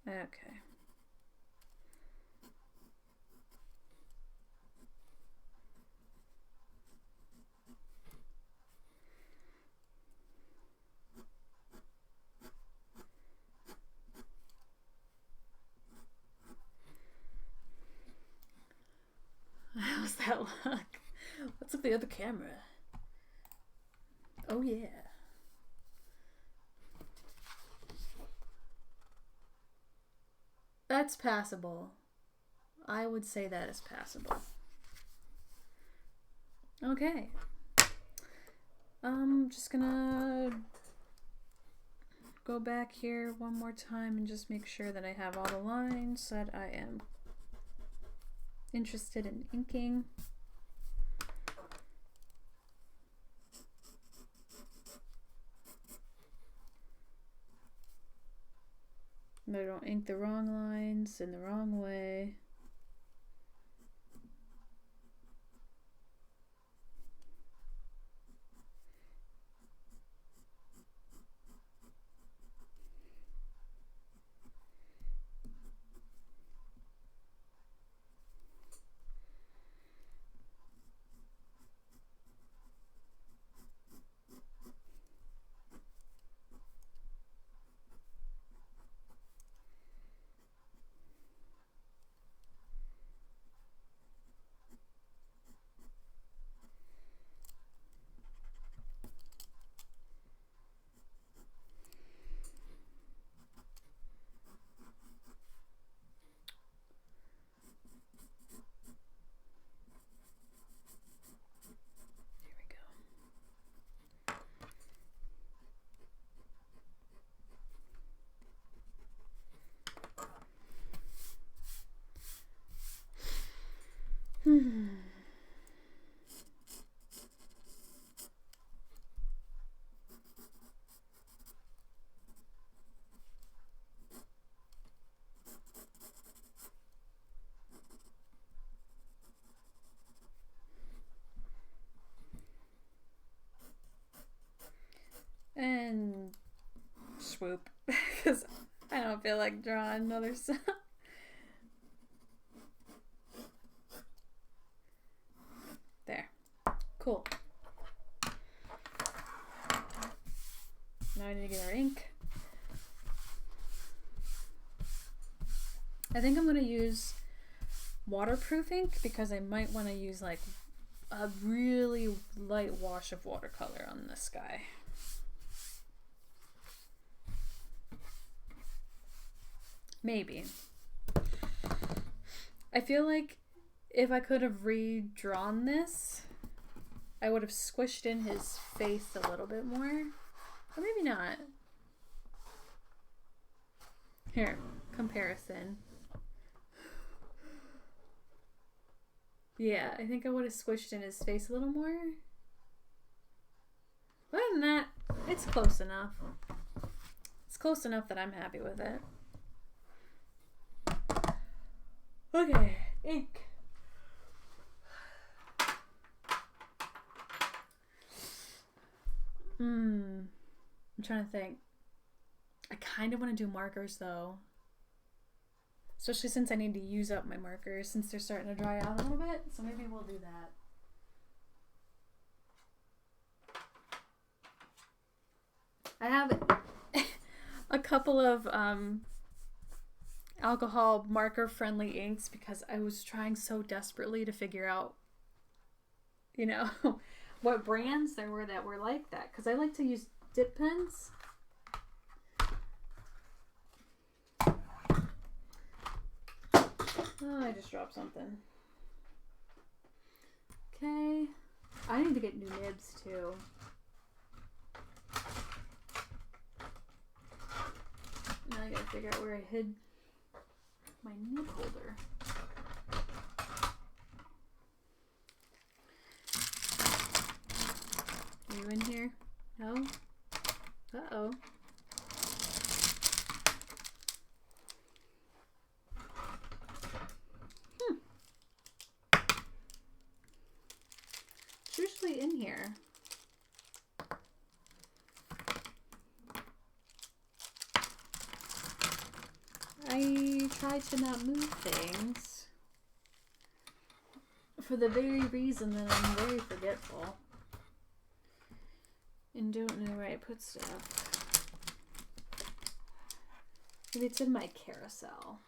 Okay. How's that look? Let's look at the other camera. Oh yeah. That's passable. I would say that is passable. Okay. I'm just gonna go back here one more time and just make sure that I have all the lines that I am interested in inking. I don't ink the wrong lines in the wrong way. And swoop, because I don't feel like drawing another stuff. There. Cool. Now I need to get our ink. I think I'm going to use waterproof ink because I might want to use like a really light wash of watercolor on this guy. Maybe. I feel like if I could have redrawn this, I would have squished in his face a little bit more. Or maybe not. Here, comparison. Yeah, I think I would have squished in his face a little more. Other than that, it's close enough. It's close enough that I'm happy with it. Okay, ink. I'm trying to think. I kind of want to do markers though. Especially since I need to use up my markers since they're starting to dry out a little bit. So maybe we'll do that. I have a couple of alcohol marker friendly inks because I was trying so desperately to figure out, you know, what brands there were that were like that. Because I like to use dip pens. Oh, I just dropped something. Okay. I need to get new nibs too. Now I gotta figure out where I hid my nib holder. Are you in here? No? Uh-oh. It's usually in here. I try to not move things for the very reason that I'm very forgetful and don't know where I put stuff. Maybe it's in my carousel.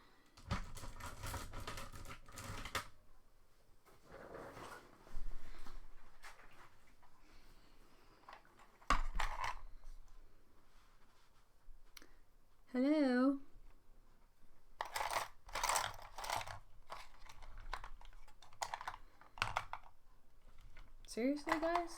Hello? Seriously, guys?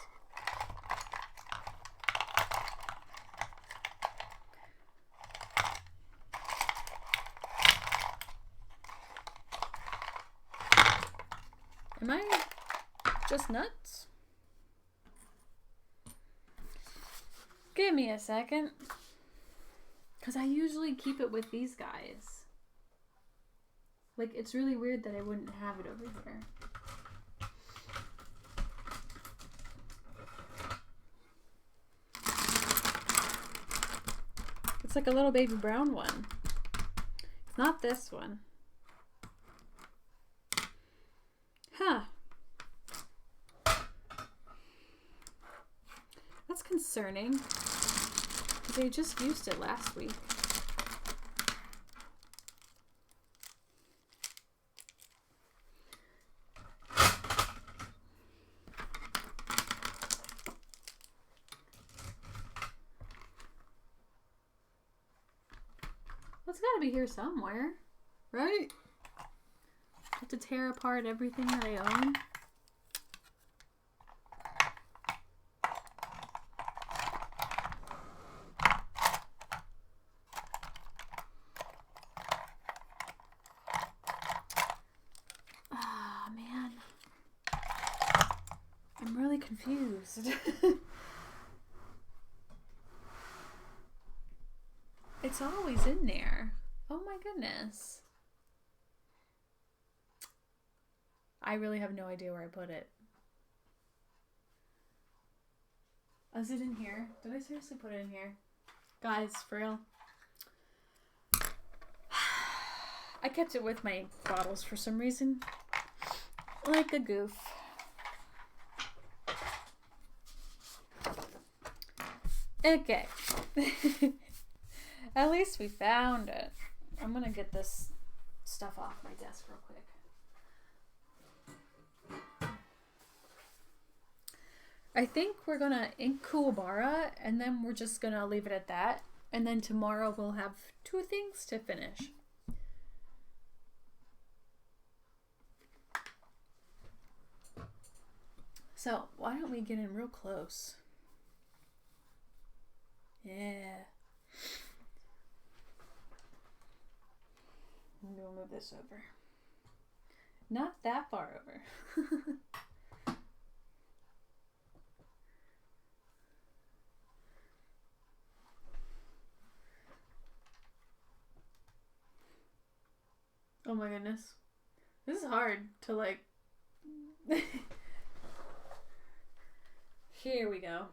Am I just nuts? Give me a second. Because I usually keep it with these guys. Like, it's really weird that I wouldn't have it over here. It's like a little baby brown one. It's not this one. Huh. That's concerning. Because I just used it last week. It's gotta be here somewhere, right? I have to tear apart everything that I own. Ah, man. I'm really confused. It's always in there. Oh my goodness. I really have no idea where I put it. Is it in here? Did I seriously put it in here? Guys, for real. I kept it with my bottles for some reason. Like a goof. Okay. At least we found it. I'm gonna get this stuff off my desk real quick. I think we're gonna ink Kuwabara and then we're just gonna leave it at that. And then tomorrow we'll have 2 things to finish. So why don't we get in real close? Yeah. I'm gonna move this over. Not that far over. Oh my goodness. This is hard to like... Here we go.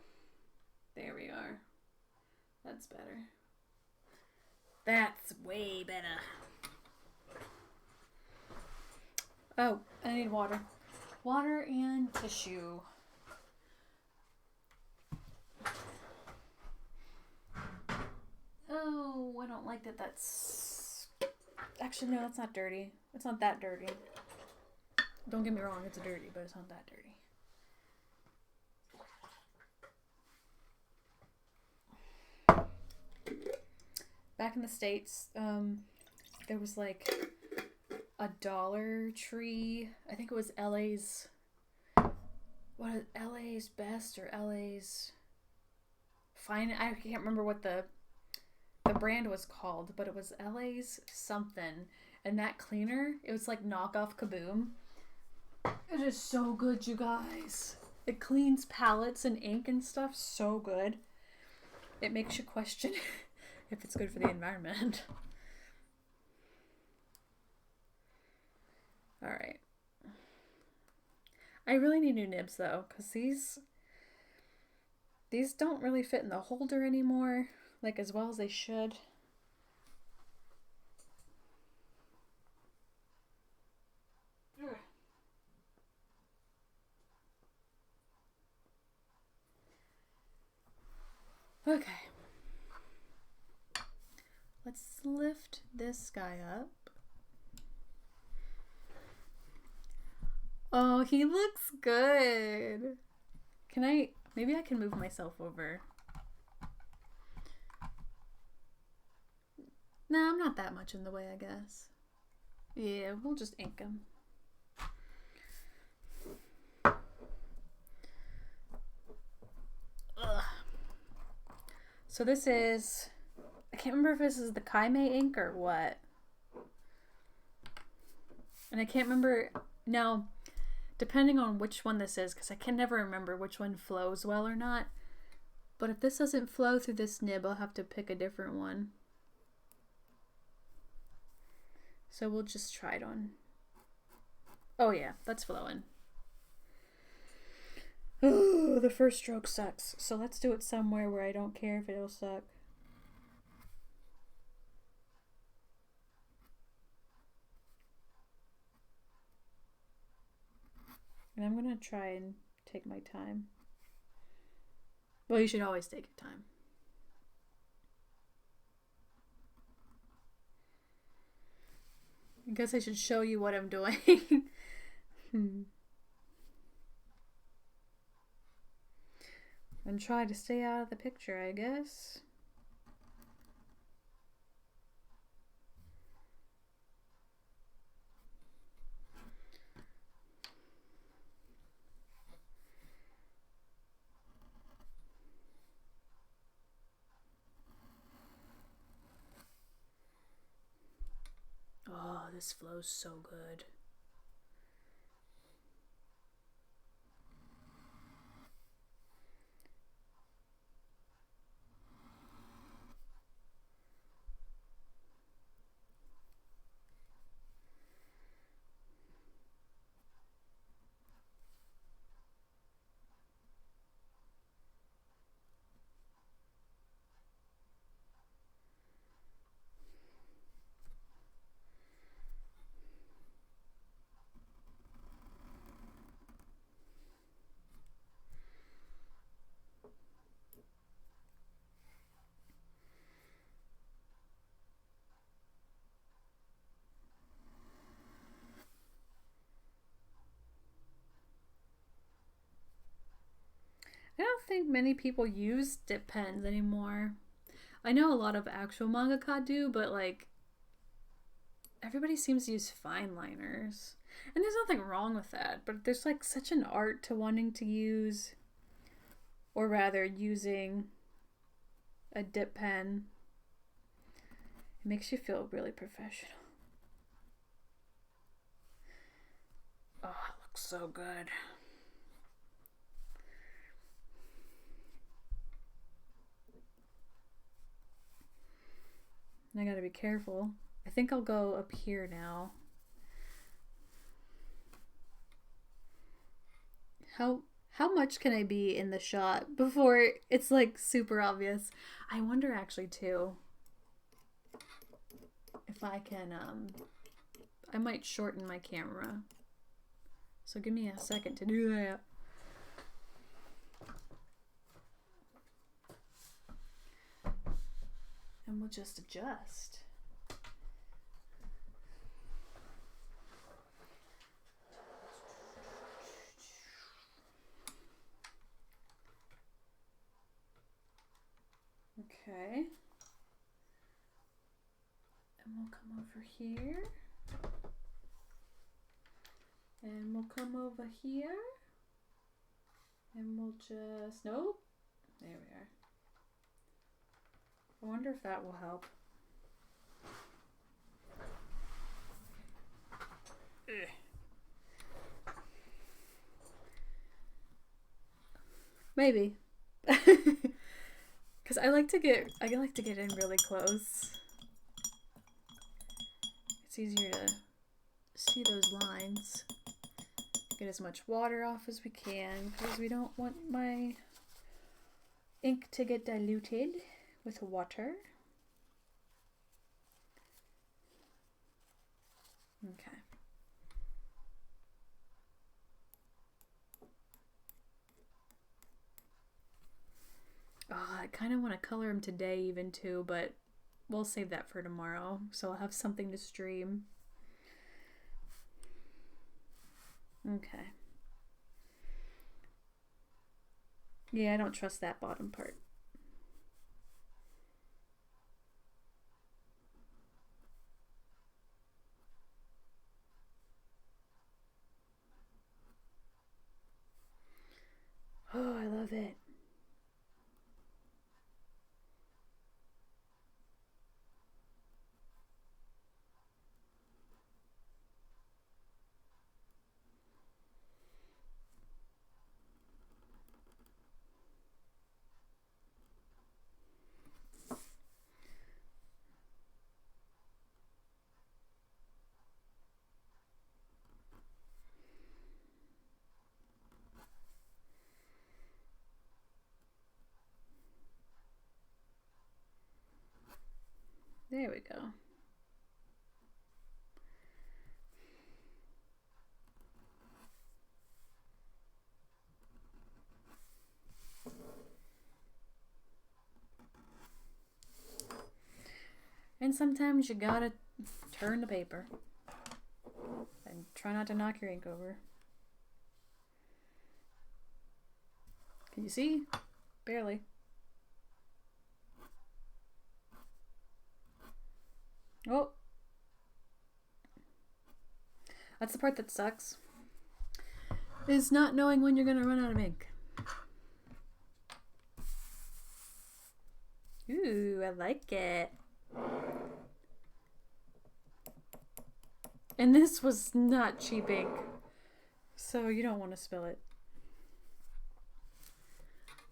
There we are. That's better. That's way better. Oh, I need water. Water and tissue. Oh, I don't like that that's... Actually, no, that's not dirty. It's not that dirty. Don't get me wrong, it's dirty, but it's not that dirty. Back in the States, there was like a Dollar Tree. I think it was LA's... What is LA's Best or LA's Fine? I can't remember what the brand was called, but it was LA's something. And that cleaner, it was like knockoff Kaboom. It is so good, you guys. It cleans palettes and ink and stuff so good. It makes you question if it's good for the environment. Alright. I really need new nibs though, because these don't really fit in the holder anymore, like as well as they should. Okay. Let's lift this guy up. Oh, he looks good. Maybe I can move myself over. No, I'm not that much in the way, I guess. Yeah, we'll just ink him. Ugh. So this is... I can't remember if this is the Kaime ink or what. And I can't remember... Now, depending on which one this is, because I can never remember which one flows well or not. But if this doesn't flow through this nib, I'll have to pick a different one. So we'll just try it on. Oh yeah, that's flowing. Oh, the first stroke sucks. So let's do it somewhere where I don't care if it'll suck. And I'm going to try and take my time. Well, you should always take your time. I guess I should show you what I'm doing. And try to stay out of the picture, I guess. Oh, this flows so good. I don't think many people use dip pens anymore. I know a lot of actual mangaka do, but like everybody seems to use fine liners. And there's nothing wrong with that, but there's like such an art to wanting to use, or rather using, a dip pen. It makes you feel really professional. Oh, it looks so good. I gotta be careful. I think I'll go up here now. How much can I be in the shot before it's like super obvious? I wonder actually too if I can I might shorten my camera So give me a second to do that. And we'll just adjust. Okay. And we'll come over here. And we'll come over here. And we'll just, nope. There we are. I wonder if that will help. Maybe. Cause I like to get in really close. It's easier to see those lines. Get as much water off as we can because we don't want my ink to get diluted with water. Okay. Oh, I kind of want to color him today even too, but we'll save that for tomorrow. So I'll have something to stream. Okay. Yeah, I don't trust that bottom part. Oh, I love it. There we go. And sometimes you gotta turn the paper and try not to knock your ink over. Can you see? Barely. Oh. That's the part that sucks. Is not knowing when you're gonna run out of ink. Ooh, I like it. And this was not cheap ink, so you don't want to spill it.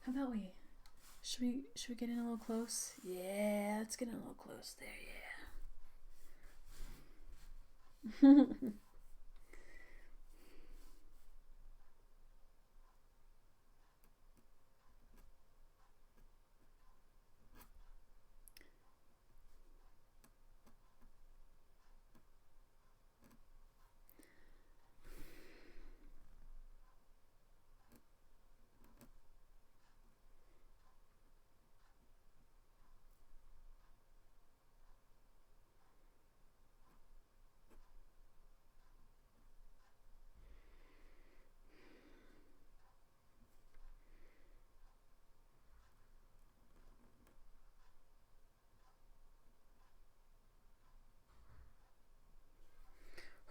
How about should we get in a little close? Yeah, let's get in a little close there, yeah.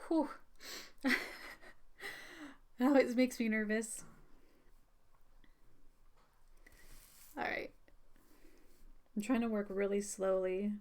Whew. That always makes me nervous. Alright. I'm trying to work really slowly.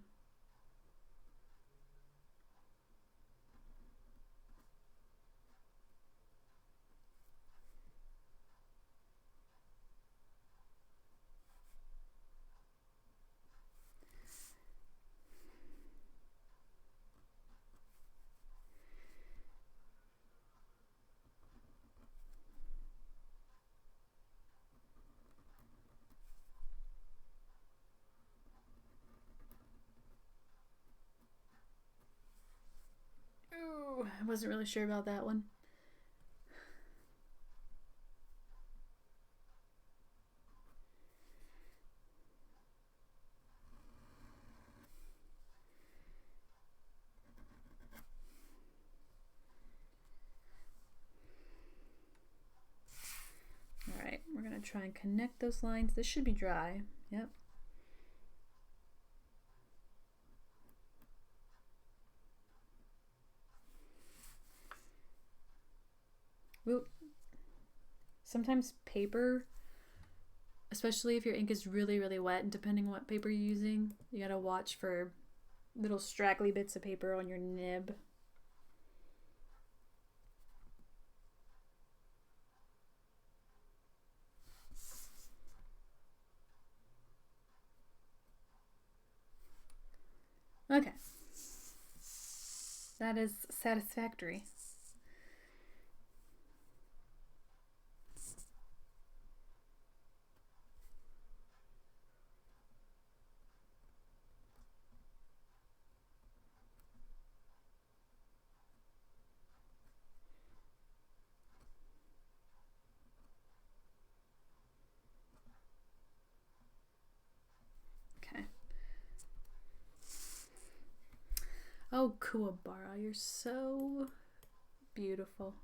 I wasn't really sure about that one. gonna try and connect those lines. This should be dry. Yep. Well, sometimes paper, especially if your ink is really, really wet, and depending on what paper you're using, you gotta watch for little straggly bits of paper on your nib. Okay. That is satisfactory. Oh, Kuwabara, you're so beautiful.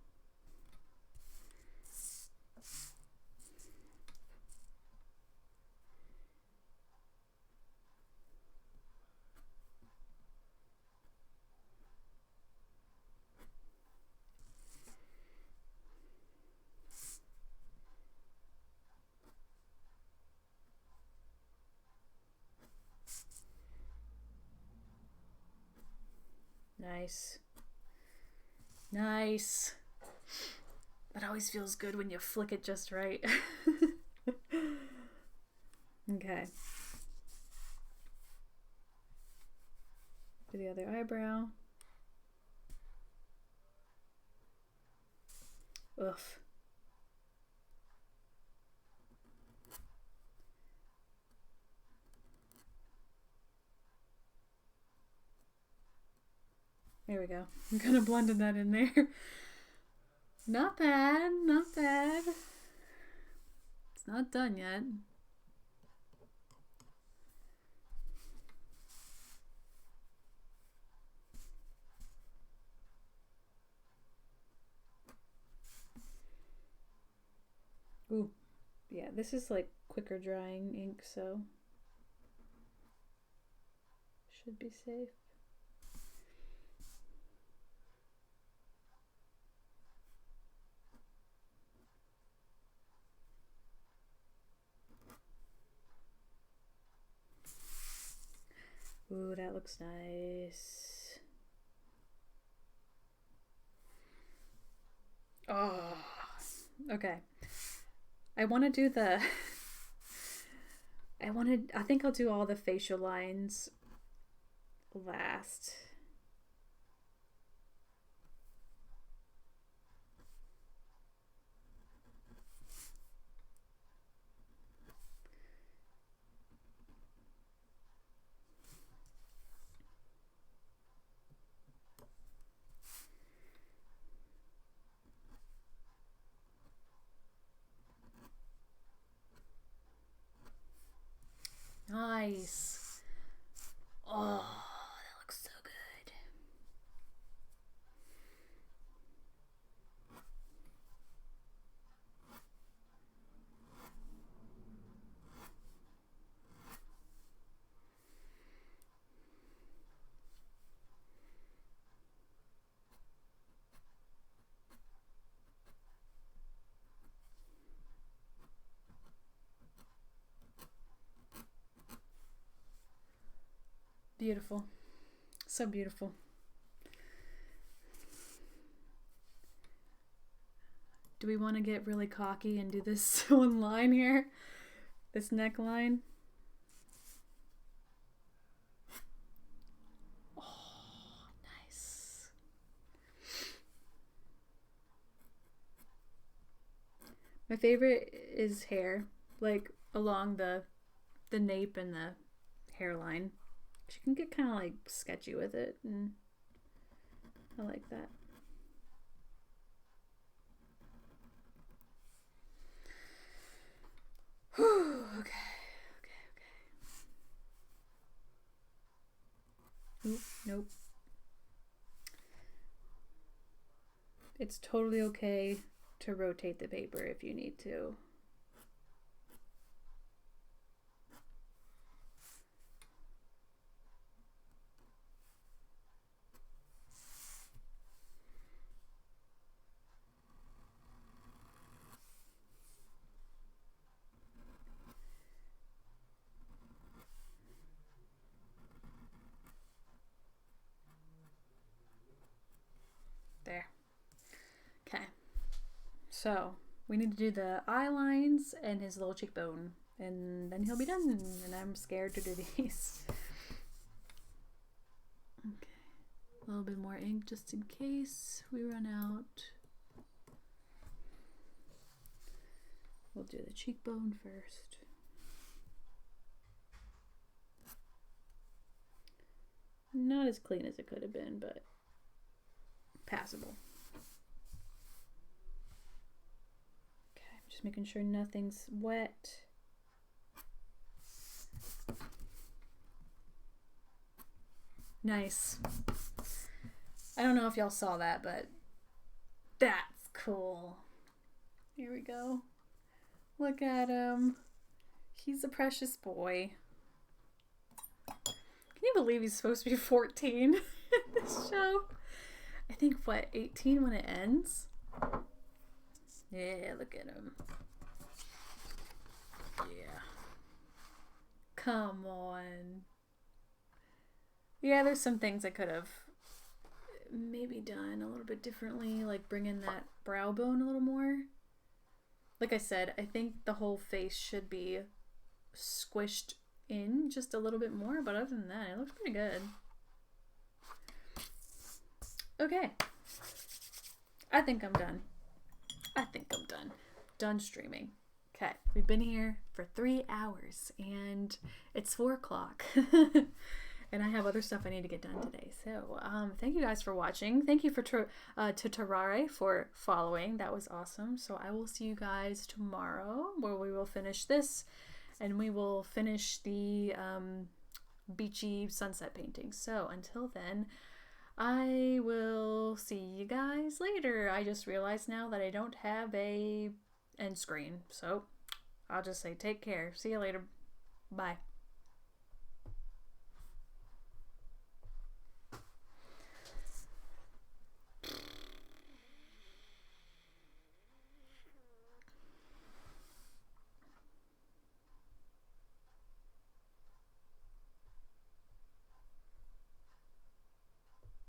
Nice. Nice. That always feels good when you flick it just right. Okay. Do the other eyebrow. Oof. There we go. I'm kind of blending that in there. Not bad, not bad. It's not done yet. Ooh, yeah, this is like quicker drying ink, so should be safe. Ooh, that looks nice. Oh, okay. I want to do the... I think I'll do all the facial lines last. Nice. Oh, that looks so good. Beautiful. So beautiful. Do we want to get really cocky and do this one line here? This neckline? Oh, nice. My favorite is hair, like along the nape and the hairline. She can get kind of like sketchy with it, and I like that. Whew, okay. Oop, nope. It's totally okay to rotate the paper if you need to. So we need to do the eye lines and his little cheekbone, and then he'll be done. And I'm scared to do these. Okay, a little bit more ink just in case we run out. We'll do the cheekbone first. Not as clean as it could have been, but passable. Okay, just making sure nothing's wet. Nice. I don't know if y'all saw that, but that's cool. Here we go. Look at him. He's a precious boy. Can you believe he's supposed to be 14 in this show? I think, what, 18 when it ends? Yeah, look at him. Yeah. Come on. Yeah, there's some things I could have maybe done a little bit differently, like bring in that brow bone a little more. Like I said, I think the whole face should be squished in just a little bit more, but other than that, it looks pretty good. Okay. I think I'm done. Done streaming. Okay, we've been here for 3 hours, and it's 4 o'clock. And I have other stuff I need to get done today. So, thank you guys for watching. Thank you to Tarare for following. That was awesome. So I will see you guys tomorrow, where we will finish this, and we will finish the beachy sunset painting. So until then, I will see you guys later. I just realized now that I don't have a end screen. So I'll just say take care. See you later. Bye.